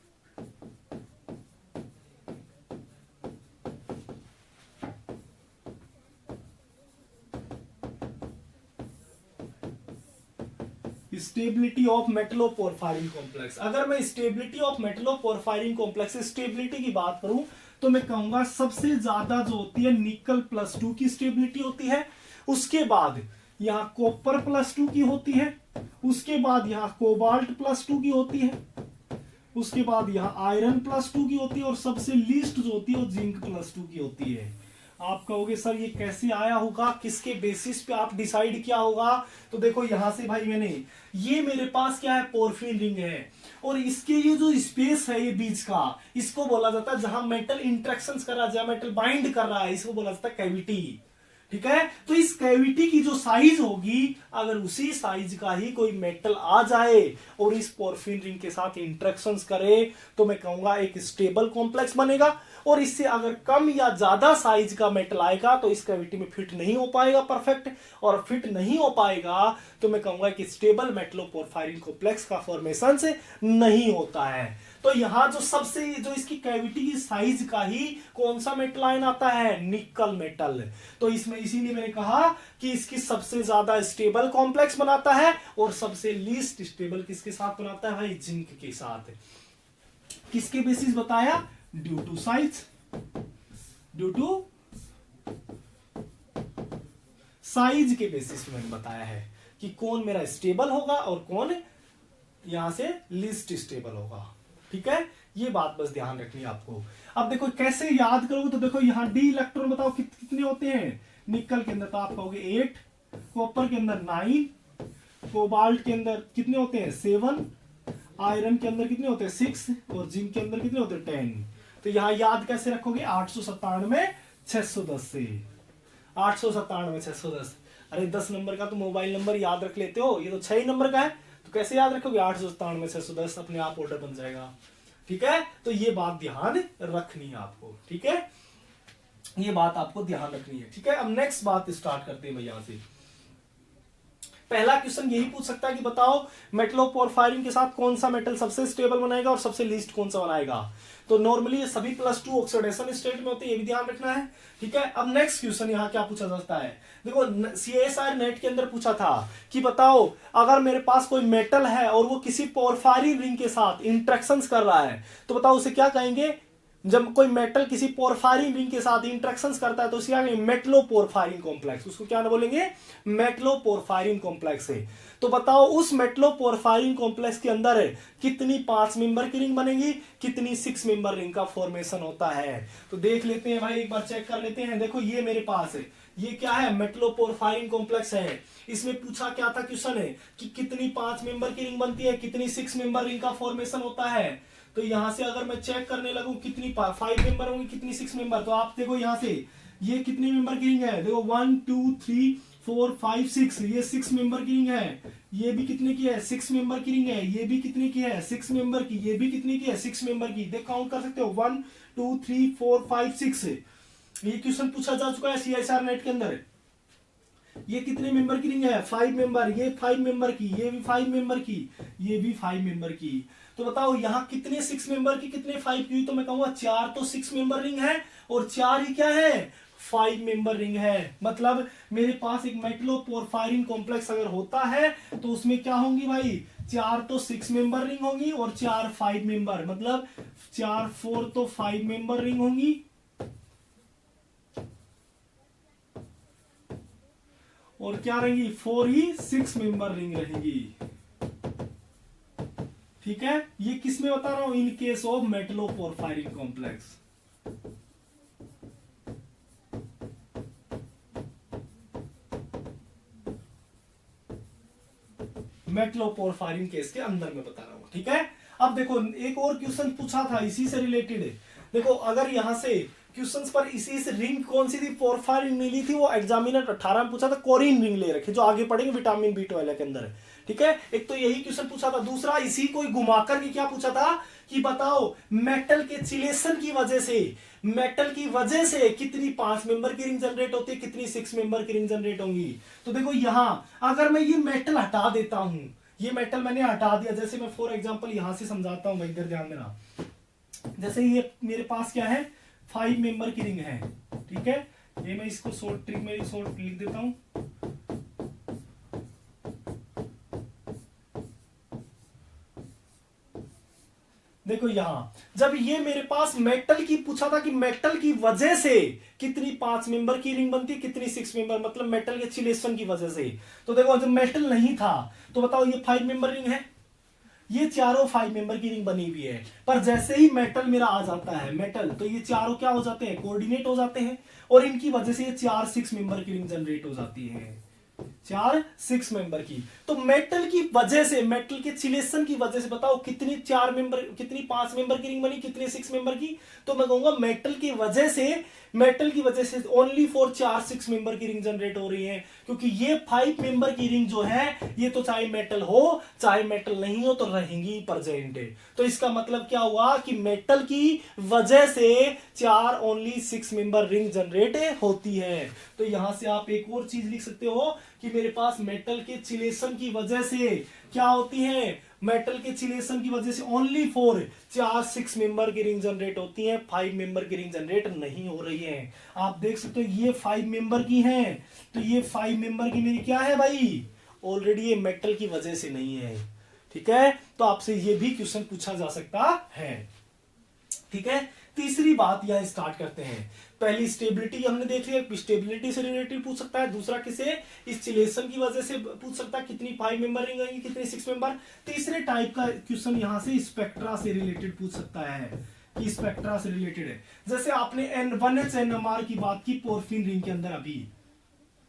Speaker 1: Stability of Metlo porphyrin complex. अगर मैं stability of Metlo porphyrin complex stability की बात करूं तो मैं कहूंगा सबसे ज्यादा जो होती है निकल +2 की स्टेबिलिटी होती है, उसके बाद यहां कॉपर +2 की होती है, उसके बाद यहां कोबाल्ट +2 की होती है, उसके बाद यहां आयरन +2 की होती है और सबसे लीस्ट जो होती है वो जिंक +2 की होती है। आप कहोगे सर ये कैसे आया होगा, किसके बेसिस पे आप डिसाइड किया होगा, तो देखो यहां से भाई मैंने, ये मेरे पास क्या है, पोरफिन रिंग है और इसके ये जो स्पेस है ये बीच का, इसको बोला जाता है जहां मेटल इंटरेक्शंस कर रहा है, जहां मेटल बाइंड कर रहा है, इसको बोला जाता है कैविटी। ठीक है, तो इस कैविटी की जो साइज होगी, अगर उसी साइज का ही कोई मेटल आ जाए और इस पोरफिन रिंग के साथ इंटरेक्शंस करे तो मैं कहूंगा एक स्टेबल कॉम्प्लेक्स बनेगा। और इससे अगर कम या ज्यादा साइज का मेटल आएगा तो इस कैविटी में फिट नहीं हो पाएगा परफेक्ट, और फिट नहीं हो पाएगा तो मैं कहूंगा कि स्टेबल मेटलो पोरफायरिन कॉम्प्लेक्स का फॉर्मेशन से नहीं होता है। तो यहां जो सबसे जो इसकी कैविटी की साइज का ही कौन सा मेटल आयन आता है, निकल मेटल। तो इसमें इसीलिए मैंने कहा कि इसकी सबसे ज्यादा स्टेबल कॉम्प्लेक्स बनाता है और सबसे लीस्ट स्टेबल किसके साथ बनाता है भाई, जिंक के साथ। किसके बेसिस बताया, ड्यू टू साइज के बेसिस पे मैंने बताया है कि कौन मेरा स्टेबल होगा और कौन यहां से लीस्ट स्टेबल होगा। ठीक है, ये बात बस ध्यान रखनी है आपको। अब देखो कैसे याद करोगे, तो देखो यहाँ डी इलेक्ट्रॉन बताओ कितने होते हैं निकल के अंदर, तो आप कहोगे 8, कॉपर के अंदर 9, कोबाल्ट के अंदर कितने होते हैं 7, आयरन के अंदर कितने होते हैं 6, और जिंक के अंदर कितने होते हैं 10। तो यहाँ याद कैसे रखोगे 897 610 से, 897 610। अरे 10 नंबर का तो मोबाइल नंबर याद रख लेते हो, ये तो 6 ही नंबर का है, तो कैसे याद रखोगे 897 610, अपने आप ऑर्डर बन जाएगा। ठीक है, तो ये बात ध्यान रखनी है आपको। ठीक है, ये बात आपको ध्यान रखनी है। ठीक है, अब नेक्स्ट बात स्टार्ट करते हैं भाई। यहां से पहला क्वेश्चन यही पूछ सकता है कि बताओ मेटल ऑफ पोरफायरिन के साथ कौन सा मेटल सबसे स्टेबल बनाएगा और सबसे लीस्ट कौन सा बनाएगा। तो नॉर्मली ये सभी +2 ऑक्सीडेशन स्टेट में होते हैं, ये भी ध्यान रखना है। ठीक है, अब नेक्स्ट क्वेश्चन यहाँ क्या पूछा जाता है, देखो CSIR नेट के अंदर पूछा था कि बताओ अगर मेरे पास कोई मेटल है और वो किसी पोरफायरिन रिंग के साथ इंटरेक्शंस कर रहा है, तो बताओ उसे क्या कहेंगे। जब कोई मेटल किसी पोरफायरिन रिंग के साथ इंटरेक्शंस करता है तो उसे क्या कहेंगे, मेटलोपोरफायरिन कॉम्प्लेक्स। उसको क्या बोलेंगे, मेटलोपोरफायरिन कॉम्प्लेक्स है। तो बताओ उस मेटलोपोरफायरिन कॉम्प्लेक्स के अंदर कितनी 5 मेंबर की रिंग बनेगी, कितनी 6 मेंबर रिंग का फॉर्मेशन होता है। तो देख लेते हैं भाई, एक बार चेक कर लेते हैं। देखो ये मेरे पास है, ये क्या है, मेटलोपोरफायरिन कॉम्प्लेक्स है। इसमें पूछा क्या था क्वेश्चन है कि कितनी 5 मेंबर की रिंग बनती है, कितनी 6 मेंबर रिंग का फॉर्मेशन होता है। तो यहां से अगर मैं चेक करने लगूं कितनी 5 मेंबर होंगी, कितनी 6 मेंबर, तो आप देखो यहां से ये कितनी मेंबर की रिंग है, देखो 1 2 3 4 5 6, ये 6 मेंबर की रिंग है। ये भी कितने की है, 6 मेंबर की रिंग है। ये भी कितने की है, 6 मेंबर की। ये भी कितने की है, 6 मेंबर की। देख काउंट कर सकते हो 1 2 3 4 5 6। ये क्वेश्चन पूछा जा चुका है CSIR नेट के अंदर। ये कितने मेंबर की रिंग है, 5 मेंबर। ये 5 मेंबर की, ये भी 5 मेंबर की, ये भी 5 मेंबर की। तो बताओ यहाँ कितने 6 मेंबर की, कितने 5 की। तो मैं कहूंगा 4 तो 6 मेंबर रिंग है और 4 ही क्या है, 5 मेंबर रिंग है। मतलब मेरे पास एक मेटलोपोरफायरिन कॉम्प्लेक्स अगर होता है तो उसमें क्या होंगी भाई, 4 तो 6 मेंबर रिंग होंगी और 4 5 मेंबर, मतलब 4 4 तो 5 मेंबर रिंग होंगी और क्या रहेंगी, 4 ही 6 मेंबर रिंग रहेगी। ठीक है, ये किस में बता रहा हूं, in case of metalloporphyrin complex. Metalloporphyrin case के अंदर में बता रहा हूं। ठीक है, अब देखो एक और क्वेश्चन पूछा था इसी से रिलेटेड। देखो अगर यहां से क्वेश्चंस पर इसी से रिंग कौन सी थी पोरफायरिन मिली थी, वो एग्जामिनर 18 में पूछा था, कोरिन रिंग ले रखे जो आगे पढ़ेंगे विटामिन B12 के अंदर। ठीक है, एक तो यही क्वेश्चन पूछा था। दूसरा इसी को घुमाकर के क्या पूछा था कि बताओ मेटल के चिलेशन की वजह से, मेटल की वजह से कितनी 5 मेंबर की रिंग जनरेट होती है, कितनी 6 मेंबर की रिंग जनरेट होंगी। तो देखो यहां अगर मैं ये मेटल हटा देता हूं, ये मेटल मैंने हटा दिया, जैसे मैं फॉर एग्जांपल यहां से समझाता हूं भाई, इधर ध्यान देना। जैसे ये मेरे पास क्या है, 5 मेंबर की रिंग है। ठीक है, ये मैं इसको शॉर्ट ट्रिक में शॉर्ट लिख देता हूं। देखो यहां जब ये मेरे पास मेटल की पूछा था कि मेटल की वजह से कितनी 5 मेंबर की रिंग बनती है, कितनी 6 मेंबर, मतलब मेटल के चिलेशन की वजह से। तो देखो जब मेटल नहीं था तो बताओ ये 5 मेंबर रिंग है, ये चारों 5 मेंबर की रिंग बनी हुई है। पर जैसे ही मेटल मेरा आ जाता है, मेटल, तो ये चारों क्या हो जाते हैं, कोऑर्डिनेट हो जाते हैं और इनकी वजह से ये 4 6 मेंबर की रिंग जनरेट हो जाती है, 4 6 मेंबर की। तो मेटल की वजह से, मेटल के चिलेशन की वजह से बताओ कितनी 4 मेंबर, कितनी 5 मेंबर की रिंग बनी, कितनी 6 मेंबर की। तो मैं कहूंगा मेटल की वजह से, मेटल की वजह से ओनली फॉर 4 6 मेंबर की रिंग जनरेट हो रही है, क्योंकि ये 5 मेंबर की रिंग जो है ये तो चाहे मेटल हो चाहे मेटल नहीं हो तो रहेंगी प्रेजेंट। तो इसका मतलब क्या हुआ कि मेटल की वजह से 4 ओनली 6 मेंबर रिंग जनरेट होती है। तो यहां से आप एक और चीज लिख सकते हो कि मेरे पास मेटल के चिलेशन की वजह से क्या होती है, मेटल के चिलेशन की वजह से ओनली फॉर 4 6 मेंबर की रिंग जनरेट होती है, 5 मेंबर की रिंग जनरेट नहीं हो रही है। आप देख सकते हो ये 5 मेंबर की है, तो ये 5 मेंबर की मेरी क्या है भाई, ऑलरेडी ये मेटल की वजह से नहीं है। ठीक है, तो आपसे ये भी क्वेश्चन पूछा जा सकता है। ठीक है, तीसरी बात यहाँ स्टार्ट करते हैं। पहली स्टेबिलिटी हमने देख लिया, स्टेबिलिटी से रिलेटेड पूछ सकता है। दूसरा किसे, स्टिलेशन की वजह से पूछ सकता है, कितनी 5 मेंबर रिंग आएंगी, कितनी 6 मेंबर। तीसरे टाइप का क्वेश्चन यहाँ से स्पेक्ट्रा से रिलेटेड पूछ सकता है कि स्पेक्ट्रा से रिलेटेड है। जैसे आपने N1H NMR की बात की पोर्फिन रिंग के अंदर अभी,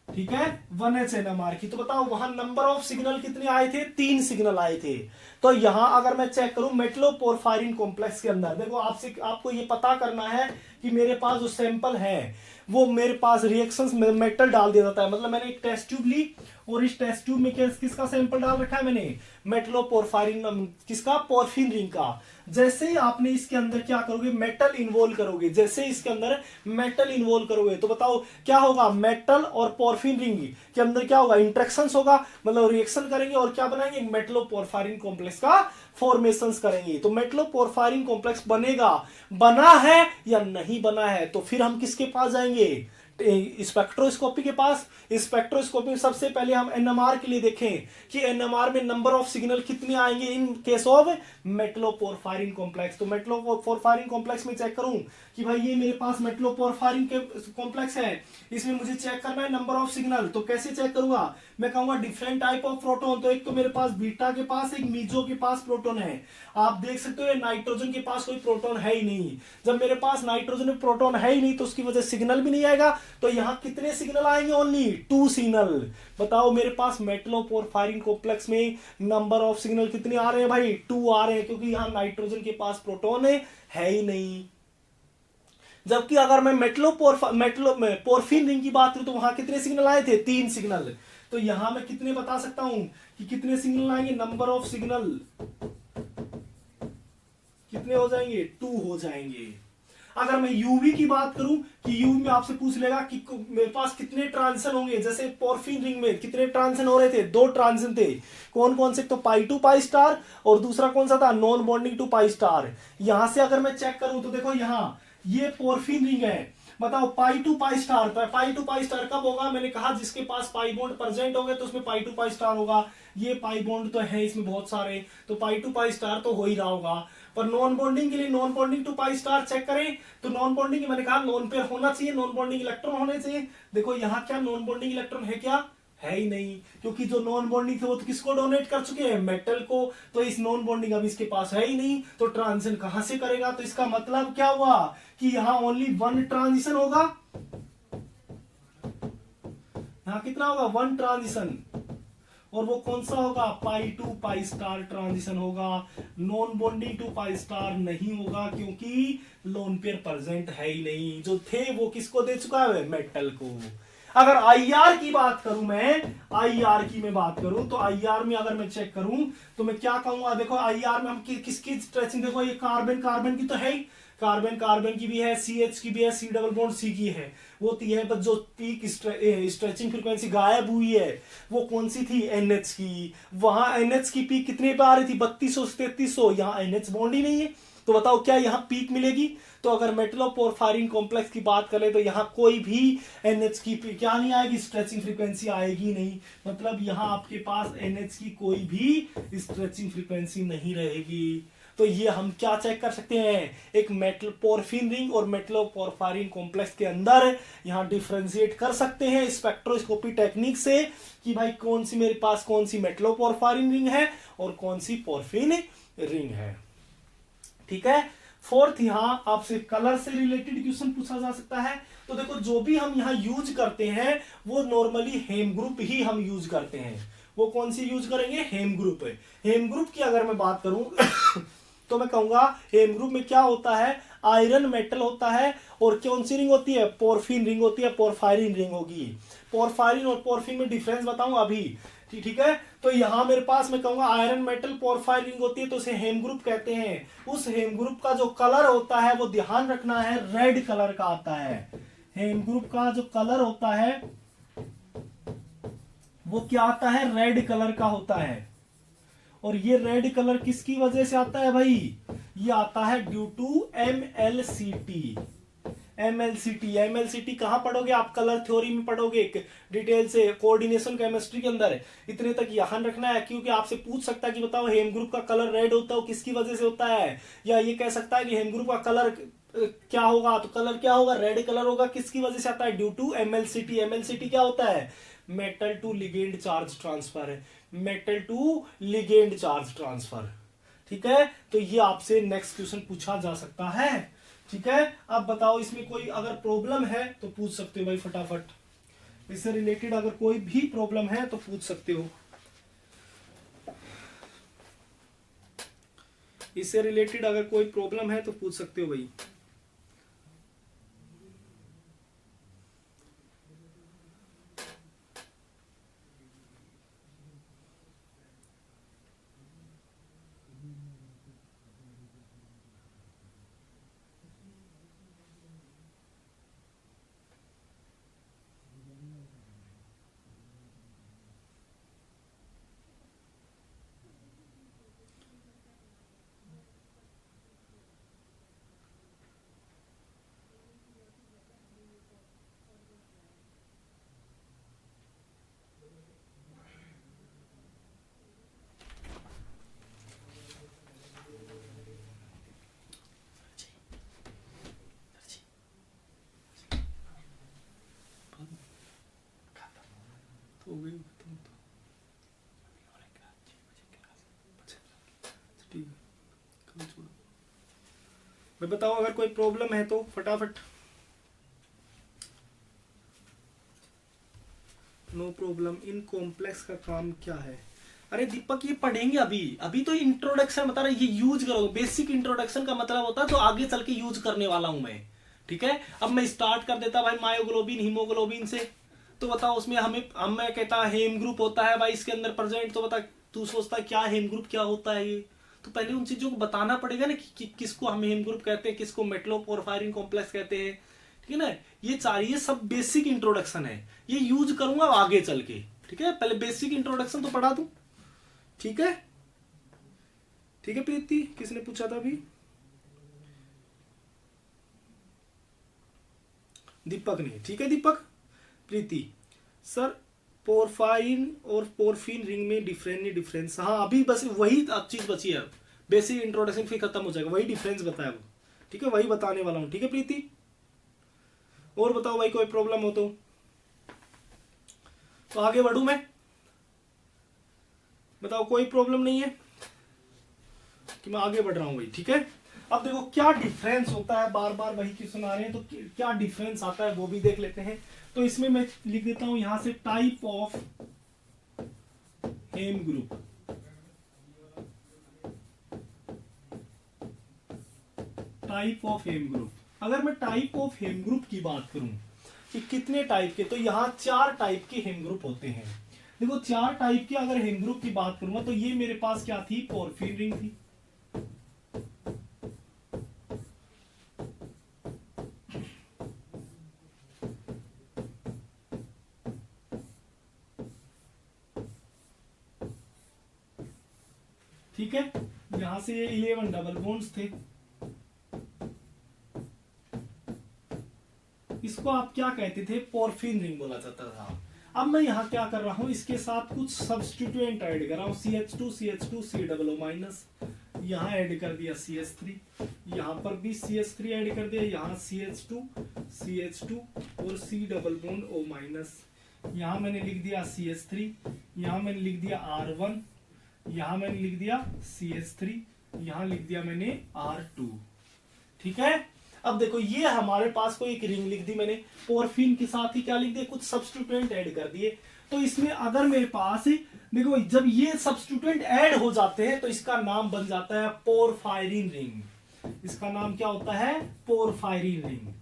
Speaker 1: ठीक है, 1H NMR की, तो बताओ वहां नंबर ऑफ सिग्नल कितने आए थे, 3 सिग्नल आए थे। तो यहां अगर मैं चेक करूं मेटलोपोरफायरिन कॉम्प्लेक्स के अंदर, देखो आपको ये पता करना है कि मेरे पास जो सैंपल है वो मेरे पास रिएक्शंस में मेटल डाल दिया जाता है। मतलब मैंने एक टेस्ट ट्यूब ली और इस टेस्ट ट्यूब में किसका सैंपल डाल रखा है मैंने, मेटलोपोरफायरिन, किसका, पोर्फिन रिंग का। जैसे ही आपने इसके अंदर क्या करोगे, मेटल इन्वोल्व करोगे, जैसे इसके अंदर मेटल इन्वोल्व करोगे तो बताओ क्या होगा, मेटल और पोर्फिन रिंग के अंदर क्या होगा, इंटरेक्शंस होगा, मतलब रिएक्शन करेंगे और क्या बनाएंगे, मेटलोपोरफायरिन कॉम्प्लेक्स का फॉर्मेशंस करेंगे। तो मेटलोपोरफायरिन कॉम्प्लेक्स बनेगा, बना है या नहीं बना है, तो फिर हम किसके पास जाएंगे, स्पेक्ट्रोस्कोपी के पास। स्पेक्ट्रोस्कोपी में सबसे पहले हम एनएमआर के लिए देखें कि एनएमआर में नंबर ऑफ सिग्नल कितने आएंगे इन केस ऑफ मेटलोपोरफायरिन कॉम्प्लेक्स। तो मेटलोपोरफायरिन कॉम्प्लेक्स में चेक करूं कि भाई ये मेरे पास मेटलोपोरफायरिन के कॉम्प्लेक्स है, इसमें मुझे चेक करना है नंबर ऑफ सिग्नल। तो कैसे चेक करूंगा, मैं कहूंगा डिफरेंट टाइप ऑफ प्रोटॉन। तो एक तो मेरे पास बीटा के पास, एक मीजो के पास प्रोटॉन है। आप देख सकते हो नाइट्रोजन के पास कोई प्रोटॉन है ही नहीं। जब मेरे पास नाइट्रोजन में प्रोटॉन है ही नहीं तो उसकी वजह से सिग्नल भी नहीं आएगा। तो यहां कितने सिग्नल आएंगे, ओनली 2 सिग्नल। बताओ मेरे पास मेटलोपोरफायरिन कॉम्प्लेक्स में नंबर ऑफ सिग्नल कितने आ रहे हैं भाई, 2 आ रहे हैं, क्योंकि यहां नाइट्रोजन के पास प्रोटॉन है ही नहीं। जबकि अगर मैं पोर्फिन रिंग की बात करूं तो वहां कितने सिग्नल आए थे, 3 सिग्नल। तो यहां मैं कितने बता सकता हूं कि कितने सिग्नल आएंगे, नंबर ऑफ सिग्नल कितने हो जाएंगे, 2 हो जाएंगे। अगर मैं यूवी की बात करूं कि यूवी में आपसे पूछ लेगा कि मेरे पास कितने ट्रांजिशन होंगे, जैसे पोर्फिन रिंग में कितने ट्रांजिशन हो रहे थे, 2 ट्रांजिशन थे। कौन कौन से, तो पाई टू पाई स्टार और दूसरा कौन सा था, non bonding to pi star. यहां से अगर मैं चेक करूं तो देखो यहां ये पोर्फिन रिंग है, बताओ pi to pi star. Pi to pi star कब होगा, मैंने कहा जिसके पास पाई बॉन्ड प्रेजेंट होंगे तो उसमें पाई टू पाई स्टार होगा। ये पाई बॉन्ड तो है इसमें बहुत सारे, तो पाई टू पाई स्टार तो हो ही रहा होगा। पर नॉन बॉन्डिंग के लिए non bonding to pi star check करें तो नॉन बॉन्डिंग मैंने कहा नॉन पेयर होना चाहिए, नॉन बॉन्डिंग इलेक्ट्रॉन होने चाहिए। देखो यहाँ क्या नॉन बॉन्डिंग इलेक्ट्रॉन है क्या, है ही नहीं, क्योंकि जो नॉन बॉन्डिंग थे वो तो किसको डोनेट कर चुके हैं, मेटल को। तो इस नॉन बॉन्डिंग अब इसके पास है ही नहीं, तो ट्रांजिशन कहां से करेगा। तो इसका मतलब क्या हुआ कि यहां ओनली 1 ट्रांजिशन होगा। यहां कितना होगा, 1 ट्रांजिशन, और वो कौन सा होगा, pi to pi star transition होगा। Non bonding to pi star नहीं होगा क्योंकि लोन पेयर प्रेजेंट है ही नहीं। जो थे वो किसको दे चुका है, मेटल को। अगर आईआर की बात करूं, मैं आईआर की मैं बात करूं तो आईआर में अगर मैं चेक करूं तो मैं क्या कहूंगा, देखो आईआर में हम किसकी स्ट्रेचिंग, देखो ये कार्बन कार्बन की तो है ही, कार्बन कार्बन की भी है, CH की भी है, C डबल बॉन्ड C की है, वो तो है। बस जो पीक स्ट्रेचिंग फ्रीक्वेंसी गायब हुई है वो कौन सी थी, NH की। वहां NH की पीक कितने पे आ रही थी, 3200 से 3300, यहाँ NH बॉन्ड ही नहीं है। तो बताओ क्या यहाँ पीक मिलेगी। तो अगर मेटलोपोरफायरिन कॉम्प्लेक्स की बात करें तो यहाँ कोई भी NH की क्या नहीं आएगी, स्ट्रेचिंग फ्रीक्वेंसी आएगी नहीं। मतलब यहाँ आपके पास NH की कोई भी स्ट्रेचिंग फ्रीक्वेंसी नहीं रहेगी। तो ये हम क्या चेक कर सकते हैं, एक मेटल पोर्फिन रिंग और मेटलोपोरफायरिन कॉम्प्लेक्स के अंदर यहाँ डिफरेंशिएट कर सकते हैं स्पेक्ट्रोस्कोपी टेक्निक से कि भाई कौन सी मेरे पास कौन सी मेटलोपोरफायरिन रिंग है और कौन सी पोर्फिन रिंग है। ठीक है। फोर्थ, यहाँ आपसे कलर से रिलेटेड क्वेश्चन पूछा जा सकता है। तो देखो जो भी हम यहाँ यूज करते हैं वो नॉर्मली हेम ग्रुप ही हम यूज करते हैं। वो कौन सी यूज करेंगे, हेम ग्रुप। हेम ग्रुप की अगर मैं बात करूं तो मैं कहूंगा हेम ग्रुप में क्या होता है, आयरन मेटल होता है और कौन सी रिंग होती है, पोर्फिन रिंग होती है, पोरफायरिन रिंग होगी। पोरफायरिन और पोर्फिन में डिफरेंस बताऊं अभी, ठीक है। तो यहां मेरे पास मैं कहूंगा आयरन मेटल पोरफायरिन रिंग होती है तो उसे हेम ग्रुप कहते हैं। उस हेम ग्रुप का जो कलर होता है वो ध्यान रखना है, रेड कलर का आता है। हेम ग्रुप का जो कलर होता है वो क्या आता है, रेड कलर का होता है। और ये रेड कलर किसकी वजह से आता है भाई, ये आता है ड्यू टू MLCT। MLCT कहां पढ़ोगे आप, कलर थ्योरी में पढ़ोगे डिटेल से, कोऑर्डिनेशन केमिस्ट्री के अंदर। इतने तक ध्यान रखना है क्योंकि आपसे पूछ सकता है कि बताओ हेम ग्रुप का कलर रेड होता है वो किसकी वजह से होता है, या ये कह सकता है कि हेम ग्रुप का कलर क्या होगा, तो कलर क्या होगा, रेड कलर होगा। किसकी वजह से आता है, ड्यू टू एमएलसीटी। एमएलसीटी क्या होता है, metal to ligand charge transfer है, metal to ligand charge transfer. ठीक है, तो ये आपसे नेक्स्ट क्वेश्चन पूछा जा सकता है। ठीक है, अब बताओ इसमें कोई अगर प्रॉब्लम है तो पूछ सकते हो भाई फटाफट, इससे रिलेटेड अगर कोई भी प्रॉब्लम है तो पूछ सकते हो, इससे रिलेटेड अगर कोई प्रॉब्लम है तो पूछ सकते हो भाई। हो गई तुम तो ठीक है, कल छोड़ो। मैं बताओ अगर कोई प्रॉब्लम है तो फटाफट। No problem. इन कॉम्प्लेक्स का काम क्या है, अरे दीपक ये पढ़ेंगे अभी, अभी तो इंट्रोडक्शन बता रहा है, ये यूज करोगे। बेसिक इंट्रोडक्शन का मतलब होता है तो आगे चल के यूज करने वाला हूं मैं। ठीक है, अब मैं स्टार्ट कर देता भाई मायोग्लोबिन हीमोग्लोबिन से। तो बताओ उसमें हम मैं कहता हेम ग्रुप होता है भाई इसके अंदर प्रेजेंट, तो बता तू सोचता है क्या हेम ग्रुप क्या होता है ये, तो पहले उन चीजों को बताना पड़ेगा ना कि किसको हम हेम ग्रुप कहते हैं, किसको मेटलोपोरफायरिन कॉम्प्लेक्स कहते हैं। ठीक है ना, ये सब बेसिक इंट्रोडक्शन है, ये यूज करूंगा आगे चल के। ठीक है, पहले बेसिक इंट्रोडक्शन तो पढ़ा दूं। ठीक है, ठीक है प्रीति, किसने पूछा था अभी, दीपक ने। ठीक है दीपक, प्रीति सर पोरफाइन और पोरफिन रिंग में डिफरेंस। हाँ अभी बस वही चीज बची है, बेसिक इंट्रोडक्शन फिर खत्म हो जाएगा, वही डिफरेंस बताया वो। ठीक है, वही बताने वाला हूं। ठीक है प्रीति, और बताओ भाई कोई प्रॉब्लम हो तो आगे बढ़ू मैं, बताओ कोई प्रॉब्लम नहीं है कि मैं आगे बढ़ रहा हूं भाई। ठीक है, अब देखो क्या डिफरेंस होता है, बार बार वही क्वेश्चन आ रहे हैं तो क्या डिफरेंस आता है वो भी देख लेते हैं। तो इसमें मैं लिख देता हूं यहां से type of heme group. Type of heme group, अगर मैं टाइप ऑफ हेम ग्रुप की बात करूं कि कितने टाइप के, तो यहां 4 टाइप के हेम ग्रुप होते हैं। देखो 4 टाइप के अगर हेम ग्रुप की बात करूंगा तो ये मेरे पास क्या थी, पोरफिन रिंग थी। ठीक है, यहां से ये 11 डबल बॉन्ड्स थे। इसको आप क्या कहते थे, पोरफिन रिंग बोला जाता था। अब मैं यहाँ क्या कर रहा हूं, इसके साथ कुछ सब्स्टिट्यूएंट ऐड कर रहा हूं, CH2 CH2 COO-, यहाँ ऐड कर दिया CH3, यहाँ पर भी CH3 ऐड कर दिया, यहाँ CH2 CH2 और C+O-। यहाँ मैंने लिख दिया CH3, यहाँ मैंने लिख दिया R1, यहाँ मैंने लिख दिया CH3, यहाँ लिख दिया मैंने R2। ठीक है, अब देखो ये हमारे पास कोई एक रिंग लिख दी मैंने, पोरफिन के साथ ही क्या लिख दिया, कुछ सब्स्टिट्यूएंट ऐड कर दिए। तो इसमें अगर मेरे पास देखो जब ये सब्स्टिट्यूएंट ऐड हो जाते हैं तो इसका नाम बन जाता है पोरफायरिन रिंग। इसका नाम क्या होता है, पोरफायरिन रिंग।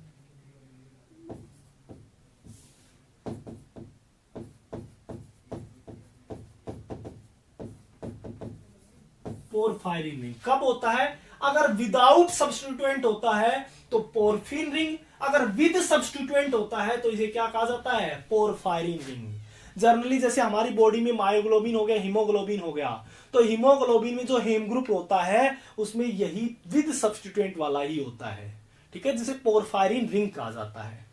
Speaker 1: पोरफायरिन रिंग कब होता है, अगर विदाउट सब्स्टिट्यूएंट होता है तो पोरफिन रिंग, अगर विद सब्स्टिट्यूएंट होता है तो इसे क्या कहा जाता है, पोरफायरिन रिंग। जनरली जैसे हमारी बॉडी में मायोग्लोबिन हो गया, हीमोग्लोबिन हो गया, तो हीमोग्लोबिन में जो हेम ग्रुप होता है उसमें यही विद सब्स्टिट्यूएंट वाला ही होता है। ठीक है, जिसे पोरफायरिन रिंग कहा जाता है।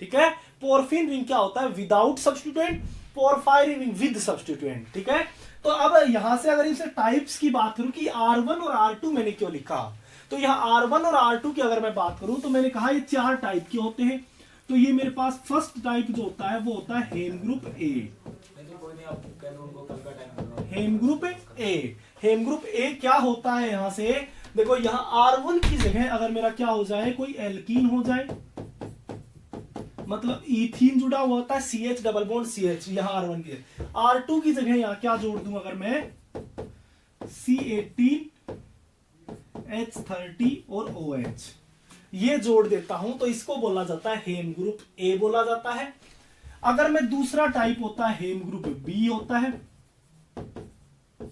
Speaker 1: ठीक है, पोरफिन रिंग क्या होता है, without substituent, porphyrin ring with substituent. ठीक है, तो अब यहां से अगर इसे टाइप्स की बात करूं कि R1 और R2 मैंने क्यों लिखा, तो यहाँ R1 और R2 की अगर मैं बात करूं तो मैंने कहा ये 4 टाइप के होते हैं। तो ये मेरे पास फर्स्ट टाइप जो होता है वो होता है heme group A. Heme group A, heme group A क्या होता है, यहां से देखो यहाँ R1 की जगह अगर मेरा क्या हो जाए, कोई एल्कीन हो जाए, मतलब इथीन जुड़ा हुआ होता है, CH डबल बॉन्ड CH, यहाँ R1 की जगह। R2 की जगह यहाँ क्या जोड़ दूं अगर मैं, C18 H30 और OH ये जोड़ देता हूं तो इसको बोला जाता है हेम ग्रुप ए बोला जाता है। अगर मैं दूसरा टाइप होता है हेम ग्रुप बी होता है।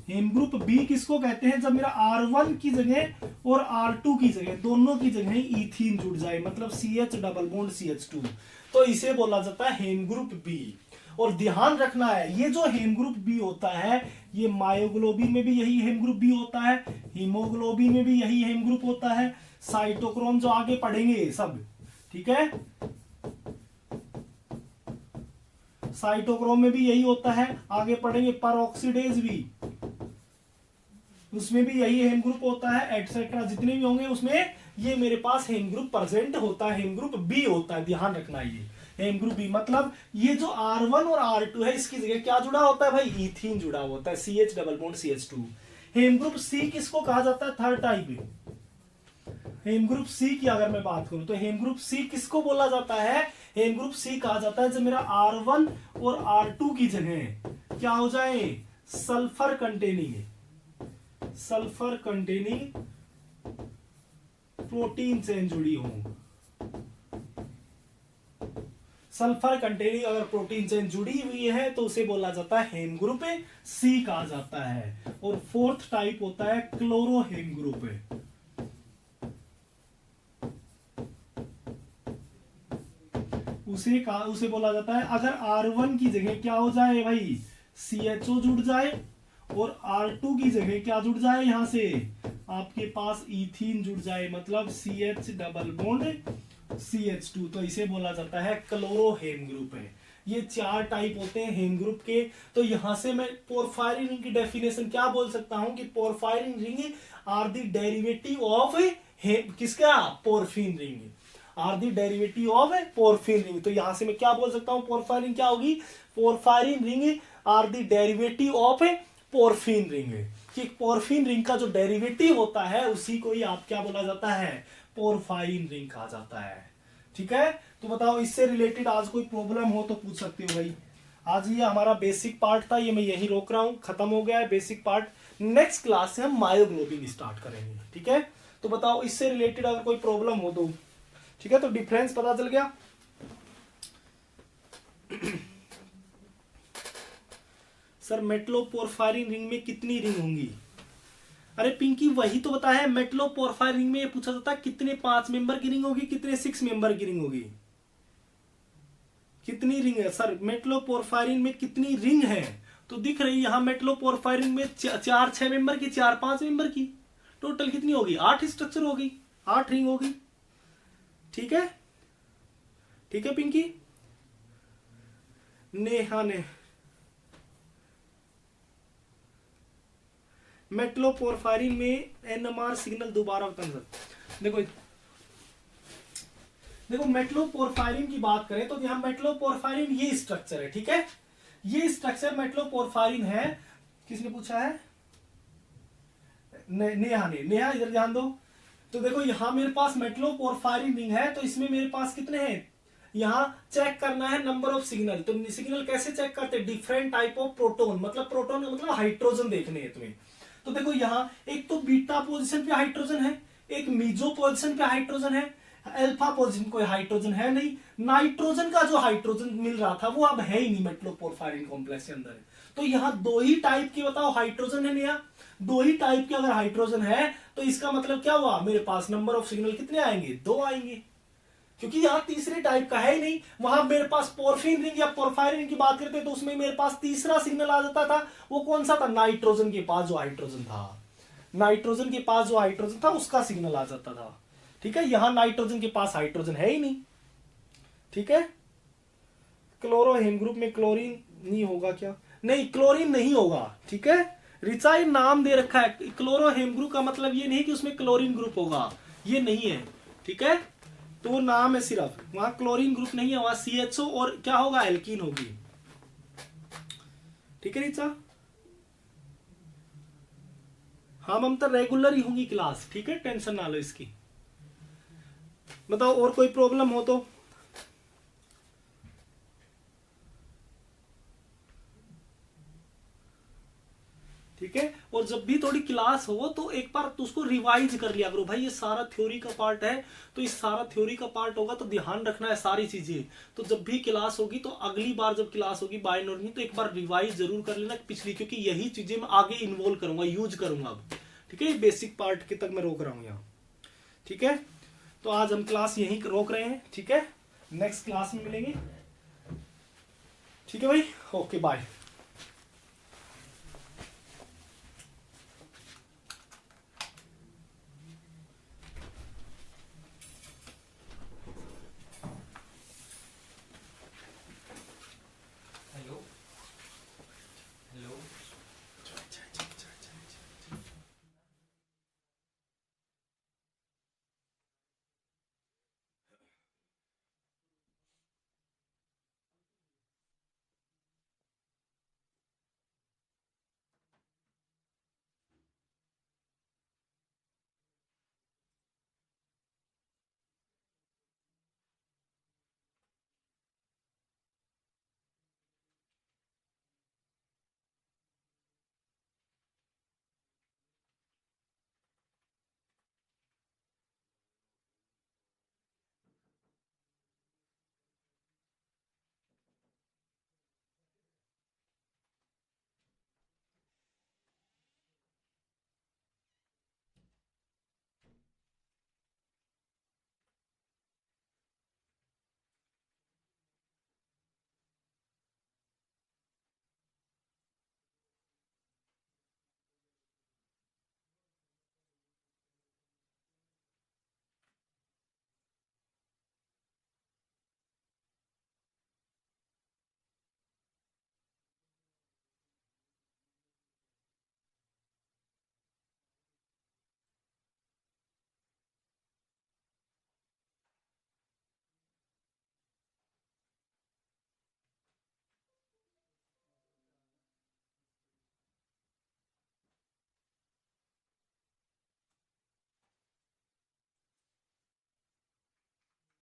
Speaker 1: हेम ग्रुप बी किसको कहते हैं, जब मेरा R1 की जगह और R2 की जगह दोनों की जगह इथीन जुड़ जाए, मतलब CH डबल बॉन्ड CH2, तो इसे बोला जाता है हेम ग्रुप बी। और ध्यान रखना है ये जो हेम ग्रुप बी होता है ये मायोग्लोबिन में भी यही हेम ग्रुप बी होता है, हीमोग्लोबिन में भी यही हेम ग्रुप होता है, साइटोक्रोम जो आगे पढ़ेंगे सब, ठीक है, साइटोक्रोम में भी यही होता है, आगे पढ़ेंगे परऑक्सीडेज भी, उसमें भी यही हेम ग्रुप होता है, एटसेट्रा जितने भी होंगे उसमें ये मेरे पास हेम ग्रुप प्रेजेंट होता है, हेम ग्रुप बी होता है। ध्यान रखना ये हेम ग्रुप बी मतलब ये जो R1 और R2 है इसकी जगह क्या जुड़ा होता है भाई, इथीन जुड़ा होता है, CH डबल बॉन्ड CH2। हेम ग्रुप सी किसको कहा जाता है, थर्ड टाइप। हेम ग्रुप सी की अगर मैं बात करूं तो हेम ग्रुप सी किसको बोला जाता है, हेम ग्रुप सी कहा जाता है जब मेरा R1 और R2 की जगह क्या हो जाए, सल्फर कंटेनिंग प्रोटीन चेन जुड़ी हो। सल्फर कंटेनिंग अगर प्रोटीन चेन जुड़ी हुई है तो उसे बोला जाता है हेम ग्रुप सी कहा जाता है। और फोर्थ टाइप होता है क्लोरो हेम ग्रुप। उसे बोला जाता है अगर R1 की जगह क्या हो जाए भाई, CHO जुड़ जाए और R2 की जगह क्या जुड़ जाए, यहां से आपके पास इथीन जुड़ जाए, मतलब CH डबल बॉन्ड CH2, तो इसे बोला जाता है क्लोरो हेम ग्रुप है। ये 4 टाइप होते हैं हेम ग्रुप के। तो यहां से मैं पोरफायरिन रिंग की डेफिनेशन क्या बोल सकता हूं कि porphyrin ring are the derivative of किसका, porphin ring, are the derivative of porphin ring. तो यहां से मैं क्या बोल सकता हूं, पोरफायरिन क्या होगी, porphyrin ring are the derivative of porphin ring, कि पोरफिन रिंग का जो डेरिवेटिव होता है उसी को ही आप क्या बोला जाता है, पोरफायरिन रिंग कहा जाता है। ठीक है, तो बताओ इससे रिलेटेड आज कोई प्रॉब्लम हो तो पूछ सकते हो भाई। आज ये हमारा बेसिक पार्ट था, ये मैं यही रोक रहा हूं, खत्म हो गया है बेसिक पार्ट। नेक्स्ट क्लास से हम मायोग्लोबिन स्टार्ट करेंगे। ठीक है, तो बताओ इससे रिलेटेड अगर कोई प्रॉब्लम हो तो। ठीक है, तो डिफरेंस पता चल गया। सर मेटलोपोरफायरिन रिंग में कितनी रिंग होंगी, अरे पिंकी वही तो बता है, मेटलोपोरफायरिन रिंग में ये पूछा जाता है कितने 5 मेंबर की रिंग होगी, कितने 6 मेंबर की रिंग होगी, कितनी रिंग है सर मेटलोपोरफायरिन में कितनी रिंग है, तो दिख रही यहां मेटलोपोरफायरिन में 4-6 मेंबर की, 4-5 मेंबर की, टोटल कितनी होगी, 8 स्ट्रक्चर होगी, 8 रिंग होगी। ठीक है, ठीक है पिंकी, नेहा ने मेटलोपोरफायरिन में NMR सिग्नल दोबारा बताना सर। देखो मेटलोपोरफायरिन की बात करें तो यहां मेटलोपोरफायरिन ये स्ट्रक्चर है। ठीक है, ये स्ट्रक्चर मेटलोपोरफायरिन है। किसने पूछा है, नेहा ने। नेहा इधर ध्यान दो। तो देखो यहां मेरे पास मेटलोपोरफायरिन रिंग है, तो इसमें मेरे पास कितने हैं, यहां चेक करना है नंबर ऑफ सिग्नल। तो सिग्नल कैसे चेक करते हैं, डिफरेंट टाइप ऑफ प्रोटोन, मतलब प्रोटोन मतलब हाइड्रोजन देखने हैं तुम्हें। तो देखो यहां एक तो बीटा पोजीशन पे हाइड्रोजन है, एक मीजो पोजीशन पे हाइड्रोजन है, अल्फा पोजीशन कोई हाइड्रोजन है नहीं। नाइट्रोजन का जो हाइड्रोजन मिल रहा था वो अब है ही नहीं मेटलोपोरफायरिन कॉम्प्लेक्स के अंदर। तो यहां 2 ही टाइप के बताओ हाइड्रोजन है, नया 2 ही टाइप के अगर हाइड्रोजन है तो इसका मतलब क्या हुआ, मेरे पास नंबर ऑफ सिग्नल कितने आएंगे, 2 आएंगे, क्योंकि यहां तीसरे टाइप का है ही नहीं। वहां मेरे पास पोरफिन रिंग या पोरफायरिन की बात करते तो उसमें मेरे पास तीसरा सिग्नल आ जाता था, वो कौन सा था, नाइट्रोजन के पास जो हाइड्रोजन था, नाइट्रोजन के पास जो हाइड्रोजन था उसका सिग्नल आ जाता था। ठीक है, यहां नाइट्रोजन के पास हाइड्रोजन है ही नहीं। ठीक है, क्लोरो हेम ग्रुप में क्लोरीन नहीं होगा क्या, नहीं क्लोरीन नहीं होगा। ठीक है, रिचा ये नाम दे रखा है, क्लोरोहेम ग्रुप का मतलब ये नहीं कि उसमें क्लोरीन ग्रुप होगा, ये नहीं है, ठीक है। तो वो नाम है सिर्फ, वहां क्लोरीन ग्रुप नहीं है, वहां CHO और क्या होगा, एल्कीन होगी, ठीक है रिचा। हाँ ममता रेगुलर ही होंगी क्लास, ठीक है, टेंशन ना लो इसकी। बताओ और कोई प्रॉब्लम हो तो। ठीक है, और जब भी थोड़ी क्लास हो तो एक बार तो उसको रिवाइज कर लिया करो भाई, ये सारा थ्योरी का पार्ट है, तो इस सारा थ्योरी का पार्ट होगा तो ध्यान रखना है सारी चीजें। तो जब भी क्लास होगी तो अगली बार जब क्लास होगी बायोइनऑर्गेनिक तो एक बार रिवाइज जरूर कर लेना पिछली, क्योंकि यही चीजें मैं आगे इन्वॉल्व करूंगा, यूज करूंगा अब, ठीक है। बेसिक पार्ट के तक मैं रोक रहा हूं यहाँ, ठीक है। तो आज हम क्लास यहीं रोक रहे हैं, ठीक है, नेक्स्ट क्लास में मिलेंगे, ठीक है भाई, ओके बाय।